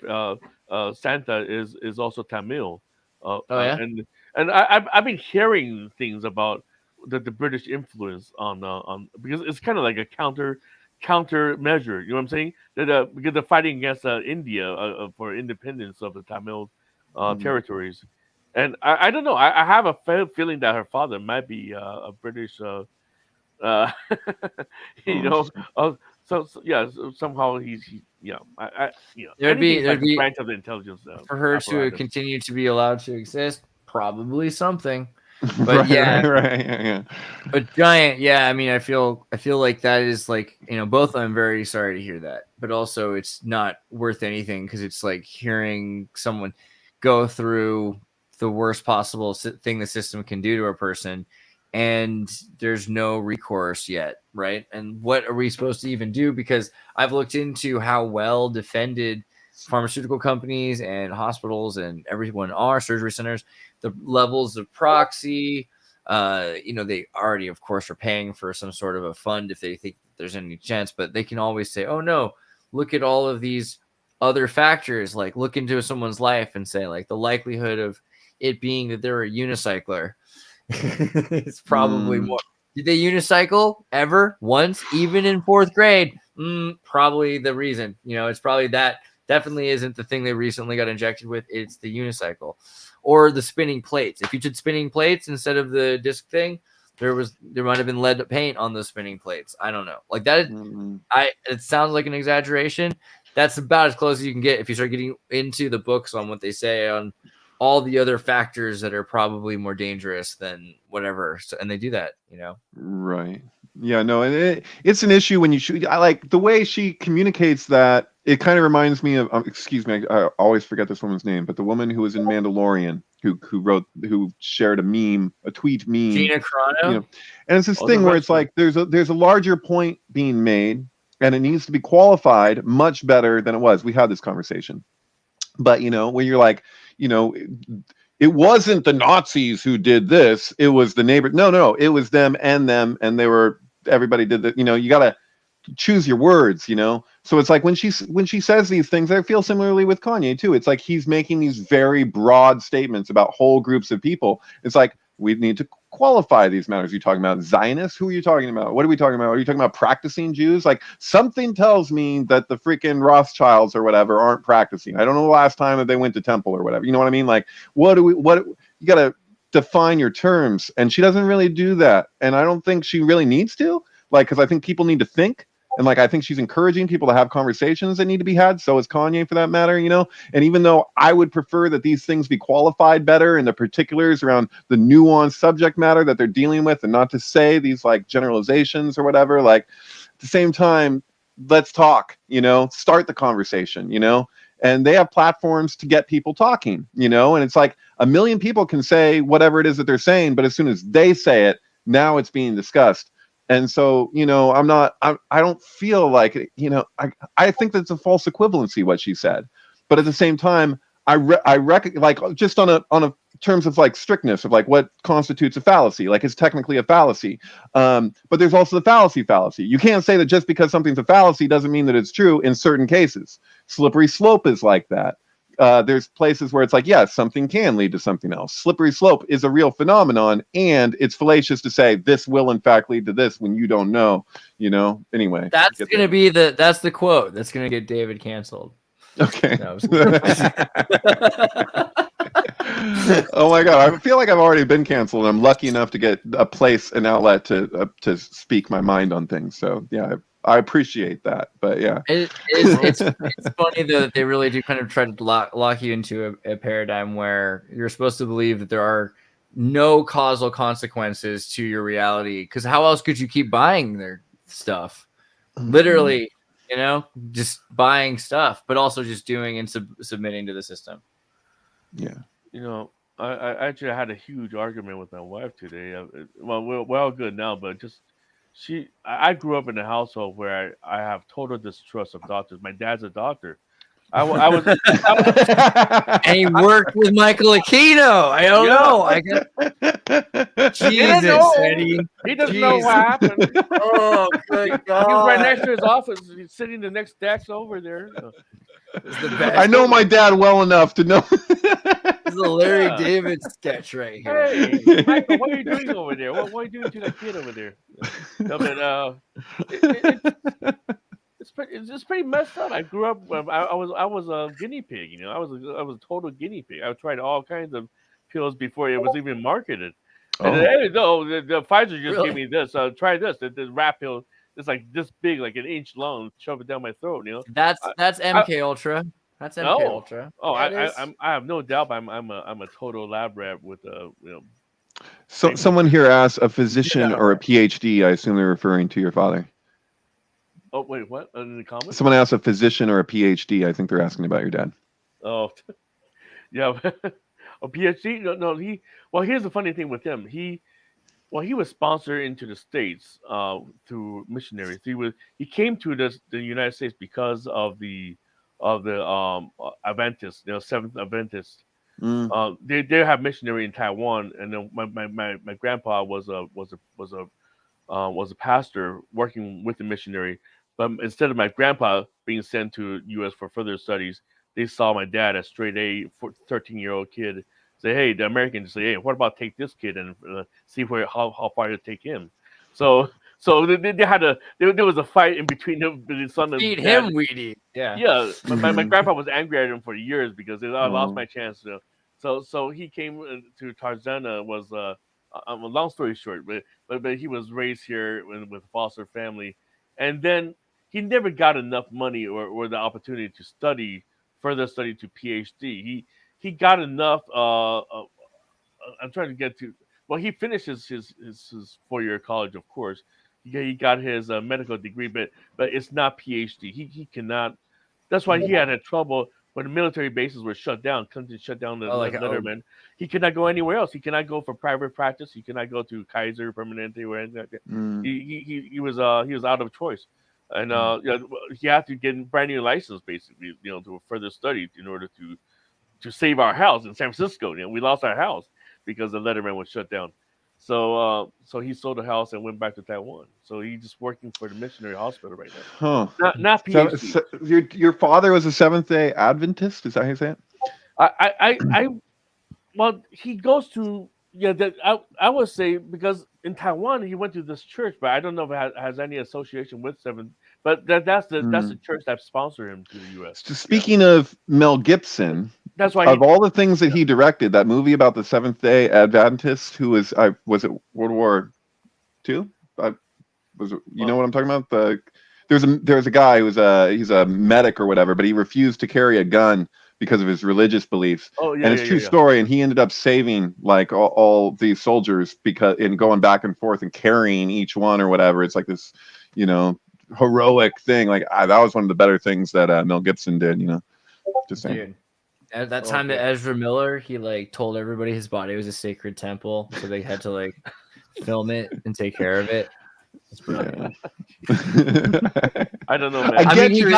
Santa, is also Tamil. And I've been hearing things about the British influence on because it's kind of like a counter measure. You know what I'm saying? That because they're fighting against India for independence of the Tamil territories, and I don't know. I have a feeling that her father might be a British. Somehow there'd be like a branch of the intelligence for her apparatus. to continue to be allowed to exist. Probably something, but right. But giant, I mean, I feel like that is like, both. I'm very sorry to hear that, but also it's not worth anything because it's like hearing someone go through the worst possible thing the system can do to a person, and there's no recourse yet, right? And what are we supposed to even do? Because I've looked into how well defended pharmaceutical companies and hospitals and everyone are, surgery centers, the levels of proxy. They already, of course, are paying for some sort of a fund if they think there's any chance, but they can always say, oh no, look at all of these other factors, like look into someone's life and say like the likelihood of it being that they're a unicycler. It's probably more. Did they unicycle ever once, even in 4th grade? Probably the reason, it's probably that definitely isn't the thing they recently got injected with. It's the unicycle or the spinning plates. If you did spinning plates instead of the disc thing, there might have been lead paint on those spinning plates. I don't know. Like that. It sounds like an exaggeration. That's about as close as you can get if you start getting into the books on what they say on all the other factors that are probably more dangerous than whatever. So, and they do that, Right. Yeah, no, and it's an issue when you shoot. I like the way she communicates that. It kind of reminds me of, excuse me, I always forget this woman's name, but the woman who was in Mandalorian, who shared a tweet meme. Gina Carano. And it's this thing where it's like there's a larger point being made, and it needs to be qualified much better than it was. We had this conversation, but when you're like, it wasn't the Nazis who did this. It was the neighbor. No, it was them, and everybody did that. You got to choose your words, So it's like when she says these things, I feel similarly with Kanye too. It's like he's making these very broad statements about whole groups of people. It's like we need to qualify these matters. Are you talking about Zionists? Who are you talking about? What are we talking about? Are you talking about practicing Jews? Like something tells me that the freaking Rothschilds or whatever aren't practicing. I don't know the last time that they went to temple or whatever. You know what I mean? Like you got to define your terms, and she doesn't really do that. And I don't think she really needs to, because I think people need to think. And I think she's encouraging people to have conversations that need to be had. So is Kanye for that matter, And even though I would prefer that these things be qualified better in the particulars around the nuanced subject matter that they're dealing with, and not to say these generalizations or whatever, at the same time, let's talk, start the conversation, and they have platforms to get people talking, and it's like a million people can say whatever it is that they're saying, but as soon as they say it, now it's being discussed. And so, I don't feel like, I think that's a false equivalency, what she said. But at the same time, I reckon, just on a terms of strictness of what constitutes a fallacy, it's technically a fallacy. But there's also the fallacy. You can't say that just because something's a fallacy doesn't mean that it's true in certain cases. Slippery slope is like that. There's places where it's like, yes, something can lead to something else. Slippery slope is a real phenomenon, and it's fallacious to say this will in fact lead to this when you don't know, Anyway, that's going to be that's the quote that's going to get David canceled. Okay. Oh my God. I feel like I've already been canceled. I'm lucky enough to get an outlet to speak my mind on things. So yeah, I appreciate that, but yeah, it's funny though that they really do kind of try to lock you into a paradigm where you're supposed to believe that there are no causal consequences to your reality. Because how else could you keep buying their stuff? Literally, you know, just buying stuff, but also just doing and submitting to the system. Yeah. You know, I actually had a huge argument with my wife today. Well, we're all good now, but just I grew up in a household where I have total distrust of doctors. My dad's a doctor. I was And he worked with Michael Aquino. I don't know. Jesus, Eddie. He doesn't know what happened. Oh, good God. He was right next to his office. He's sitting the next desk over there. It's the best. I know my dad well enough to know. This is a Larry David sketch right here. Hey, Michael, what are you doing over there? What are you doing to that kid over there? No, but it's pretty messed up. I grew up. I was a guinea pig. You know, I was a total guinea pig. I tried all kinds of pills before it was even marketed. And then, hey, no, the Pfizer just gave me this. Try this. The rat pill. It's like this big, like an inch long. Shove it down my throat. You know. That's MK Ultra. That's MK Ultra. Oh, I have no doubt. I'm a total lab rat with you know. So someone here asked a physician or a PhD. I assume they're referring to your father. Oh wait, what? In the comments? Someone asked a physician or a PhD. I think they're asking about your dad. Oh, yeah, a PhD? No. Well, here's the funny thing with him. He was sponsored into the States through missionaries. He came to the United States because of the Adventists, you know, Seventh Adventists. They have missionary in Taiwan, and then my grandpa was a pastor working with the missionary. But instead of my grandpa being sent to U.S. for further studies, they saw my dad, a straight A 13-year-old kid, say, "Hey," the Americans say, "Hey, what about take this kid and see how far to take him?" So they had there was a fight in between the son and feed dad. him weedy. Yeah. Yeah. My grandpa was angry at him for years because I lost my chance. So he came to Tarzana. Was a long story short, but he was raised here with a foster family, and then he never got enough money or the opportunity to further study to PhD. He got enough. I'm trying to get to. Well, he finished his 4-year college, of course. He got his medical degree, but it's not PhD. He cannot. That's why he had trouble when the military bases were shut down. Countries shut down the Letterman. He cannot go anywhere else. He cannot go for private practice. He cannot go to Kaiser Permanente or anything like that. He was out of choice, and he had to get a brand new license basically, you know, to further study in order to save our house in San Francisco. You know, we lost our house because the Letterman was shut down. So he sold the house and went back to Taiwan. So he's just working for the missionary hospital right now. Huh. Not PhD. So your father was a Seventh-day Adventist? Is that how you say it? Well, he goes to I would say because in Taiwan he went to this church, but I don't know if it has any association with Seventh. But that's the church that sponsored him to the U.S. So speaking of Mel Gibson, that's why of all the things that he directed, that movie about the Seventh-day Adventist, who was it World War II? Was it, you know what I'm talking about? There's a guy who's he's a medic or whatever, but he refused to carry a gun because of his religious beliefs. Oh, yeah, and it's true story. And he ended up saving like all these soldiers because in going back and forth and carrying each one or whatever. It's like this, you know, heroic thing. Like that was one of the better things that Mel Gibson did. You know, just saying. Dude. At that time, that Ezra Miller, he like told everybody his body was a sacred temple, so they had to like film it and take care of it. It's brilliant. I don't know, man. I get your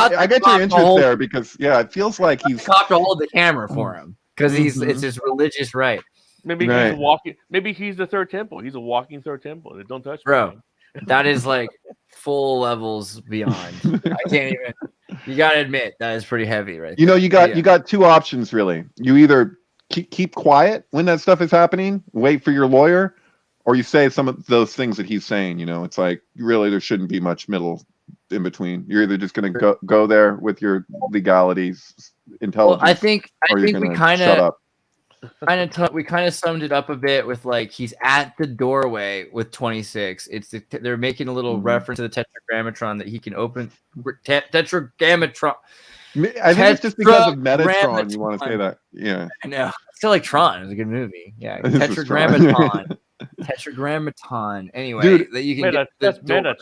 interest there because it feels like he's cop to hold the camera for him because it's his religious right. Maybe he's walking. Maybe he's the third temple. He's a walking third temple. They don't touch bro. Me. That is like full levels beyond. I can't even. You gotta admit that is pretty heavy, right? You know, you got two options really. You either keep quiet when that stuff is happening, wait for your lawyer, or you say some of those things that he's saying. You know, it's like really there shouldn't be much middle in between. You're either just going to go there with your legalities, intelligence. Well, I think we kind of we summed it up a bit with like he's at the doorway with 26. They're making a little reference to the Tetragrammaton that he can open. Tetragrammaton. I think it's just because of Metatron you want to say that. Yeah, I know. I feel like Tron is a good movie. Yeah, Tetragrammaton. Tetragrammaton. Anyway, Dude, that you can That's get the door.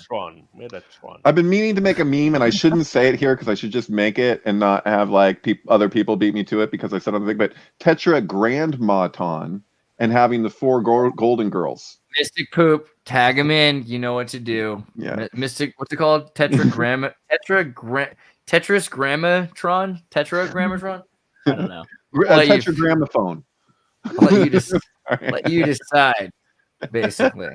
Metatron. I've been meaning to make a meme, and I shouldn't say it here because I should just make it and not have like other people beat me to it because I said on the thing. But Tetragrammaton and having the four golden girls. Mystic poop. Tag them in. You know what to do. Yeah. Mystic. What's it called? Tetragrammatron. Tetragrammatron. I don't know. Tetragrammaphone. Let you decide. Basically.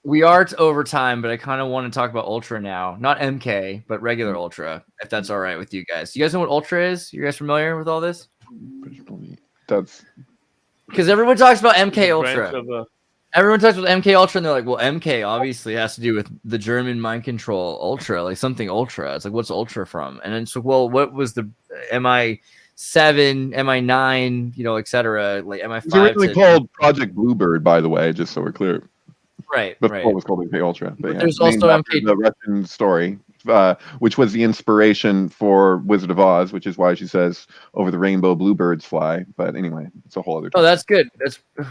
We are over time, but I kind of want to talk about Ultra now. Not MK, but regular Ultra, if that's all right with you guys. You guys know what Ultra is? You guys familiar with all this? That's because everyone talks about MK Ultra. Everyone talks about MK Ultra, and they're like, well, MK obviously has to do with the German mind control Ultra, like something Ultra. It's like, what's Ultra from? And it's like, well, what was the MI7, MI9, etc. Like MI5. It's originally called Project Bluebird, by the way, just so we're clear. Right. Before it was called MK Ultra. But yeah, there's also MK. The Russian story, which was the inspiration for Wizard of Oz, which is why she says over the rainbow bluebirds fly. But anyway, it's a whole other. Oh, that's good.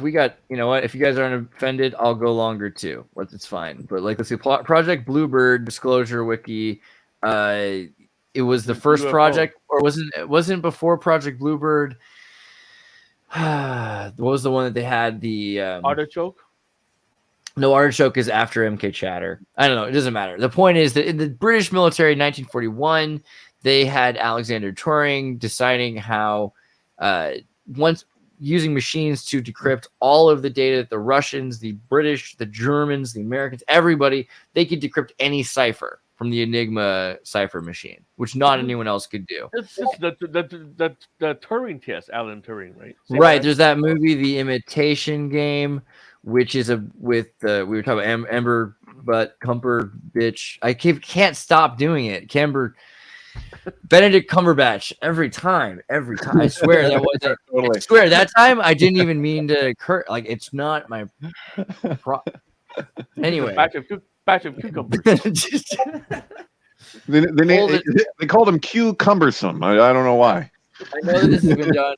We got. You know what? If you guys aren't offended, I'll go longer too. It's fine. But like, let's see. Project Bluebird disclosure wiki. It was the first project, or wasn't before Project Bluebird. What was the one that they had? The Artichoke. No, Artichoke is after MK Chatter. I don't know. It doesn't matter. The point is that in the British military in 1941, they had Alexander Turing deciding how once using machines to decrypt all of the data that the Russians, the British, the Germans, the Americans, everybody, they could decrypt any cipher from the Enigma cipher machine, which not anyone else could do. It's the Turing test, Alan Turing, right? Right. There's that movie, The Imitation Game, which is we were talking about Amber Butt Cumber bitch. I can't stop doing it. Benedict Cumberbatch every time. I swear that wasn't. Totally. I swear that time I didn't even mean to curse. Like, it's not my. Anyway, batch of cucumbers. They called him Q Cumbersome. I don't know why. I know that this has been done.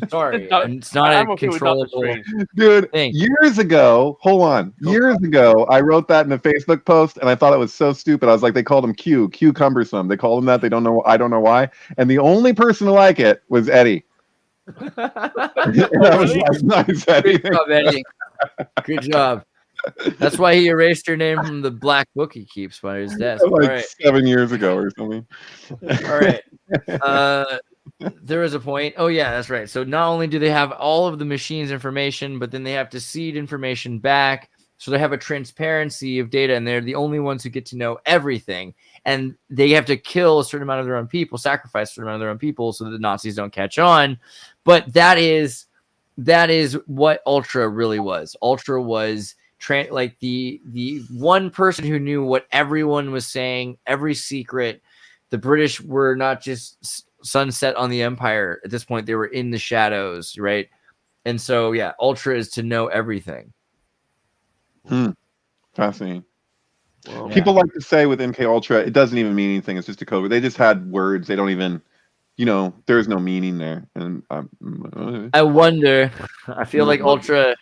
Sorry, it's not a controllable dude. thing. Years ago, I wrote that in a Facebook post, and I thought it was so stupid. I was like, they called him Q Cumbersome. They called him that. They don't know. I don't know why. And the only person to like it was Eddie. That was nice, Eddie. Good job, Eddie. Good job. That's why he erased your name from the black book he keeps by his desk. Like 7 years ago or something. All right. There was a point. Oh, yeah, that's right. So not only do they have all of the machine's information, but then they have to seed information back. So they have a transparency of data, and they're the only ones who get to know everything. And they have to kill a certain amount of their own people, sacrifice a certain amount of their own people so that the Nazis don't catch on. But that is what Ultra really was. Ultra was like the one person who knew what everyone was saying, every secret. The British were not just sunset on the empire at this point. They were in the shadows, right? And so, yeah, Ultra is to know everything. Fascinating. Well, people like to say with MK Ultra, it doesn't even mean anything. It's just a code. They just had words. They don't even, there's no meaning there. And I wonder. I feel like Ultra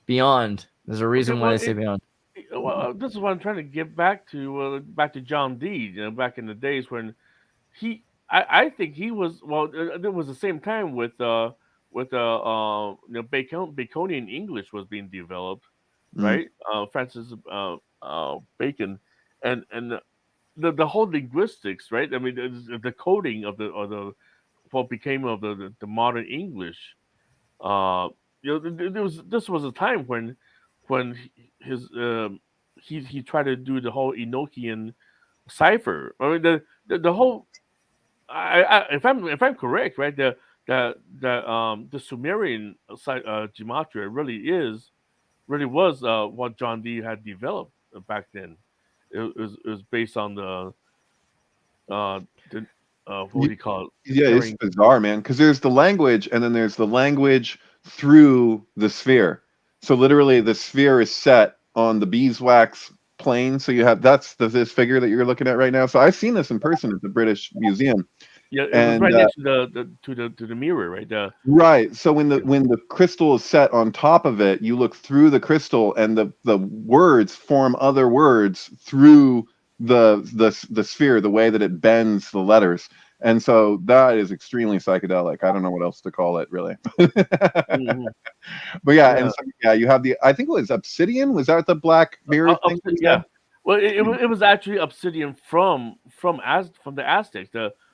beyond. There's a reason why they say beyond. Well, this is what I'm trying to get back to John Dee. Back in the days when I think he was. Well, there was the same time with Baconian English was being developed, right? Francis Bacon, and the whole linguistics, right? I mean, the coding of the what became of the modern English. This was a time when his he tried to do the whole Enochian cipher. I mean, the whole. If I'm correct, right? The Sumerian gematria really was what John Dee had developed back then. It was based on the what do you call it? Yeah, it's bizarre, man. Because there's the language, and then there's the language through the sphere. So literally, the sphere is set on the beeswax plane. So you have this figure that you're looking at right now. So I've seen this in person at the British Museum. Yeah, it was And right next to the mirror, right? right. So when the crystal is set on top of it, you look through the crystal, and the words form other words through the sphere, the way that it bends the letters. And so that is extremely psychedelic. I don't know what else to call it, really. Mhm. But yeah, and Yeah. so yeah, you have I think it was obsidian. Was that the black mirror thing? Yeah. Well, it was actually obsidian from the Aztecs.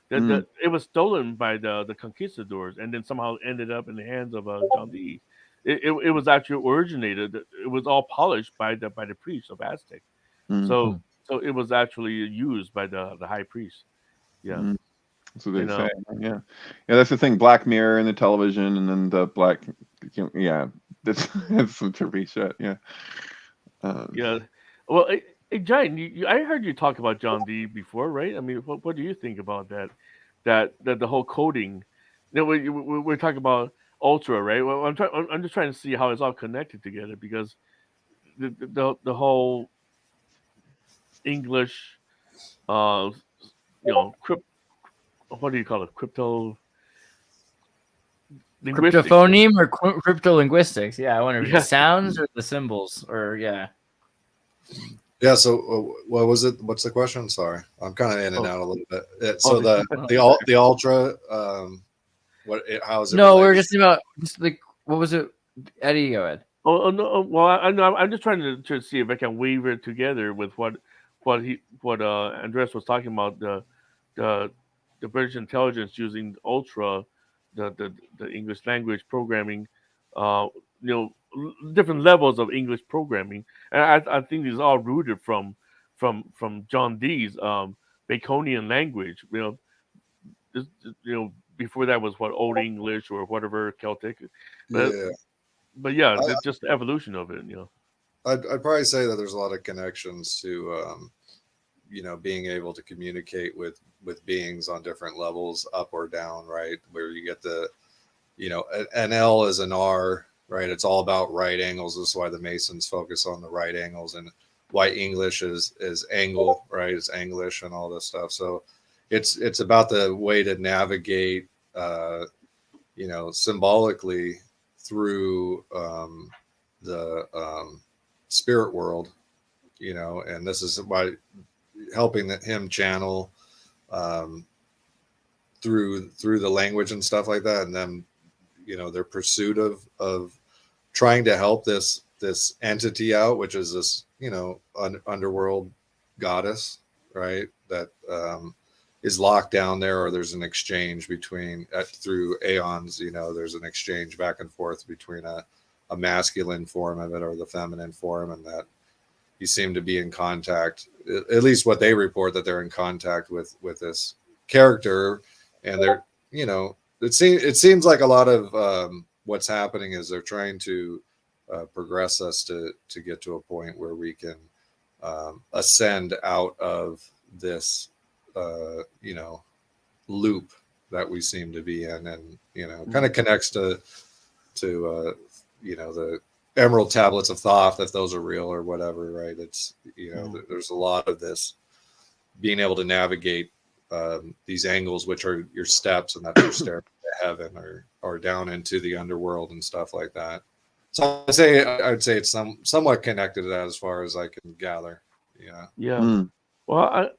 It was stolen by the conquistadors, and then somehow ended up in the hands of John Dee. It was actually originated. It was all polished by the priests of Aztec. Mm-hmm. So it was actually used by the high priest. Yeah. Mm-hmm. That's what they You know. say. Yeah, yeah. That's the thing. Black Mirror in the television, and then the black. Yeah, that's some trippy shit. Yeah. Yeah. Well, John, I heard you talk about John Dee before, right? I mean, what do you think about that? That the whole coding. You know, we're talking about Ultra, right? Well, I'm just trying to see how it's all connected together because the whole English, uh, what do you call it? Crypto linguistics. Cryptophoneme or cryptolinguistics? Yeah, I wonder if Yeah. the sounds or the symbols or yeah. Yeah. So what was it? What's the question? Sorry, I'm kind of in and Oh. out a little bit. Oh, The ultra. How is it? No, we're related? just about just like what was it? Eddie, go ahead. no. Well, I know. I'm just trying to see if I can weave it together with what Andreas was talking about the British intelligence using Ultra, the English language programming, different levels of English programming, and I think these are all rooted from John Dee's Baconian language. Before that was what Old English or whatever Celtic, but Yeah. but yeah, it's just the evolution of it. I'd probably say that there's a lot of connections to being able to communicate with beings on different levels, up or down, right? Where you get an L is an R, right? It's all about right angles. This is why the Masons focus on the right angles, and White English is angle, right? It's English and all this stuff. So it's about the way to navigate, symbolically through the spirit world, and this is why helping him channel through the language and stuff like that, and then their pursuit of trying to help this entity out, which is this underworld goddess, right? That is locked down there, or there's an exchange between through aeons. There's an exchange back and forth between a masculine form of it or the feminine form, and that you seem to be in contact, at least what they report, that they're in contact with this character, and they're it seems like a lot of what's happening is they're trying to progress us to get to a point where we can ascend out of this loop that we seem to be in, and kind of connects to the Emerald Tablets of Thoth, if those are real or whatever, right? It's there's a lot of this being able to navigate these angles, which are your steps, and that's your stair to heaven or down into the underworld and stuff like that. So I'd say it's somewhat connected to that as far as I can gather. Yeah. Yeah. Well,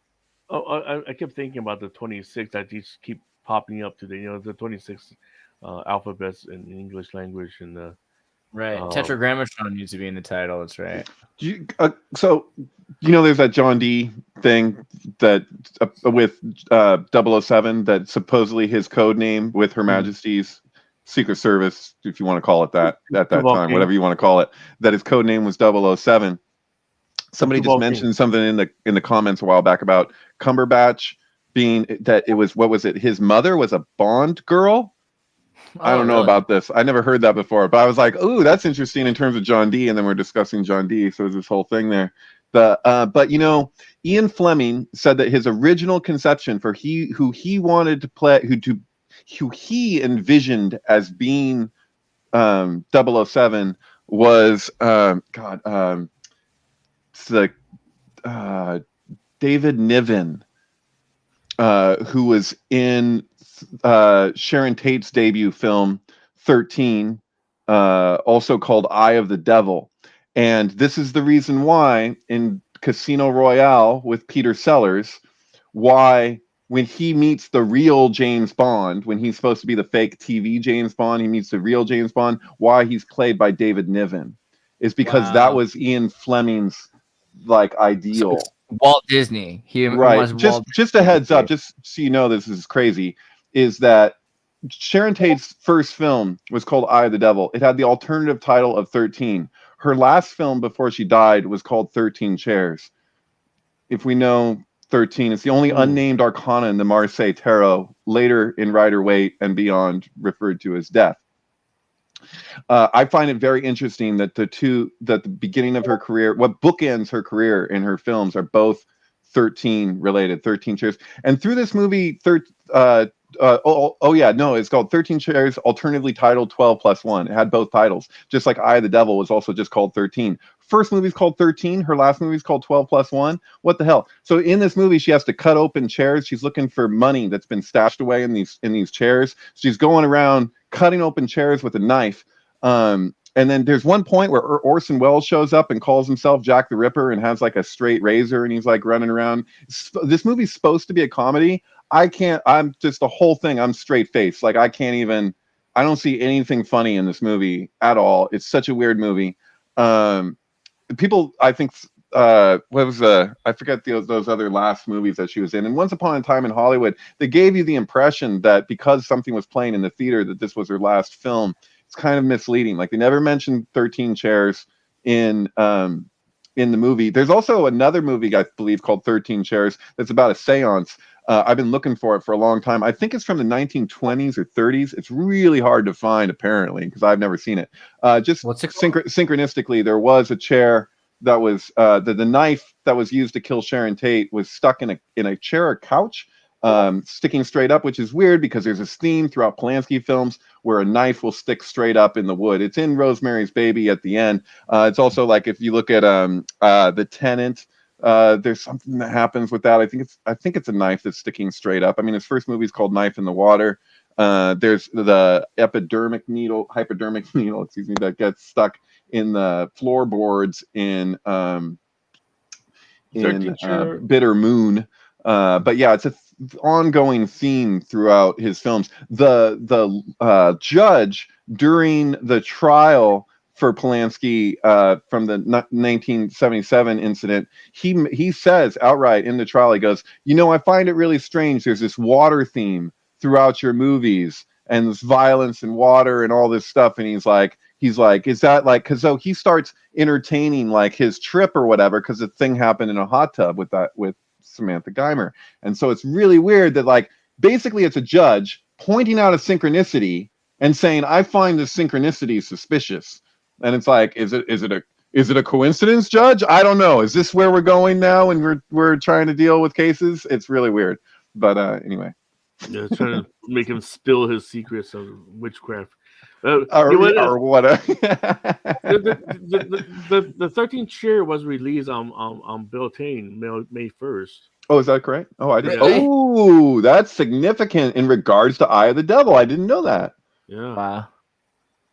I kept thinking about the 26 that these keep popping up today. The 26 alphabets in English language, and Right. Tetragrammaton needs to be in the title. That's right. So there's that John Dee thing that with 007 that supposedly his code name with Her Majesty's Secret Service, if you want to call it that at that time, whatever you want to call it, that his code name was 007. Somebody just mentioned something in the comments a while back about Cumberbatch being that it was, what was it? His mother was a Bond girl. I don't know about this. I never heard that before, but I was like, "Ooh, that's interesting in terms of John Dee." And then we're discussing John Dee, so there's this whole thing there. But Ian Fleming said that his original conception for who he wanted to play, who he envisioned as being 007 was it's like David Niven. who was in Sharon Tate's debut film 13, also called Eye of the Devil. And this is the reason why in Casino Royale with Peter Sellers, why when he meets the real James Bond, when he's supposed to be the fake TV James Bond, he meets the real James Bond, why he's played by David Niven is because that Wow. was Ian Fleming's like ideal. So Walt Disney. He Right. was Walt Just a heads up, just so you know this is crazy, is that Sharon Tate's first film was called Eye of the Devil. It had the alternative title of 13. Her last film before she died was called 13 Chairs. If we know 13, it's the only unnamed arcana in the Marseille Tarot, later in Rider-Waite and beyond referred to as death. I find it very interesting that that the beginning of her career, what bookends her career in her films, are both 13 related, 13 Chairs. And through this movie, it's called 13 Chairs, alternatively titled 12+1. It had both titles, just like Eye of the Devil was also just called 13. First movie's called 13, her last movie's called 12+1. What the hell? So in this movie, she has to cut open chairs. She's looking for money that's been stashed away in these chairs. She's going around cutting open chairs with a knife. And then there's one point where Orson Welles shows up and calls himself Jack the Ripper and has like a straight razor and he's like running around. This movie's supposed to be a comedy. I'm just the whole thing. I'm straight faced. Like I don't see anything funny in this movie at all. It's such a weird movie. People, I think, I forget those other last movies that she was in. And Once Upon a Time in Hollywood, they gave you the impression that because something was playing in the theater, that this was her last film. It's kind of misleading. Like they never mentioned 13 Chairs in the movie. There's also another movie, I believe, called 13 Chairs that's about a seance. I've been looking for it for a long time. I think it's from the 1920s or 30s. It's really hard to find, apparently, because I've never seen it. Synchronistically, there was a chair that was the knife that was used to kill Sharon Tate was stuck in a chair or couch, sticking straight up, which is weird because there's this theme throughout Polanski films where a knife will stick straight up in the wood. It's in Rosemary's Baby at the end. It's also like if you look at The Tenant, there's something that happens with that. I think it's a knife that's sticking straight up. I mean, his first movie is called Knife in the Water. There's the hypodermic needle, that gets stuck in the floorboards in Bitter Moon. But yeah, it's a ongoing theme throughout his films. The judge during the trial for Polanski from the 1977 incident, he says outright in the trial, he goes, I find it really strange. There's this water theme throughout your movies and this violence and water and all this stuff. And he's like, is that like, because so he starts entertaining like his trip or whatever, because the thing happened in a hot tub with Samantha Geimer. And so it's really weird that like basically it's a judge pointing out a synchronicity and saying, I find this synchronicity suspicious. And it's like, is it a coincidence, Judge? I don't know. Is this where we're going now and we're trying to deal with cases? It's really weird. But anyway. Yeah, trying to make him spill his secrets of witchcraft. Or what? The 13th Chair was released on Beltane May 1st. Oh, is that correct? Oh, I didn't. Really? Oh, that's significant in regards to Eye of the Devil. I didn't know that. Yeah. Wow.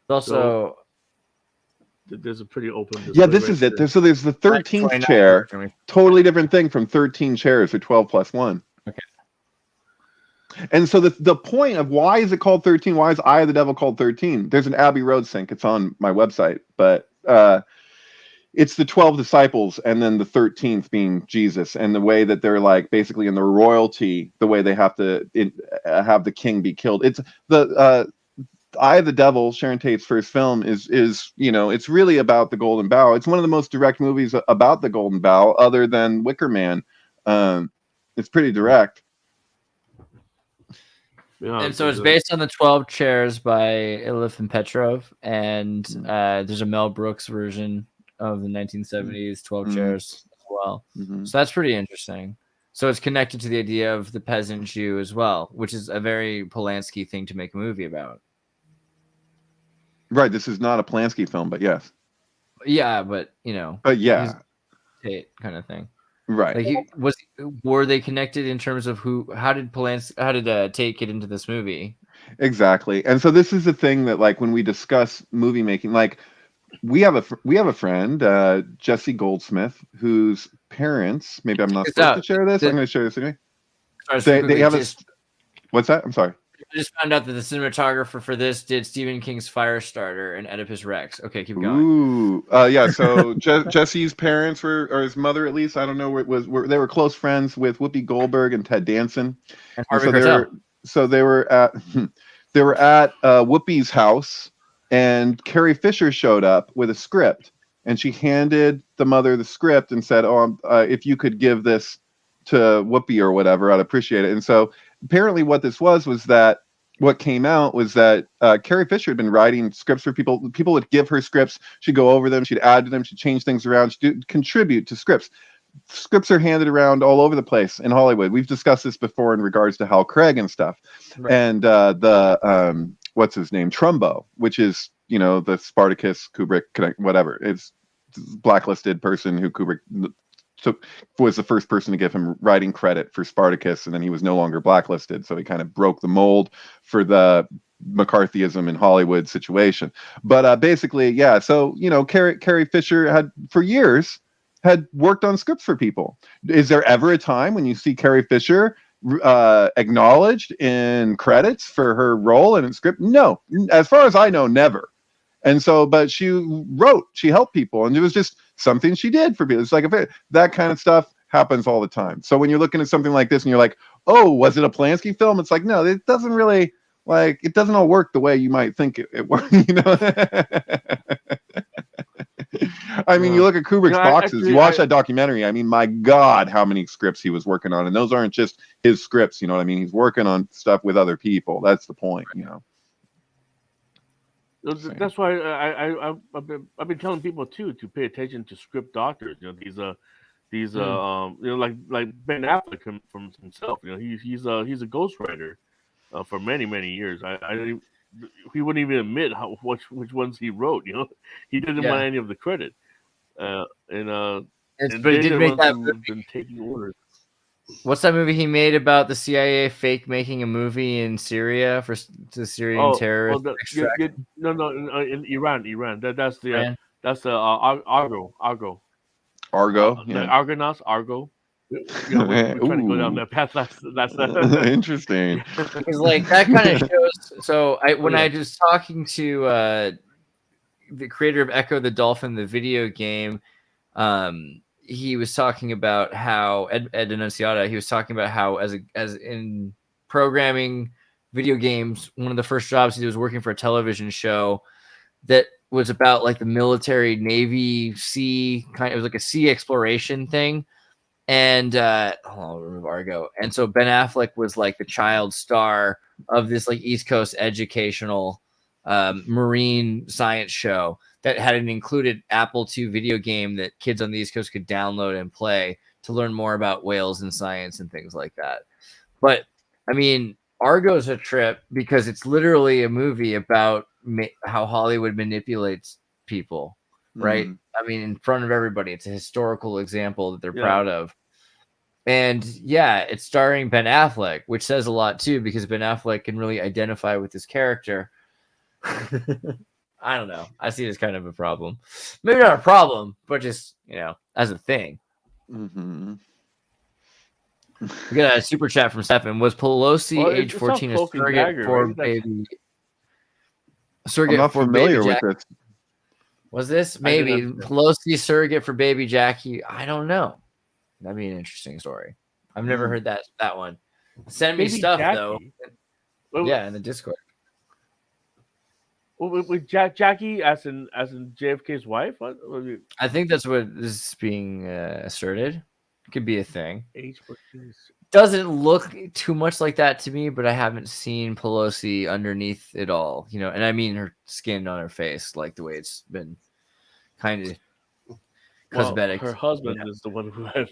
Also, there's a pretty open. Yeah, this is it. So there's the 13th chair. Totally different thing from 13 chairs or 12+1. Okay. And so the point of why is it called 13? Why is Eye of the Devil called 13? There's an Abbey Road sync. It's on my website, but it's the 12 disciples and then the 13th being Jesus, and the way that they're like basically in the royalty, the way they have to have the king be killed. It's the Eye of the Devil, Sharon Tate's first film, is it's really about the Golden Bough. It's one of the most direct movies about the Golden Bough, other than Wicker Man. It's pretty direct. Yeah, and so it's based on the 12 Chairs by Ilif and Petrov, and there's a Mel Brooks version of the 1970s 12 Chairs as well. So that's pretty interesting. So it's connected to the idea of the peasant Jew as well, which is a very Polanski thing to make a movie about. Right. This is not a Polanski film, but yes. Yeah, but But yeah, Tate kind of thing. Right. Like, were they connected in terms of how did Tate get into this movie? Exactly. And so this is the thing that, like, when we discuss movie making, like, we have a friend, Jesse Goldsmith, whose parents, maybe I'm not supposed to share this. I'm going to share this anyway. They have what's that? I'm sorry. I just found out that the cinematographer for this did Stephen King's Firestarter and Oedipus Rex. Okay, keep going. Ooh, yeah. So Jesse's parents or his mother, at least, I don't know, they were close friends with Whoopi Goldberg and Ted Danson. And Harvey Keitel. So they were at Whoopi's house, and Carrie Fisher showed up with a script, and she handed the mother the script and said, "Oh, if you could give this to Whoopi or whatever, I'd appreciate it." And so apparently what this was that what came out was that Carrie Fisher had been writing scripts for people. People would give her scripts. She'd go over them. She'd add to them. She'd change things around. She'd contribute to scripts. Scripts are handed around all over the place in Hollywood. We've discussed this before in regards to Hal Craig and stuff. Right. And what's his name? Trumbo, which is, the Spartacus, Kubrick, whatever. It's blacklisted person who Kubrick was the first person to give him writing credit for Spartacus, and then he was no longer blacklisted, so he kind of broke the mold for the McCarthyism in Hollywood situation. But basically, yeah. So Carrie Fisher had for years worked on scripts for people. Is there ever a time when you see Carrie Fisher acknowledged in credits for her role in a script? No, as far as I know, never. And so, but she helped people, and it was just something she did for people. It's like that kind of stuff happens all the time. So when you're looking at something like this and you're like, oh, was it a Polanski film? It's like, no, it doesn't really, like, it doesn't all work the way you might think it works, I mean, you look at Kubrick's boxes, you watch that documentary. I mean, my God, how many scripts he was working on. And those aren't just his scripts, you know what I mean? He's working on stuff with other people. That's the point, That's why I've been telling people too to pay attention to script doctors. These like Ben Affleck from himself. He's a ghostwriter for many years. He wouldn't even admit which ones he wrote. He didn't want any of the credit. But he did make that movie. Been taking orders. What's that movie he made about the CIA fake making a movie in Syria for the Syrian terrorists? No, in Iran. That's the Argo. Yeah. Argonauts, Argo. We're trying to go down that path. That's interesting. It's like that kind of shows. So I was talking to the creator of Echo the Dolphin, the video game, he was talking about how Ed Annunziata, he was talking about how as in programming video games, one of the first jobs he did was working for a television show that was about like the military, Navy, sea kind. It was like a sea exploration thing. And Argo. And so Ben Affleck was like the child star of this like East Coast educational marine science show that had an included Apple II video game that kids on the East Coast could download and play to learn more about whales and science and things like that. But I mean, Argo's a trip because it's literally a movie about how Hollywood manipulates people, right? I mean, in front of everybody. It's a historical example that they're proud of. And yeah, it's starring Ben Affleck, which says a lot too, because Ben Affleck can really identify with his character. I don't know. I see it as kind of a problem. Maybe not a problem, but just, as a thing. Mm-hmm. We got a super chat from Stefan. Was Pelosi age 14 a surrogate for baby? Surrogate I'm not for familiar baby with Jack. this. Was this maybe Pelosi surrogate for baby Jackie? I don't know. That'd be an interesting story. I've never heard that one. Send me baby stuff Jackie. though. Yeah, in the Discord. With Jackie as in JFK's wife? I think that's what is being asserted. It could be a thing. Age 14. Doesn't look too much like that to me, but I haven't seen Pelosi underneath it all, and I mean her skin on her face, like the way it's been kind of cosmetic. Her husband is the one who had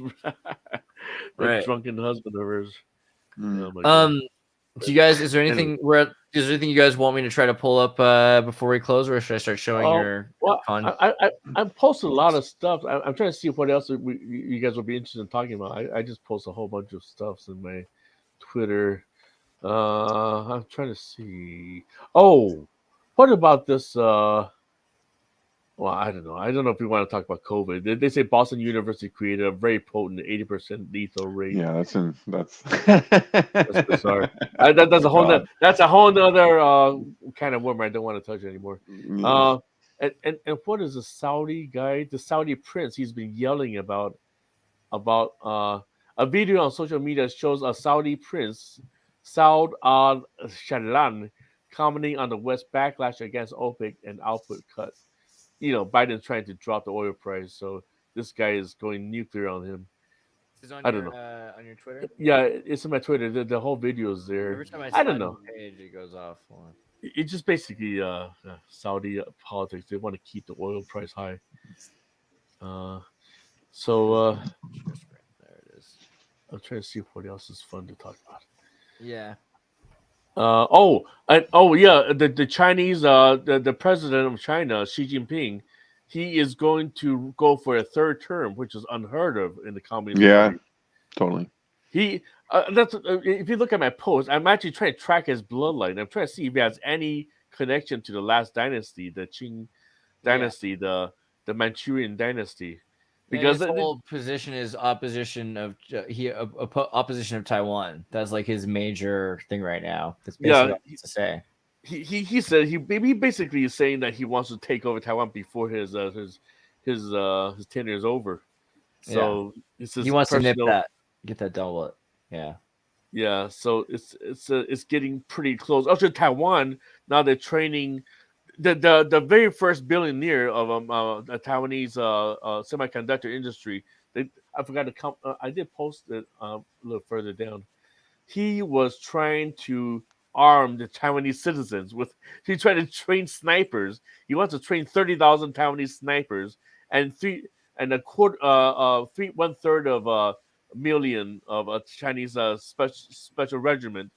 the drunken husband of hers. Do you guys? Is there anything you guys want me to try to pull up before we close, or should I start showing your Well, con? I posted a lot of stuff. I'm trying to see what else you guys would be interested in talking about. I just post a whole bunch of stuff in my Twitter. I'm trying to see. Oh, what about this? Well, I don't know. I don't know if we want to talk about COVID. They say Boston University created a very potent 80% lethal rate. Yeah, that's That's bizarre. That's a whole God. that's a whole other kind of worm I don't want to touch anymore. Yeah. And what is the Saudi guy? The Saudi prince. He's been yelling about a video on social media shows a Saudi prince, Saud al Shadlan, commenting on the West backlash against OPEC and output cuts. Biden's trying to drop the oil price, so this guy is going nuclear on him. Is on I don't know. On your Twitter? Yeah, it's in my Twitter. The whole video is there. Every time I don't know. Page, it goes off. It's just basically Saudi politics. They want to keep the oil price high. So there it is. I'm trying to see what else is fun to talk about. Yeah. The Chinese, the president of China, Xi Jinping, he is going to go for a third term, which is unheard of in the Communist Party. Totally. If you look at my post, I'm actually trying to track his bloodline. I'm trying to see if he has any connection to the last dynasty, the Qing dynasty, the Manchurian dynasty. Because his whole position is opposition of opposition of Taiwan. That's like his major thing right now. That's basically what he has to say. He said he basically is saying that he wants to take over Taiwan before his tenure is over. So he wants to nip that, get that done with. Yeah. So it's getting pretty close. Also, Taiwan now they're training. The very first billionaire of a Taiwanese semiconductor industry. I forgot to count. I did post it a little further down. He was trying to arm the Taiwanese citizens with. He tried to train snipers. He wants to train 30,000 Taiwanese snipers and 1/3 of a million of a Chinese special regiment.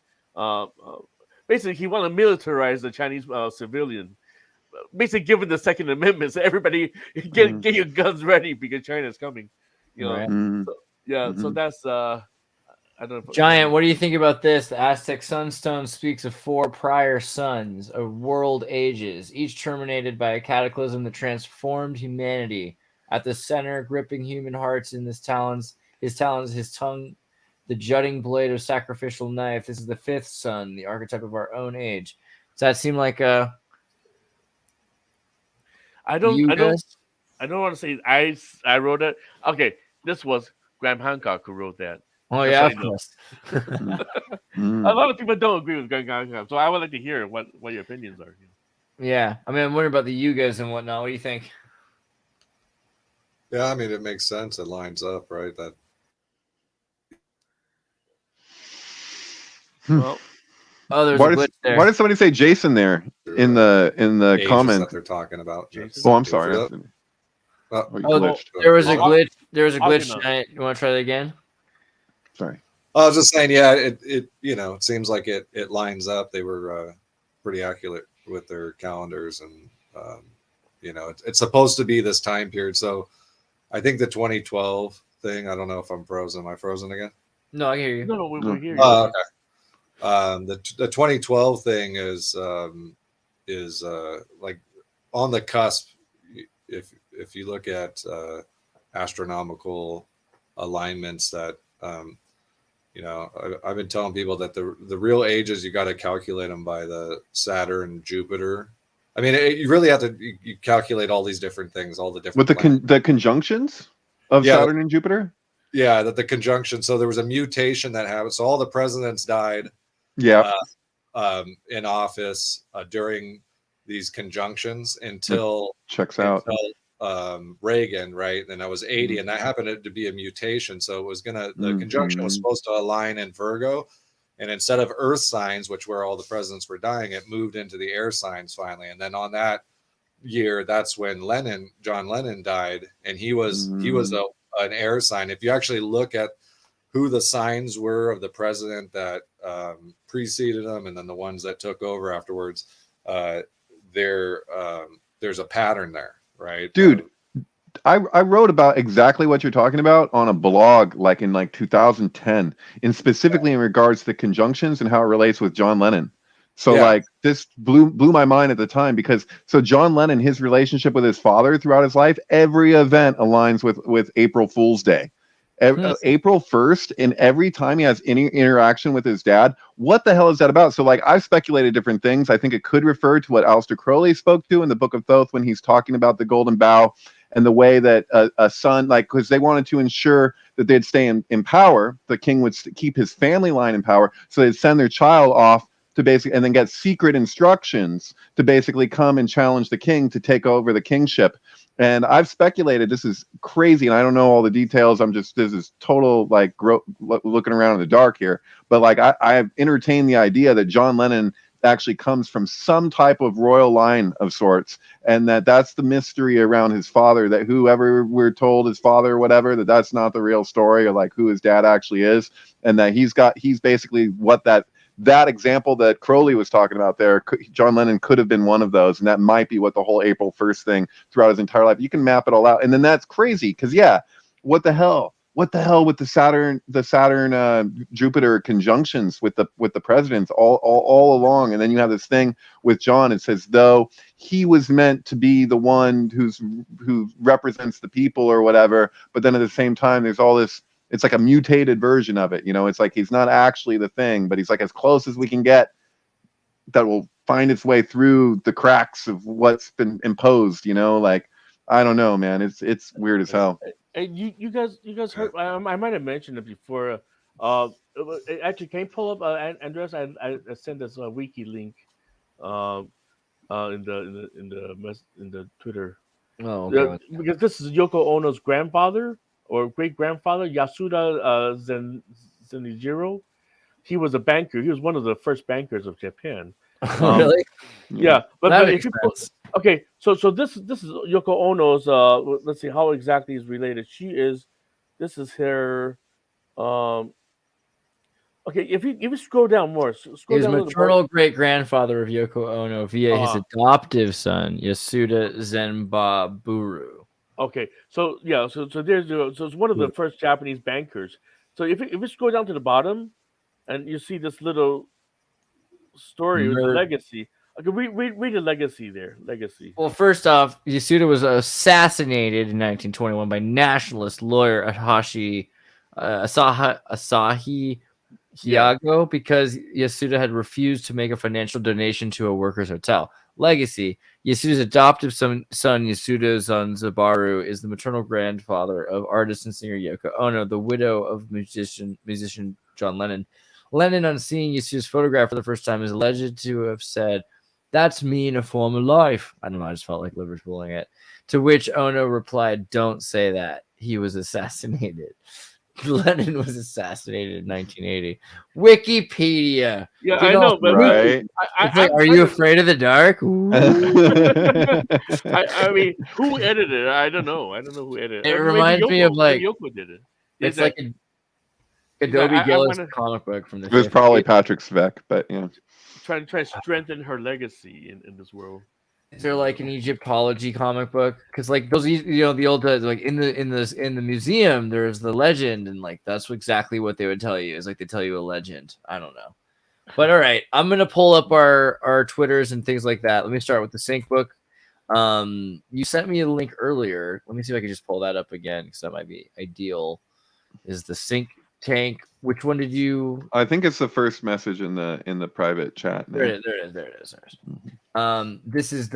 Basically, he wanted to militarize the Chinese civilian. Basically, given the Second Amendment, so everybody get your guns ready because China's coming. Right. So that's I don't know. Giant, what do you think about this? The Aztec Sunstone speaks of 4 prior suns of world ages, each terminated by a cataclysm that transformed humanity. At the center, gripping human hearts in his talons, his tongue, the jutting blade of sacrificial knife. This is the 5th sun, the archetype of our own age. Does that seem like a? I don't want to say I wrote it. Okay, this was Graham Hancock who wrote that. Oh yeah, of course. A lot of people don't agree with Graham Hancock, so I would like to hear what your opinions are. Yeah, I mean, I'm wondering about the Yugas and whatnot. What do you think? Yeah, I mean, it makes sense. It lines up, right? That. Well, there's a glitch there. Why did somebody say Jason there in the comment that they're talking about? Jason? Oh, I'm sorry. There was a glitch. There was a glitch tonight. You want to try that again? Sorry. I was just saying, yeah, it seems like it lines up. They were pretty accurate with their calendars, and it's supposed to be this time period. So I think the 2012 thing. I don't know if I'm frozen. Am I frozen again? No, I hear you. No, we're here. Okay. The 2012 thing is like on the cusp. If you look at astronomical alignments that I've been telling people that the real ages you got to calculate them by the Saturn, Jupiter. I mean, you really have to you calculate all these different things, all the different with the conjunctions of Saturn and Jupiter. Yeah, that the conjunction. So there was a mutation that happened. So all the presidents died. Yeah. In office during these conjunctions until Reagan, right? And that was 80, and that happened to be a mutation. So it was the conjunction was supposed to align in Virgo, and instead of Earth signs, which where all the presidents were dying, it moved into the air signs finally. And then on that year, that's when John Lennon died, and he was an air sign. If you actually look at who the signs were of the president that preceded him, and then the ones that took over afterwards. There's a pattern there, right? Dude, I wrote about exactly what you're talking about on a blog like in like 2010, and specifically in regards to conjunctions and how it relates with John Lennon. So like this blew my mind at the time, because so John Lennon, his relationship with his father throughout his life, every event aligns with April Fool's Day. April 1st, and every time he has any interaction with his dad, what the hell is that about? So like I've speculated different things. I think it could refer to what Aleister Crowley spoke to in the Book of Thoth when he's talking about the golden bough, and the way that a son, like, because they wanted to ensure that they'd stay in power, the king would keep his family line in power, so they'd send their child off to basically, and then get secret instructions to basically come and challenge the king to take over the kingship. And I've speculated, this is crazy, and I don't know all the details. This is total like looking around in the dark here. But like I've entertained the idea that John Lennon actually comes from some type of royal line of sorts, and that's the mystery around his father, that whoever we're told his father or whatever, that's not the real story, or like who his dad actually is, and that he's basically what that example that Crowley was talking about there, John Lennon could have been one of those, and that might be what the whole April 1st thing throughout his entire life. You can map it all out, and then that's crazy, because what the hell with the Saturn Jupiter conjunctions with the presidents all along, and then you have this thing with John. It says though he was meant to be the one who represents the people or whatever, but then at the same time there's all this. It's like a mutated version of it, it's like he's not actually the thing, but he's like as close as we can get that will find its way through the cracks of what's been imposed, like, I don't know, man. It's weird as hell. Hey, you guys heard? I might have mentioned it before. Actually, can you pull up Andreas? I sent us a wiki link, in the Twitter. Oh, okay. Because this is Yoko Ono's grandfather or great grandfather, Yasuda Zenijiro. He was a banker. He was one of the first bankers of Japan. Really? Yeah, but That if makes you sense. okay, so this is Yoko Ono's. Let's see how exactly is related. This is her. Okay, if you scroll down more, He scroll was down a little maternal more. great grandfather of Yoko Ono via his adoptive son Yasuda Zenbaburu. Okay, so yeah, so it's one of the first Japanese bankers. So if you scroll down to the bottom, and you see this little story with the legacy. Okay, read the legacy there. Legacy. Well, first off, Yasuda was assassinated in 1921 by nationalist lawyer Asahi Hyago because Yasuda had refused to make a financial donation to a workers' hotel. Legacy: Yasuda's adoptive son Yasuda Zanzabaru is the maternal grandfather of artist and singer Yoko Ono, the widow of musician John Lennon. Lennon, on seeing Yasuda's photograph for the first time, is alleged to have said, "That's me in a former life." I don't know, I just felt like Liverpooling it. To which Ono replied, "Don't say that. He was assassinated." Lennon was assassinated in 1980. Wikipedia. Yeah, I know, but right? Are you afraid of the dark? I mean, who edited it? I don't know. I don't know who edited it. It reminds me of like Yoko did it. It's like a Adobe Gillis comic book from the. It was probably Patrick Svek, but yeah. Trying to strengthen her legacy in this world. Is there like an Egyptology comic book? Because like those, the old like in the museum, there's the legend, and like that's exactly what they would tell you. Is like they tell you a legend. I don't know, but all right, I'm gonna pull up our Twitters and things like that. Let me start with the Sync book. You sent me a link earlier. Let me see if I can just pull that up again because that might be ideal. Is the SYNCTANK? Which one did you? I think it's the first message in the private chat. There it is. This is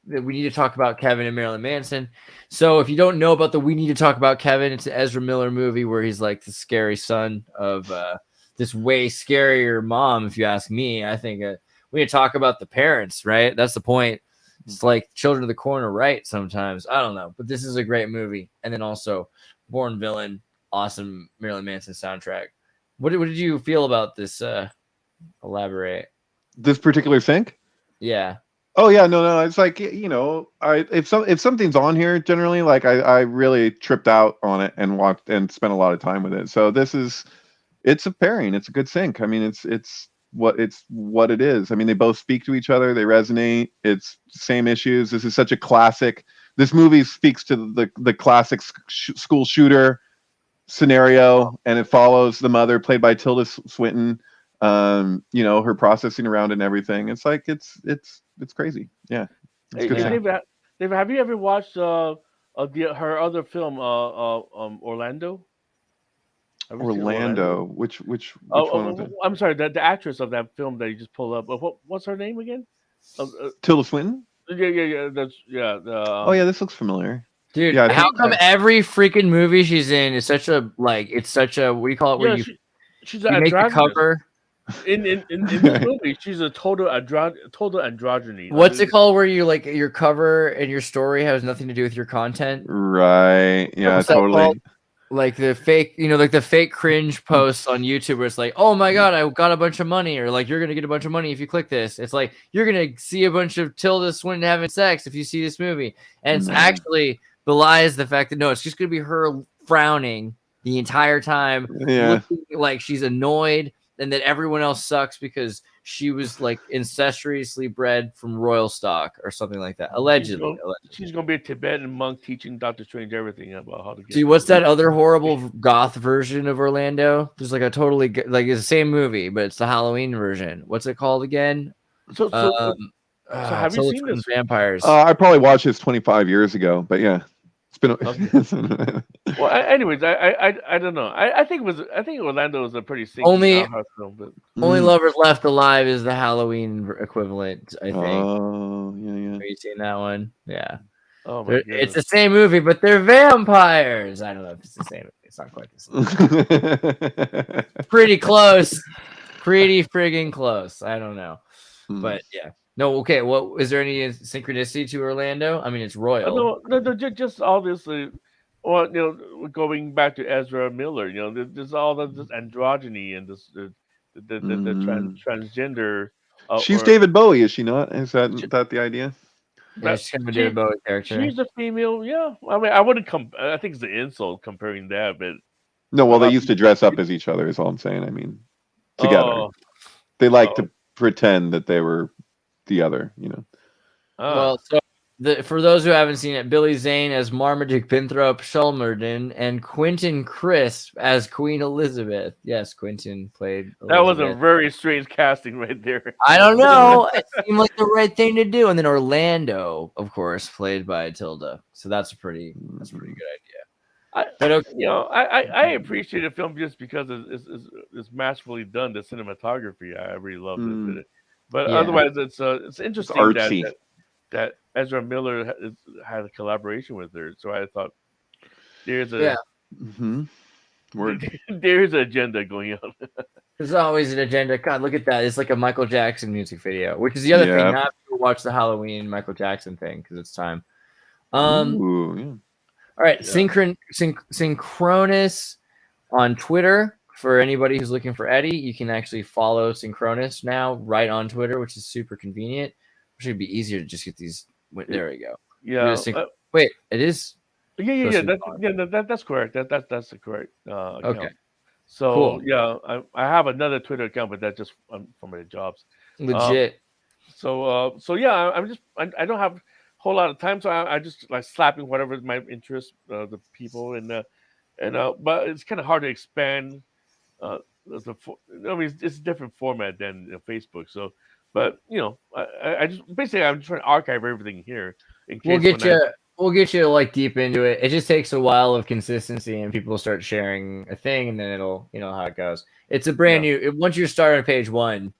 we need to talk about Kevin and Marilyn Manson. So if you don't know about the We Need to Talk About Kevin, it's an Ezra Miller movie where he's like the scary son of this way scarier mom. If you ask me, I think we need to talk about the parents, right? That's the point. It's like Children of the Corner, right? Sometimes I don't know, but this is a great movie. And then also Born Villain, awesome Marilyn Manson soundtrack. What did you feel about this? Elaborate. This particular sync? Yeah. Oh yeah, no. It's like, if something's on here, generally, like I really tripped out on it and watched and spent a lot of time with it. So this is it's a pairing. It's a good sync. I mean, it's what it is. I mean, they both speak to each other. They resonate. It's same issues. This is such a classic. This movie speaks to the classic school shooter scenario, and it follows the mother, played by Tilda Swinton. You know, her processing around and everything. It's like it's crazy. Yeah, it's Hey, good stuff. David, have you ever watched her other film, Orlando? Have you seen Orlando. Which one was it? I'm sorry, the actress of that film that you just pulled up. What's her name again? Tilda Swinton. Yeah. That's Oh yeah, this looks familiar. Dude, Yeah, I how think come every freaking movie she's in is such a it's such a, what do you call it, where she's you an make the androgynous. cover? In this movie, she's a total androgyny. What's it called where you like your cover and your story has nothing to do with your content? Right. Yeah, What's that totally. called? Like the fake, like the fake cringe posts on YouTube where it's like, oh my God, I got a bunch of money, or like, you're going to get a bunch of money if you click this. It's like, you're going to see a bunch of Tilda Swinton having sex if you see this movie. And it's actually belies the fact that no, it's just going to be her frowning the entire time, looking like she's annoyed, and that everyone else sucks because she was like ancestrally bred from royal stock or something like that. Allegedly. She's going to be a Tibetan monk teaching Doctor Strange everything about how to get. See, what's that other horrible goth version of Orlando? There's like a totally it's the same movie, but it's the Halloween version. What's it called again? So have you seen this? Vampires. I probably watched this 25 years ago, but yeah. It's been okay. Well, anyways, I don't know. I think Orlando was a pretty film, but only Lovers Left Alive is the Halloween equivalent, I think. Oh, yeah. Have you seen that one? Yeah. Oh my goodness. It's the same movie, but they're vampires. I don't know if it's the same. It's not quite the same. Pretty close. Pretty friggin' close. I don't know. But yeah. No, okay. What is there any synchronicity to Orlando? I mean, it's royal. No, just all this. Going back to Ezra Miller, there's all this androgyny and this the transgender. She's David Bowie, is she not? Is that the idea? Yeah, she's kind of a David Bowie character. She's a female. Yeah, I mean, I wouldn't I think it's the insult comparing that, but no. Well, they used to dress up as each other. Is all I'm saying. I mean, together. They like to pretend that they were the other, Well, so for those who haven't seen it, Billy Zane as Marmaduke Pinthrop Shelmerden and Quentin Crisp as Queen Elizabeth. Yes, Quentin played Elizabeth. That was a very strange casting right there. I don't know. It seemed like the right thing to do. And then Orlando, of course, played by Tilda. So that's a pretty good idea. I appreciate a film just because it's masterfully done. The cinematography, I really loved it. But otherwise, it's interesting that Ezra Miller had a collaboration with her. So I thought there's an agenda going on. There's always an agenda. God, look at that! It's like a Michael Jackson music video, which is the other thing. Not to watch the Halloween Michael Jackson thing because it's time. All right, Synchronous on Twitter. For anybody who's looking for Eddie, you can actually follow Synchronous now right on Twitter, which is super convenient. It should be easier to just get these. There we go. Yeah. Wait, it is. Yeah. That's correct. That's the correct. Okay. Account. So cool. Yeah, I have another Twitter account, but that's just for my jobs. Legit. So yeah, I don't have a whole lot of time, so I just like slapping whatever my interest, the people and but it's kind of hard to expand. It's a different format than Facebook. So, but I just basically I'm just trying to archive everything here. In case we'll get you like deep into it. It just takes a while of consistency, and people start sharing a thing, and then it'll how it goes. It's a brand new. Once you start on page 1,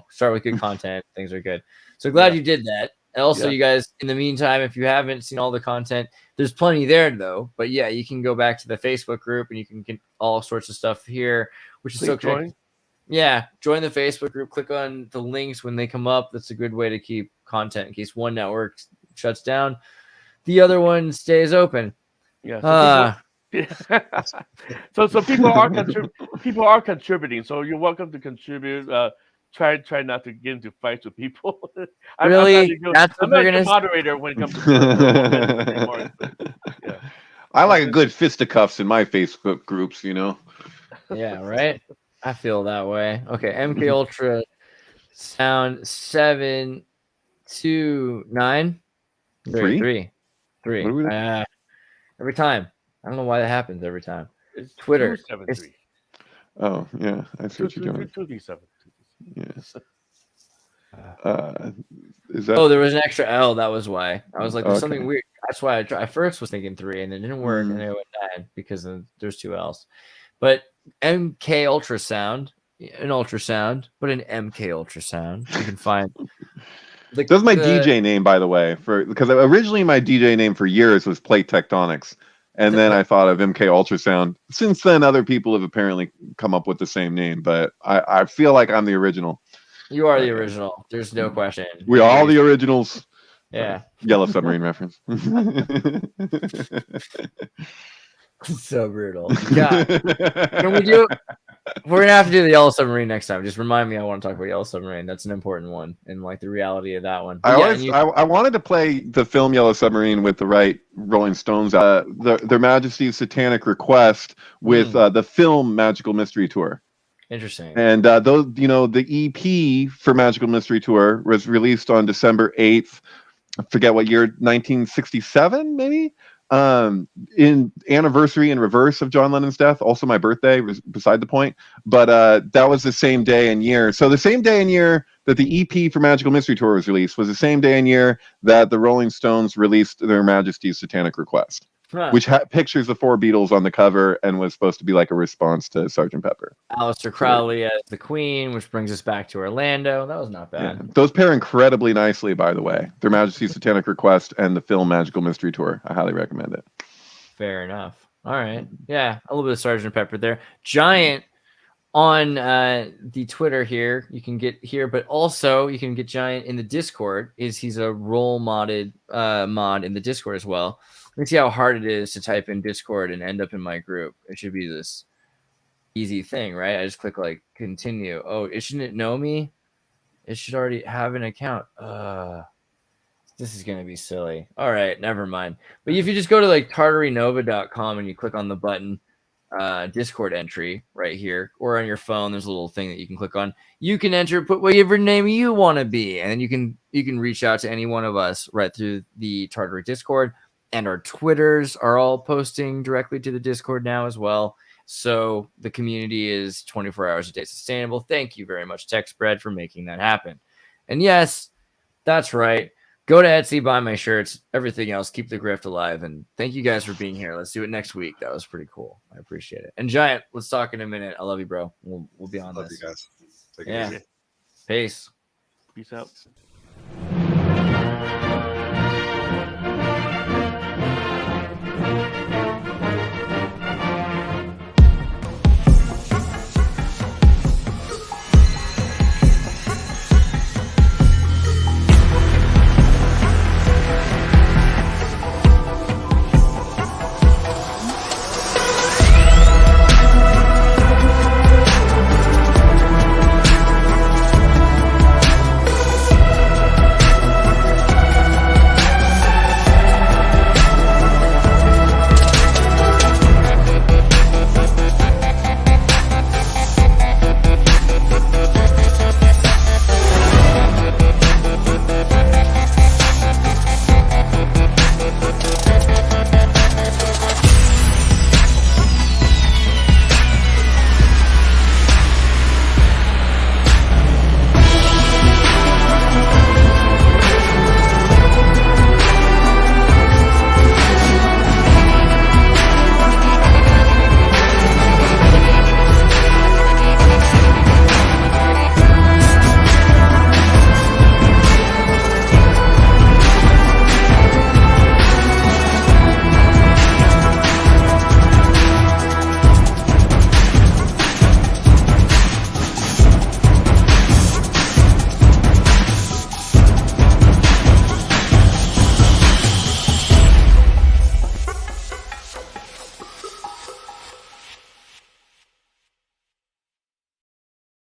start with good content. Things are good. So glad you did that. And also, you guys, in the meantime, if you haven't seen all the content, there's plenty there though. But yeah, you can go back to the Facebook group, and you can get all sorts of stuff here, which is so cool. Yeah, join the Facebook group. Click on the links when they come up. That's a good way to keep content in case one network shuts down, the other one stays open. Yeah. So people are contributing. So you're welcome to contribute. Try not to get into fights with people. I'm not the moderator when it comes to I like a good fisticuffs in my Facebook groups, Yeah, right. I feel that way. Okay, MK Ultra sound 729 Three? three. What are we- Every time. I don't know why that happens every time. It's Twitter. 273. Oh, yeah. I see what you're doing. 237. Yeah. Is that? Oh, there was an extra L. That was why. I was like, there's something Okay. weird. That's why I first was thinking 3, and it didn't work, and it went 9 because there's 2 L's. But MK Ultrasound, an ultrasound, but an MK Ultrasound. You can find. That was my DJ name, by the way, because originally my DJ name for years was Plate Tectonics, and then I thought of MK Ultrasound. Since then, other people have apparently come up with the same name, but I feel like I'm the original. You are the original. There's no question. We are all the originals. Yeah. Yellow Submarine reference. So brutal. God. Can we do? We're gonna have to do the Yellow Submarine next time. Just remind me. I want to talk about Yellow Submarine. That's an important one, and like the reality of that one. But I wanted to play the film Yellow Submarine with the right Rolling Stones. Their Majesty's Satanic Request with the film Magical Mystery Tour. Interesting. And those, the EP for Magical Mystery Tour was released on December 8th. I forget what year, 1967, maybe. In anniversary in reverse of John Lennon's death, also my birthday, was beside the point, but that was the same day and year. So the same day and year that the EP for Magical Mystery Tour was released was the same day and year that the Rolling Stones released their Majesty's Satanic Request, which pictures the 4 Beatles on the cover and was supposed to be like a response to Sgt. Pepper. Aleister Crowley as the Queen, which brings us back to Orlando. That was not bad. Yeah. Those pair incredibly nicely, by the way. Their Majesty's Satanic Request and the film Magical Mystery Tour. I highly recommend it. Fair enough. All right. Yeah, a little bit of Sgt. Pepper there. Giant on the Twitter here. You can get here, but also you can get Giant in the Discord. He's a role modded mod in the Discord as well. Let me see how hard it is to type in Discord and end up in my group. It should be this easy thing, right? I just click like continue. Oh, it shouldn't know me. It should already have an account. This is going to be silly. All right, never mind. But if you just go to like tartarynova.com and you click on the button Discord entry right here, or on your phone, there's a little thing that you can click on. You can enter, put whatever name you want to be, and then you can reach out to any one of us right through the Tartary Discord. And our Twitters are all posting directly to the Discord now as well. So the community is 24 hours a day sustainable. Thank you very much, TechSpread, for making that happen. And yes, that's right. Go to Etsy, buy my shirts, everything else. Keep the grift alive. And thank you guys for being here. Let's do it next week. That was pretty cool. I appreciate it. And Giant, let's talk in a minute. I love you, bro. We'll be on Love this. you guys. Take it Yeah. easy. Peace. Peace out.